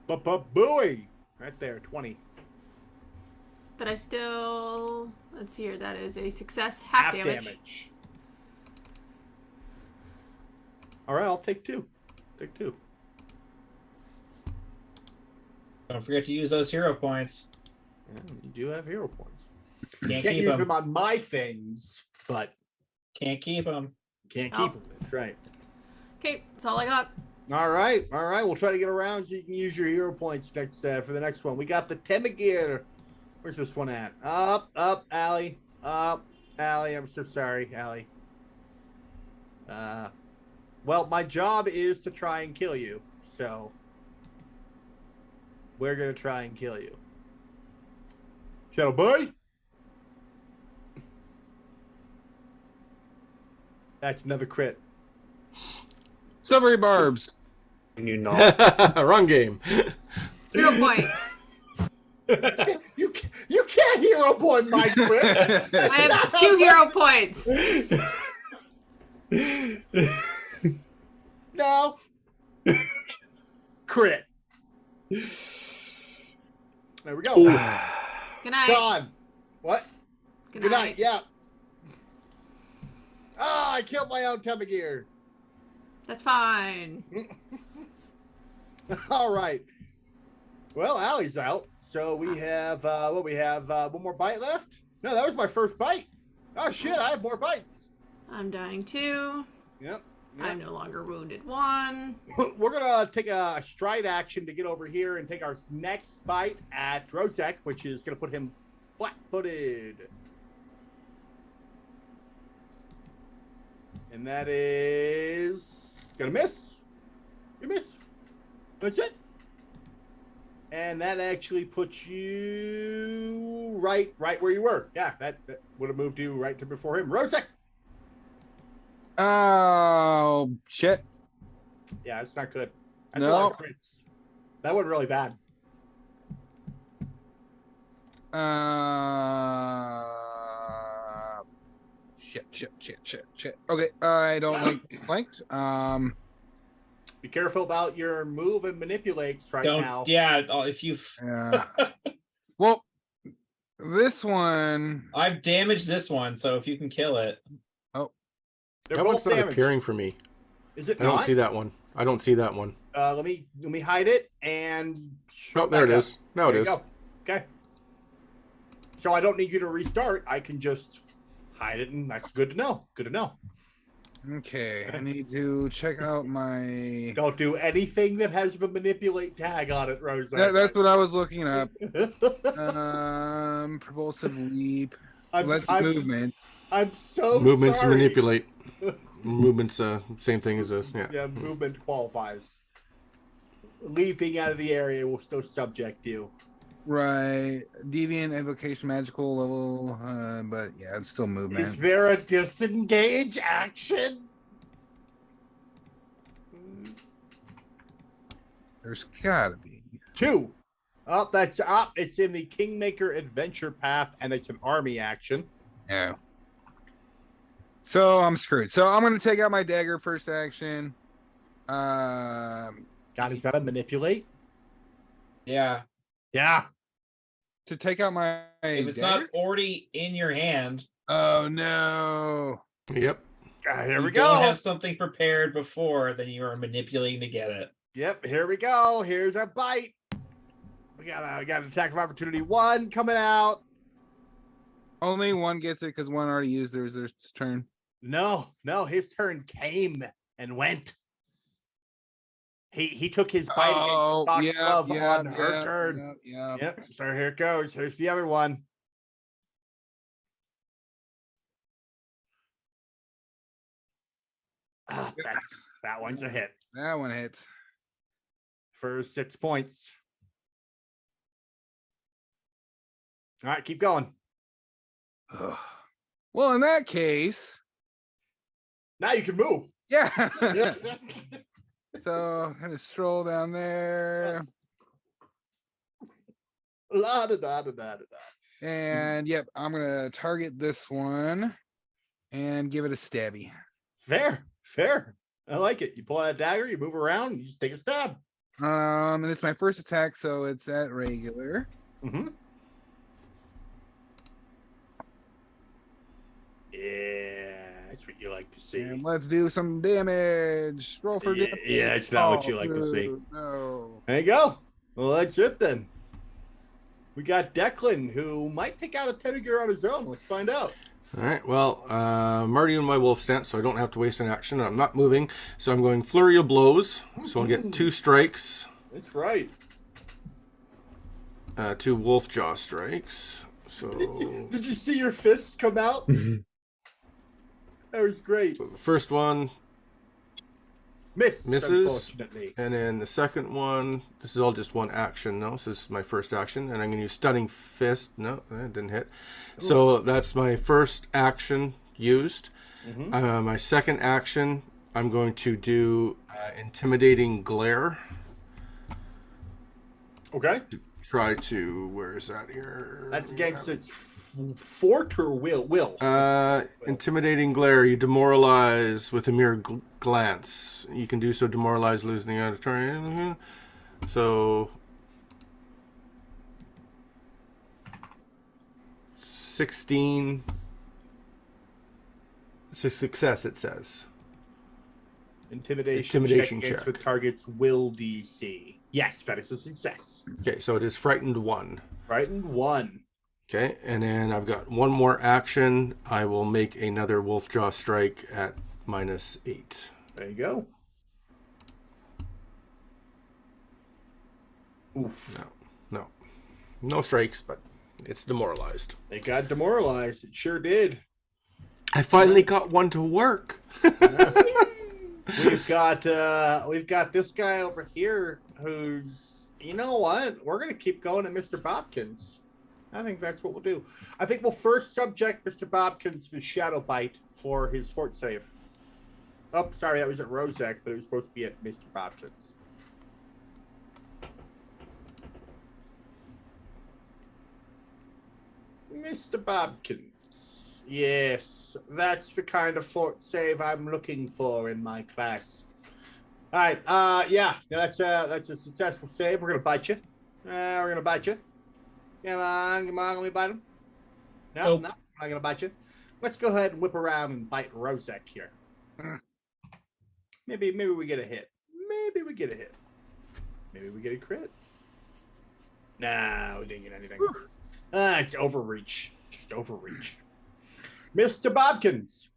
Booey. Right there. 20. But I still... Let's see here. That is a success. Half damage. All right. I'll take 2. Take 2. Don't forget to use those hero points. Yeah, you do have hero points. Can't Can't keep use them. them on my things, but... Can't keep them. Can't keep them. That's right. Okay, that's all I got. All right. We'll try to get around so you can use your hero points next for the next one. We got the Temagir. Where's this one at? Up, Allie. Up, Allie. I'm so sorry, Allie. Well, my job is to try and kill you, so we're gonna try and kill you. Shadow Boy. That's another crit. Silvery barbs. Can you not? Wrong game. Hero point. You can't hero point my crit. I have 2 hero points. No. Crit. There we go. Good night. Gone. What? Good night. Yeah. Ah, I killed my own Temagir. That's fine. All right. Well, Allie's out. So we have one more bite left? No, that was my first bite. Oh shit, I have more bites. I'm dying 2. Yep. I'm no longer wounded 1. We're gonna take a stride action to get over here and take our next bite at Drozek, which is gonna put him flat-footed. And that is gonna miss. You miss. That's it. And that actually puts you right where you were. Yeah, that would have moved you right to before him. Rozek. Oh, shit. Yeah, it's not good. That's No. a lot of crits. That went really bad. Shit. Okay, I don't like flanked. Be careful about your move and manipulates right Don't. now. Yeah. If you, Yeah. Well, this one. I've damaged this one, so if you can kill it, They're That both one's not damaged. appearing for me. Is it I not? don't see that one. I don't see that one. Let me hide it and. show Oh, there it back up. is. Now it There you is. go. Okay. So I don't need you to restart. I can just hide it, and that's good to know. Good to know. Okay, I need to check out my. Don't do anything that has the manipulate tag on it, Rose. That's what I was looking up. Propulsive leap. Electric movement. I'm so Movements sorry. manipulate. Movements, same thing as a Yeah, movement qualifies. Leaping out of the area will still subject you. Right. Deviant, invocation, magical level. But yeah, it's still Is movement. there a disengage action? There's gotta be. 2. Up, that's up. It's in the Kingmaker Adventure Path, and it's an army action. Yeah. So I'm screwed. So I'm gonna take out my dagger first action. God, is that a manipulate? Yeah. Yeah. To take out my If it's dagger? not already in your hand, Oh no. Yep. Here we you go. don't have something prepared before, then you are manipulating to get it. Yep, here we go. Here's a bite. We got an attack of opportunity 1 coming out. Only one gets it because one already used their turn. No, his turn came and went. He took his bite against Foxglove on her turn. Yeah. Yep. So here it goes. Here's the other one. That one's a hit That one hits. for 6 points. All right, keep going. Well, in that case, Now you can move. yeah. So I'm gonna stroll down there. La da da da da da. And yep, I'm gonna target this one and give it a stabby. Fair. I like it. You pull out a dagger, you move around, you just take a stab. And it's my first attack, so it's at regular. Mm-hmm. Yeah, that's what you like to see. And let's do some damage. Roll for damage. Yeah, it's not what you like to see. No. There you go. Well, that's it then. We got Declan, who might take out a Teddiger on his own. Let's find out. All right. Well, I'm already in my wolf stance, so I don't have to waste an action. I'm not moving, so I'm going flurry of blows. So I'll get 2 strikes, That's right. 2 wolf jaw strikes. So Did you see your fists come out? That was great. the first one, Misses. Misses. Unfortunately. and then the second one. This is all just one action. No, so this is my first action, and I'm going to use stunning fist. No, that didn't hit. So that's my first action used. Mhm. My second action, I'm going to do intimidating glare. Okay. Try to, where is that here? That's against its fort or will. Intimidating glare. You demoralize with a mere glance. You can do so, demoralize, losing the auditorium. So 16. It's a success, it says. Intimidation check check. against the target's will DC. Yes, that is a success. Okay, so it is frightened 1. Frightened 1. Okay, and then I've got one more action. I will make another wolf jaw strike at -8. There you go. Oof. No strikes, but it's demoralized. It got demoralized. It sure did. I finally got one to work. We've got this guy over here who's, you know what? We're gonna keep going to Mr. Bobkins. I think that's what we'll do. I think we'll first subject Mr. Bobkins to Shadow Bite for his fort save. Oh, sorry, that was at Rozek, but it was supposed to be at Mr. Bobkins. Mr. Bobkins. Yes, that's the kind of fort save I'm looking for in my class. All right, yeah, that's a successful save. We're gonna bite you. We're gonna bite you. Come on, let me bite him. No, Nope. no, I'm not gonna bite you. Let's go ahead and whip around and bite Rozek here. Maybe we get a hit. Maybe we get a hit. Maybe we get a crit. Nah, we didn't get anything. It's overreach. Just overreach. Mr. Bobkins.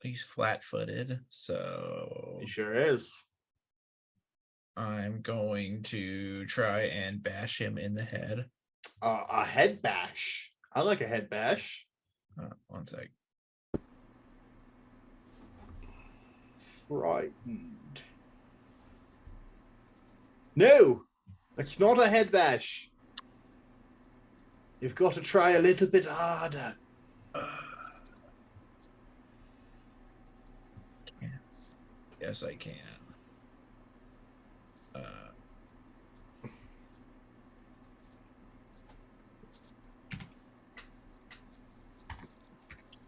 He's flat-footed, so He sure is. I'm going to try and bash him in the head. A head bash. I like a head bash. One sec. Frightened. No, it's not a head bash. You've got to try a little bit harder. Yes, I can.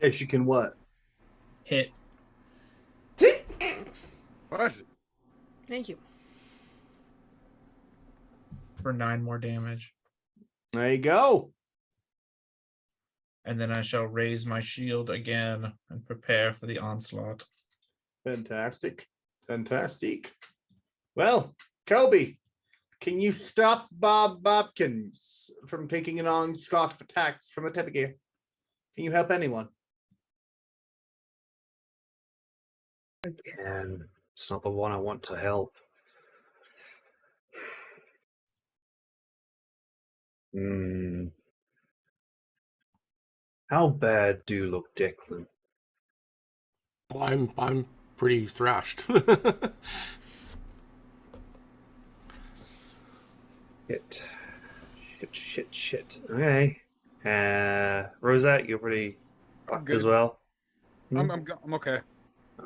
Yes, you can what? Hit. What? Thank you. For 9 more damage. There you go. And then I shall raise my shield again and prepare for the onslaught. Fantastic. Fantastic. Well, Kobe, can you stop Bob Bobkins from taking an onslaught of attacks from a Tepegear? Can you help anyone? And it's not the one I want to help. How bad do you look, Declan? I'm pretty thrashed. Shit. Okay. Rosette, you're pretty fucked as good. well. I'm okay.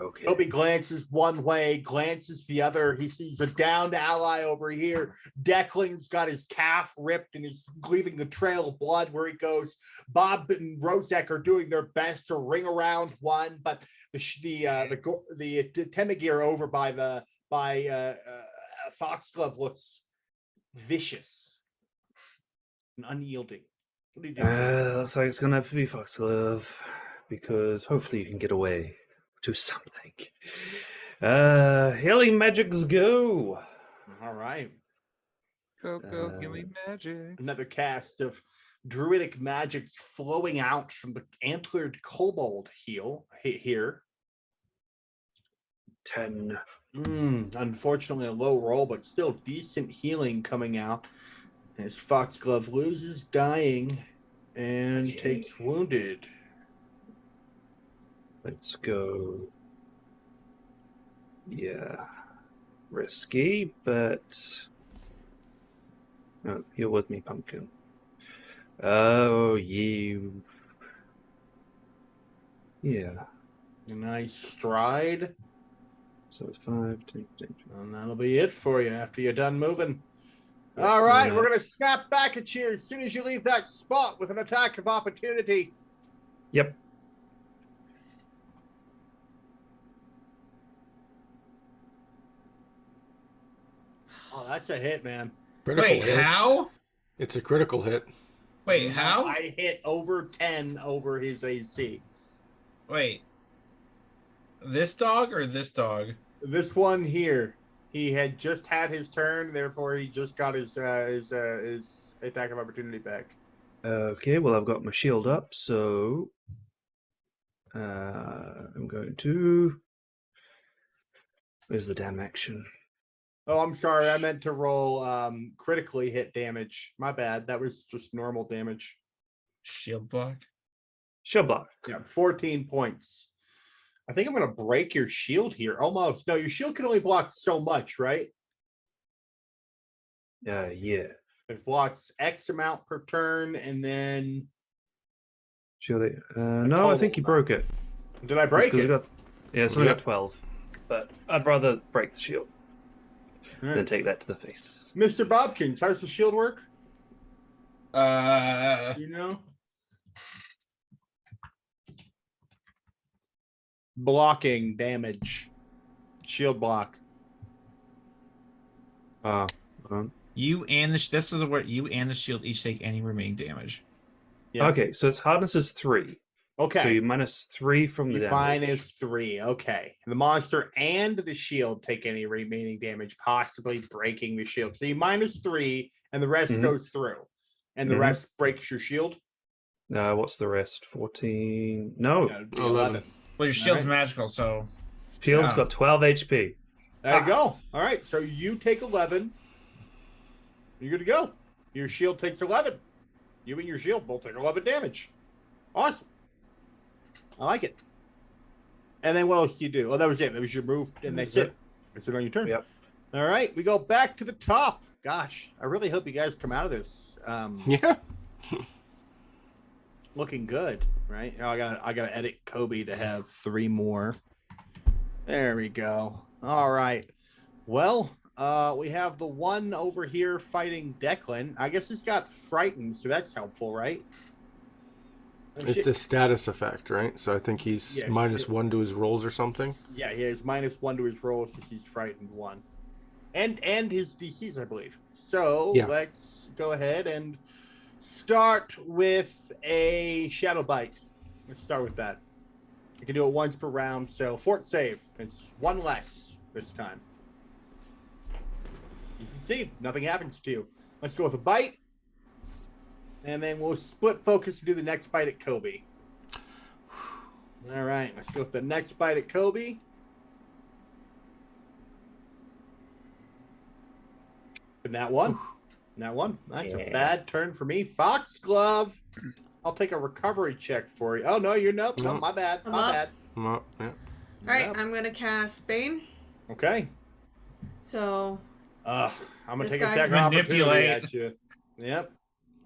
Okay. Kobe glances one way, glances the other. He sees a downed ally over here. Declan's got his calf ripped and is leaving a trail of blood where he goes. Bob and Rozek are doing their best to ring around one, but the Temegear over by Foxglove looks vicious and unyielding. What are you doing? Looks like it's gonna have to be Foxglove because hopefully you can get away. Do something. Healing magics go. All right. Go, healing magic. Another cast of druidic magics flowing out from the antlered kobold here. 10. Unfortunately, a low roll, but still decent healing coming out. As Foxglove loses, dying, and takes wounded. Let's go. Yeah. Risky, but... No, you're with me, Pumpkin. Oh, you... Yeah. A nice stride. So it's 5, 10, 10. And that'll be it for you after you're done moving. All right, we're going to snap back at you as soon as you leave that spot with an attack of opportunity. Yep. Oh, that's a hit, man. Critical Wait, hits. how? It's a critical hit. Wait, how? I hit over 10 over his AC. Wait. This dog or this dog? This one here, he had just had his turn, therefore he just got his attack of opportunity back. Okay, well, I've got my shield up, so... I'm going to... Where's the damn action? Oh, I'm sorry. I meant to roll critically hit damage. My bad. That was just normal damage. Shield block. Shield block. Yeah, 14 points. I think I'm going to break your shield here. Almost. No, your shield can only block so much, right? Yeah. It blocks X amount per turn, and then... Shield. No, I think you broke it. Did I break it? It's only got 12. But I'd rather break the shield Right. than take that to the face. Mr. Bobkins, how's the shield work? You know? Blocking damage. Shield block. Oh. You and the this is the word. You and the shield each take any remaining damage. Yeah. Okay, so its hardness is 3. Okay. So you minus 3 from the You damage. minus 3. Okay. The monster and the shield take any remaining damage, possibly breaking the shield. So you minus 3, and the rest Mhm. goes through. And the Mhm. rest breaks your shield. What's the rest? 14. No, Yeah, it'd be 11. Well, your shield's Alright. magical, so Shield's Yeah. got 12 HP. There you go. All right. So you take 11. You're good to go. Your shield takes 11. You and your shield both take 11 damage. Awesome. I like it. And then what else do you do? Oh, that was it. That was your move, and that's That's it. That's it on your turn. Yep. All right. We go back to the top. Gosh, I really hope you guys come out of this Yeah. looking good, right? I gotta edit Kobe to have 3 more. There we go. All right. Well, we have the one over here fighting Declan. I guess he's got frightened, so that's helpful, right? Oh, It's shit. a status effect, right? So I think he's Yeah, minus shit. 1 to his rolls or something. Yeah, he has -1 to his rolls because he's frightened 1. And his DCs, I believe. So Yeah. let's go ahead and start with a Shadow Bite. Let's start with that. You can do it once per round, so fort save. It's 1 less this time. You can see, nothing happens to you. Let's go with a bite. And then we'll split focus and do the next bite at Kobe. All right, let's go with the next bite at Kobe. And that one. That one. That's a Yeah. bad turn for me. Foxglove. I'll take a recovery check for you. Oh, no, you're nope. No, No. my bad. I'm My up. bad. No, yeah. All right, Yep. I'm gonna cast Bane. Okay. So I'm gonna This take a guy- attack of opportunity Manipulate. at you. Yep.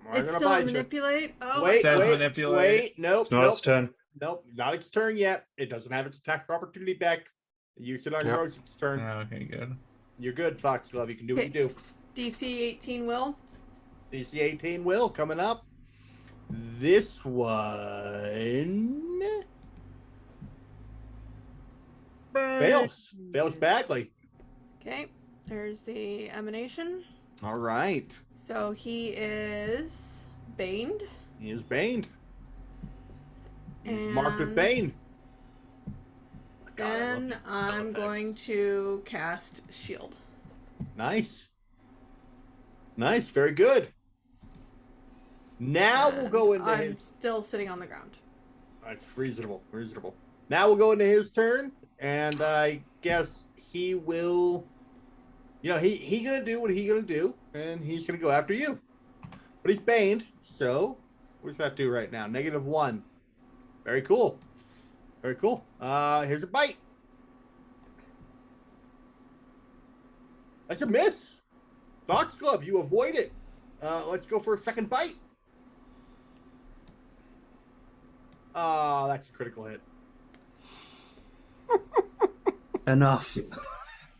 I'm it's gonna still a bite you. manipulate. Oh, Wait, Says wait, manipulate. wait. Nope, It's not nope, its turn. nope. Not its turn yet. It doesn't have its attack of opportunity back. Use it on Yep. yours. Its turn. Okay, good. You're good, Foxglove. You can do what you do. DC 18 will. DC 18 will coming up. This one fails. Fails badly. Okay, there's the emanation. All right. So he is baned. He is baned. He's marked with And Bane. God, I love Then these I'm spell effects. going to cast shield. Nice. Nice. Very good. Now we'll go into I'm his. still sitting on the ground. That's reasonable. Reasonable. Now we'll go into his turn, and I guess he will. You know, he gonna do what he gonna do, and he's gonna go after you. But he's baned, so what does that do right now? -1. Very cool. Very cool. Here's a bite. That's a miss. Foxglove, you avoid it. Let's go for a second bite. Oh, that's a critical hit. Enough.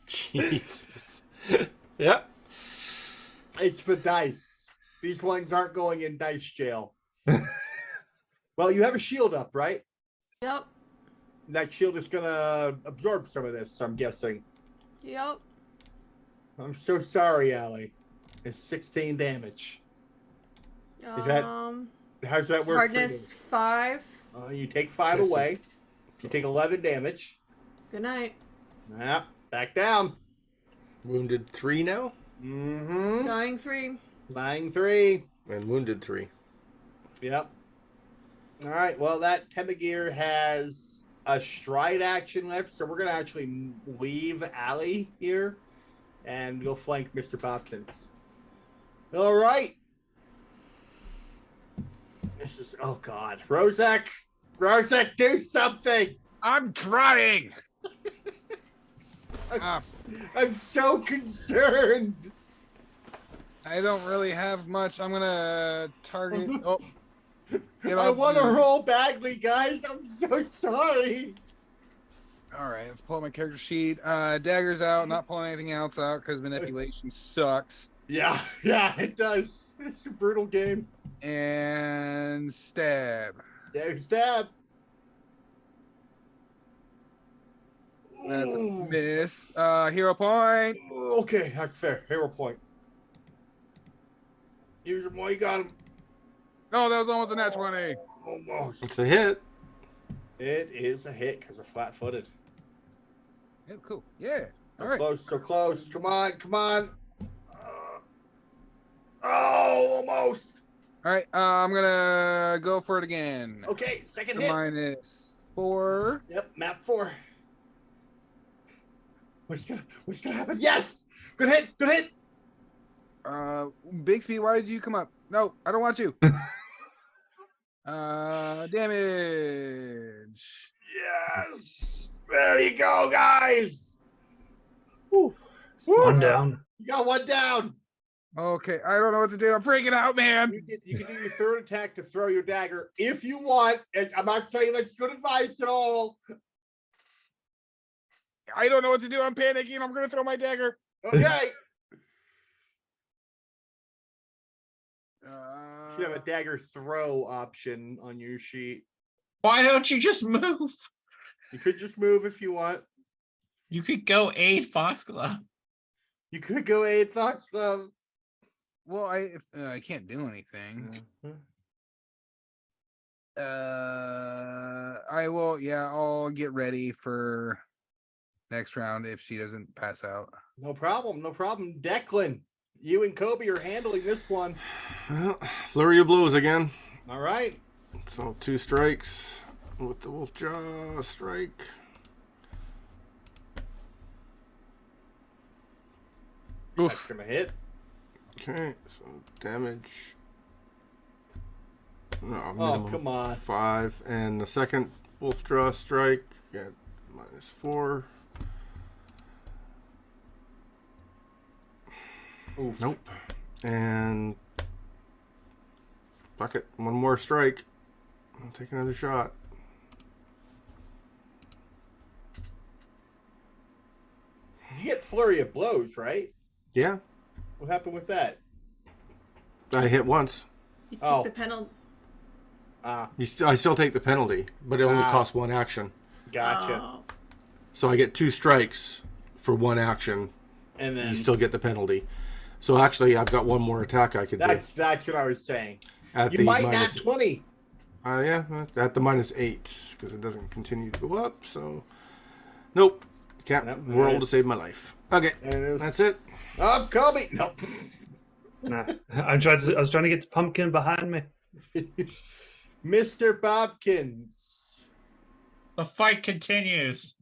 Jesus. Yeah. It's the dice. These ones aren't going in dice jail. Well, you have a shield up, right? Yep. That shield is gonna absorb some of this, I'm guessing. Yep. I'm so sorry, Allie. It's 16 damage. that How's that work Hardness 5. for you? You take 5 Yes, sir. away. You take 11 damage. Good night. Back down. Wounded 3 now, Mm-hmm. Dying 3. Dying 3. and wounded 3. Yep. All right. Well, that Temagir has a stride action left, so we're gonna actually leave Allie here and go flank Mr. Popkins. All right. This is God. Rozak, do something. I'm trying. Ah, I'm so concerned. I don't really have much. I'm gonna target. Oh, get I off want to Zoom. roll badly, guys. I'm so sorry. All right, let's pull my character sheet. Daggers out. Not pulling anything else out because manipulation sucks. Yeah, it does. It's a brutal game. And stab. There's stab. That's a Ooh. miss. Hero point. Okay, that's fair. Hero point. Use him while you got him. No, that was almost a nat 20. Almost. It's a hit. It is a hit because of flat-footed. Yeah, cool. Yeah. All So right. close, so close. Come on, come on. Oh, almost. All right. I'm gonna go for it again. Okay, second hit. -4. Yep, map 4. What's gonna happen? Yes! Good hit, good hit. Bixby, why did you come up? No, I don't want you. Damage. Yes. There you go, guys. Woo. Woo. One down. You got one down. Okay, I don't know what to do. I'm freaking out, man. You can do your third attack to throw your dagger if you want. And I'm not saying that's good advice at all. I don't know what to do. I'm panicking. I'm gonna throw my dagger. Okay. You have a dagger throw option on your sheet. Why don't you just move? You could just move if you want. You could go aid Foxglove. You could go aid Foxglove. Well, I can't do anything. I will. Yeah, I'll get ready for next round if she doesn't pass out. No problem, no problem. Declan, you and Kobe are handling this one. Well, flurry of blows again. All right. So 2 strikes with the wolf jaw strike. That's gonna hit. Okay, so damage. No, Oh, minimum come on. 5, and the second wolf jaw strike at -4. Oof. Nope. And fuck it, one more strike. I'll take another shot. You get flurry of blows, right? Yeah, What happened with that? I hit once. You Oh. took the penalty. I still take the penalty, but it only Ah. costs 1 action. Gotcha. Oh. So I get 2 strikes for 1 action. And then You still get the penalty. So actually, I've got one more attack I could do. that's what I was saying. At You the might minus, nat 20. yeah, at the -8 because it doesn't continue to go up. So, nope, can't Nope, roll to save my life. Okay, There it is. that's it. Oh, Kobe. Nope. Nah. I was trying to get Pumpkin behind me. Mr. Bobkins. The fight continues.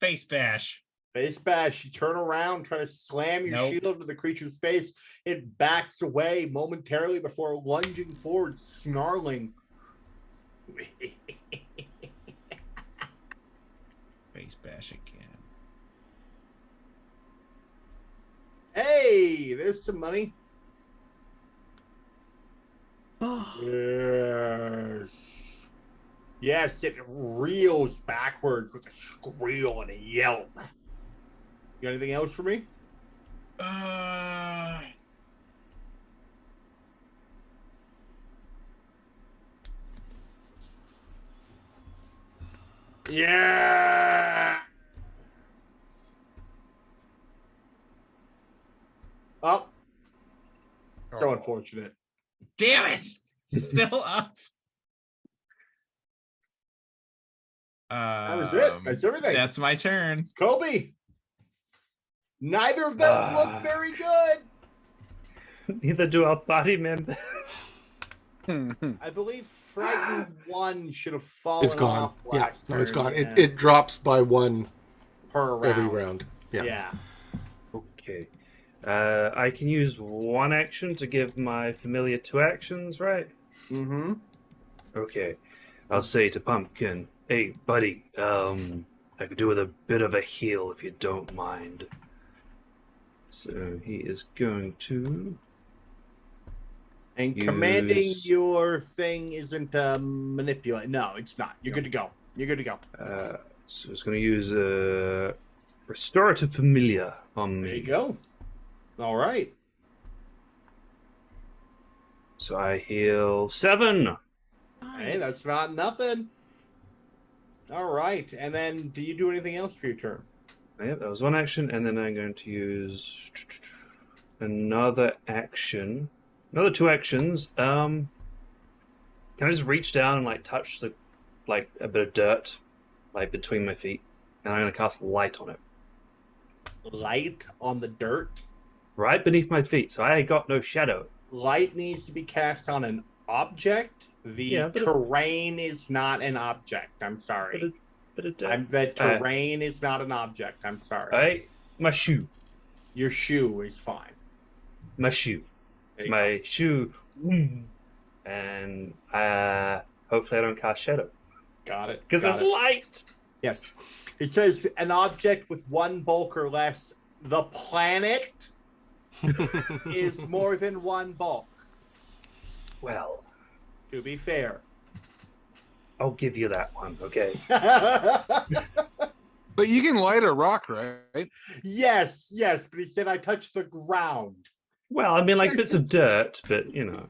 Face bash. Face bash. You turn around, try to slam your Nope. shield into the creature's face. It backs away momentarily before lunging forward, snarling. Face bash again. Hey, there's some money. Oh. Yes. Yes, it reels backwards with a squeal and a yelp. You got anything else for me? Yeah. Oh, so unfortunate. Damn it! Still up. That was it. That's everything. That's my turn. Kobe. Neither of them look very good. Neither do our body members. I believe Frightened 1 should have fallen It's gone. off Yeah, last no, it's turn, gone. yeah. It drops by 1 per round. every round. Yeah. Yeah. Okay. I can use 1 action to give my familiar 2 actions, right? Mm-hmm. Okay. I'll say to Pumpkin, hey, buddy, I could do with a bit of a heal if you don't mind. So he is going to... And Use- commanding your thing isn't manipulate. No, it's not. You're good to go. You're good to go. So he's going to use Restorative Familiar on There me. you go. All right. So I heal 7. Hey, that's not nothing. All right. And then do you do anything else for your turn? Yep, that was 1 action, and then I'm going to use another action Another 2 actions. Can I just reach down and like touch the like a bit of dirt like between my feet, and I'm gonna cast light on it Light on the dirt. right beneath my feet, so I got no shadow. Light needs to be cast on an object. The Yeah, but terrain is not an object. I'm sorry. Bit of dirt. The terrain is not an object. I'm sorry. My shoe. Your shoe is fine. My shoe. There It's you my shoe. And hopefully I don't cast shadow. Got it. Because Got it's it. light! Yes. It says an object with 1 bulk or less. The planet is more than 1 bulk. Well, To be fair. I'll give you that one, okay? But you can light a rock, right? Yes, but he said I touched the ground. Well, I mean, like bits of dirt, but you know.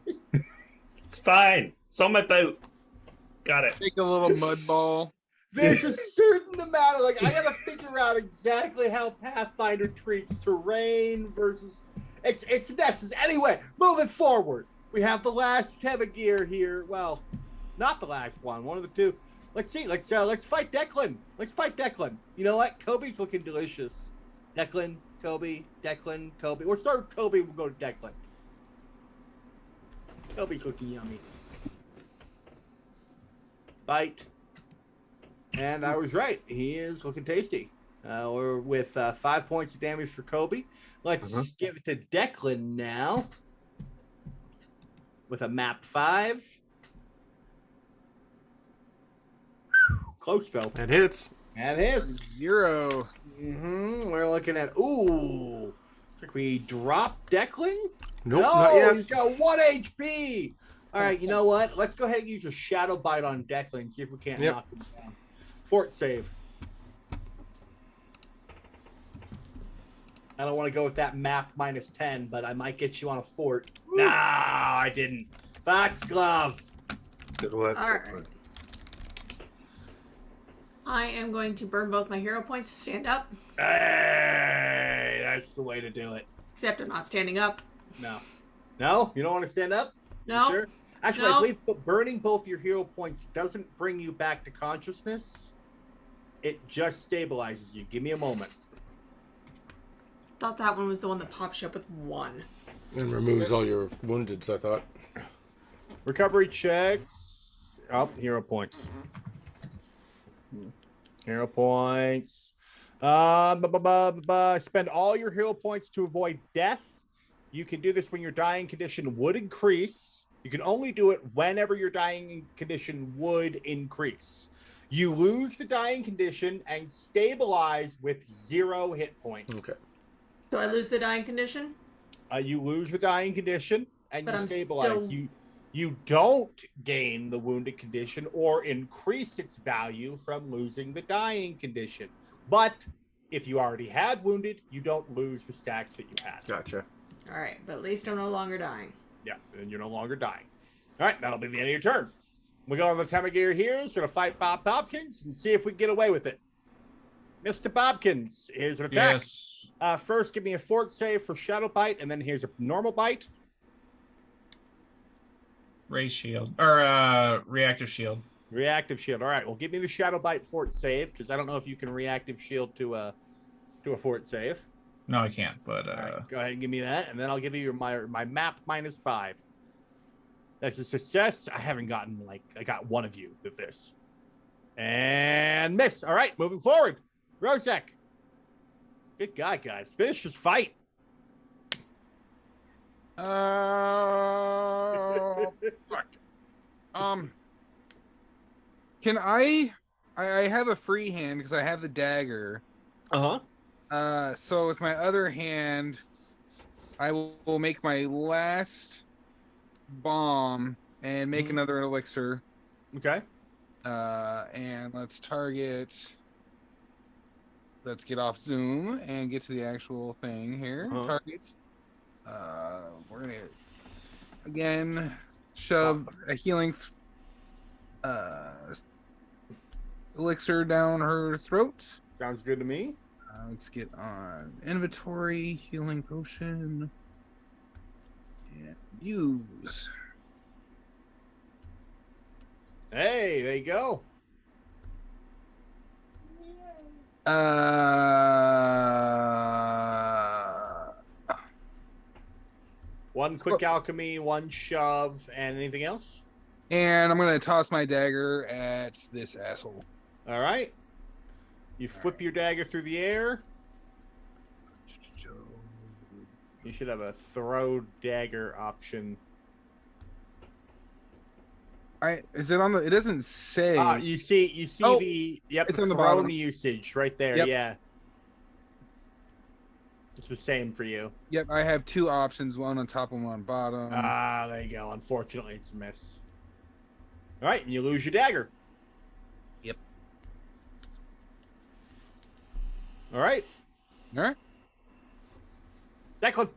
It's fine. It's on my boat. Got it. Make a little mud ball. There's a certain amount of I gotta figure out exactly how Pathfinder treats terrain versus it's nesses. Anyway, moving forward. We have the last Tevagear here. Well, not the last one. One of the two. Let's see. Let's fight Declan. Let's fight Declan. You know what? Kobe's looking delicious. Declan, Kobe, Declan, Kobe. We'll start with Kobe. We'll go to Declan. Kobe's looking yummy. Bite. And I was right. He is looking tasty. We're with 5 points of damage for Kobe. Let's give it to Declan now. With a map 5. Close though. That hits. That hits. 0. We're looking at looks like we dropped Declan. Nope, No, not yet. he's got 1 HP. All right, you know what? Let's go ahead and use a shadow bite on Declan and see if we can't knock him down. Fort save. I don't want to go with that map -10, but I might get you on a fort. No, I didn't. Foxglove. Good work. All right. I am going to burn both my hero points to stand up. Hey, that's the way to do it. Except I'm not standing up. No. No? You don't want to stand up? You No. sure? Actually, No. I believe burning both your hero points doesn't bring you back to consciousness. It just stabilizes you. Give me a moment. Thought that one was the one that pops you up with 1. And removes all your woundeds, I thought. Recovery checks. Oh, hero points. Hero points. Spend all your hero points to avoid death. You can do this when your dying condition would increase. You can only do it whenever your dying condition would increase. You lose the dying condition and stabilize with 0 hit points. Okay. Do I lose the dying condition? You lose the dying condition and But you I'm stabilize. still- You don't gain the wounded condition or increase its value from losing the dying condition. But if you already had wounded, you don't lose the stacks that you had. Gotcha. All right, but at least I'm no longer dying. Yeah, and you're no longer dying. All right, that'll be the end of your turn. We go on the Tevagear here. He's going to fight Bob Bobkins and see if we can get away with it. Mr. Bobkins, here's an attack. Yes. First, give me a fort save for Shadow Bite, and then here's a normal bite. Raise shield. Or reactive shield. Reactive shield. All right. Well, give me the Shadow Bite fort save because I don't know if you can reactive shield to a fort save. No, I can't, but All right, go ahead and give me that, and then I'll give you my map -5. That's a success. I haven't gotten I got one of you with this, and miss. All right, moving forward. Rozek. Good guy, guys. Finish this fight. Fuck. Can I have a free hand because I have the dagger. So with my other hand, I will make my last bomb and make another elixir. Okay. And let's target. Let's get off Zoom and get to the actual thing here. Targets. We're gonna again shove a healing elixir down her throat. Sounds good to me. Let's get on inventory, healing potion. And use. Hey, there you go. One quick alchemy, one shove, and anything else? And I'm gonna toss my dagger at this asshole. All right. You flip your dagger through the air. You should have a throw dagger option. Is it on the? It doesn't say. You see Oh, the it's the on the thrown bottom. usage right there. Yep. Yeah. It's the same for you. Yep, I have two options, one on top and one on bottom. There you go. Unfortunately, it's a miss. All right, and you lose your dagger. Yep. All right. All right. Declan,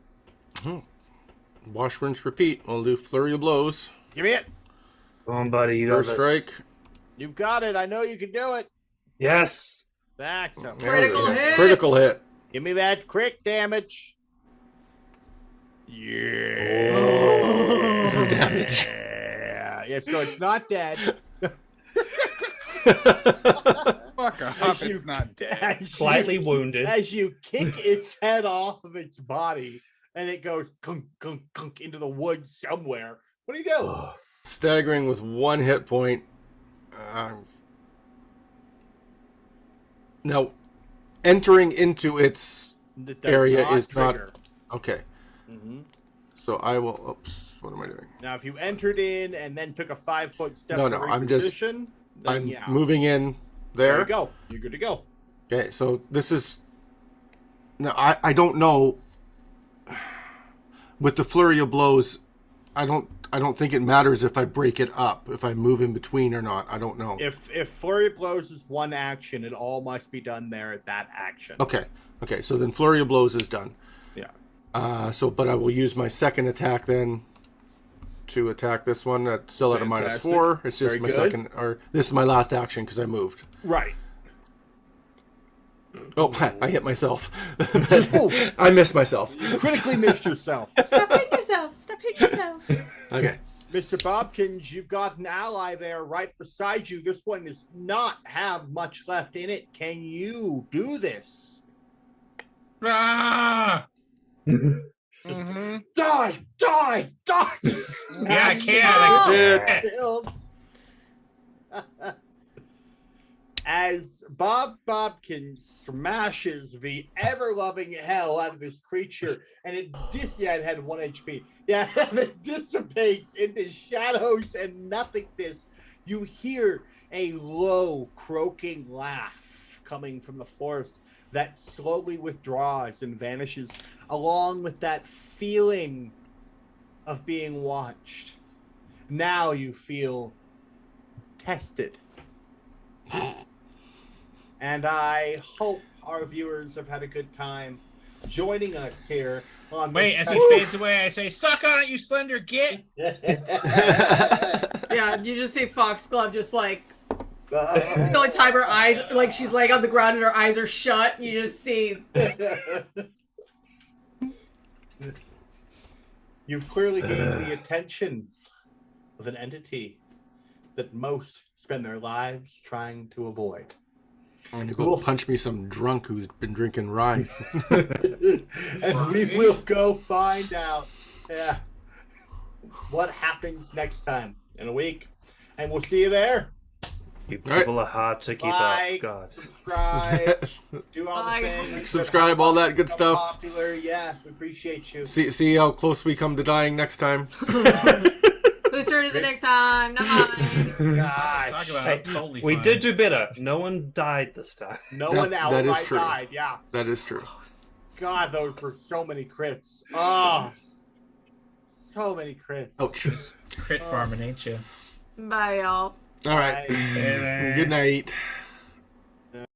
Wash, rinse, repeat. We'll do flurry of blows. give me it. Come on, buddy. You got First this. strike. You've got it. I know you can do it. Yes. That's a Critical hit. Critical hit. Give me that crit damage. Yeah. Oh. Some damage. Yeah, so it's not dead. Fuck off, As it's not dead. as Slightly you- wounded. As you kick its head off of its body, and it goes kunk, kunk, kunk into the woods somewhere. What do you do? Staggering with 1 hit point. Now, entering into its It does area is trigger. not okay. Mhm. So I will. Oops. What am I doing? Now, if you entered in and then took a 5-foot step No, to no, I'm just- reposition, then I'm yeah. moving in There there. you go. You're good to go. Okay, so this is. Now I don't know. With the flurry of blows, I don't think it matters if I break it up, if I move in between or not. I don't know. If flurry of blows is one action, it all must be done there at that action. Okay. So then flurry of blows is done. Yeah. But I will use my second attack then to attack this one. That's still at a Fantastic. -4. It's just Very my good. second, or this is my last action because I moved. Right. Oh, I hit myself. Oh. I missed myself. Critically missed yourself. Stop hitting yourself. Stop hitting yourself. Okay. Mr. Bobkins, you've got an ally there right beside you. This one does not have much left in it. Can you do this? Ah! Mm-hmm. Die! Yeah, I can. Killed. As Bob Bobkins smashes the ever-loving hell out of this creature, and it had 1 HP. Yeah, and it dissipates into shadows and nothingness. You hear a low, croaking laugh coming from the forest that slowly withdraws and vanishes, along with that feeling of being watched. Now you feel tested. And I hope our viewers have had a good time joining us here on Wait, this as he fades away, I say, "Suck on it, you slender git!" Yeah, you just see Foxglove just like the only time her eyes, like she's laying on the ground and her eyes are shut. You just see. You've clearly gained the attention of an entity that most spend their lives trying to avoid. I'm gonna go punch me some drunk who's been drinking rye. And we will go find out what happens next time in a week. And we'll see you there. You All right. people are hard to keep Like, up. God. subscribe, do all the Bye. things. Subscribe, all that good stuff. Popular, yeah, we appreciate you. See how close we come to dying next time. Whose turn is it next time? Not mine. Gosh, Talk about Hey, it. Totally we fine. did do better. No one died this time. no That- one that is outright true. died. Yeah, That is true. God, those were so many crits. Oh, so many crits. Ouch. Crit farming, ain't you? Bye, y'all. All right. Bye. Good night.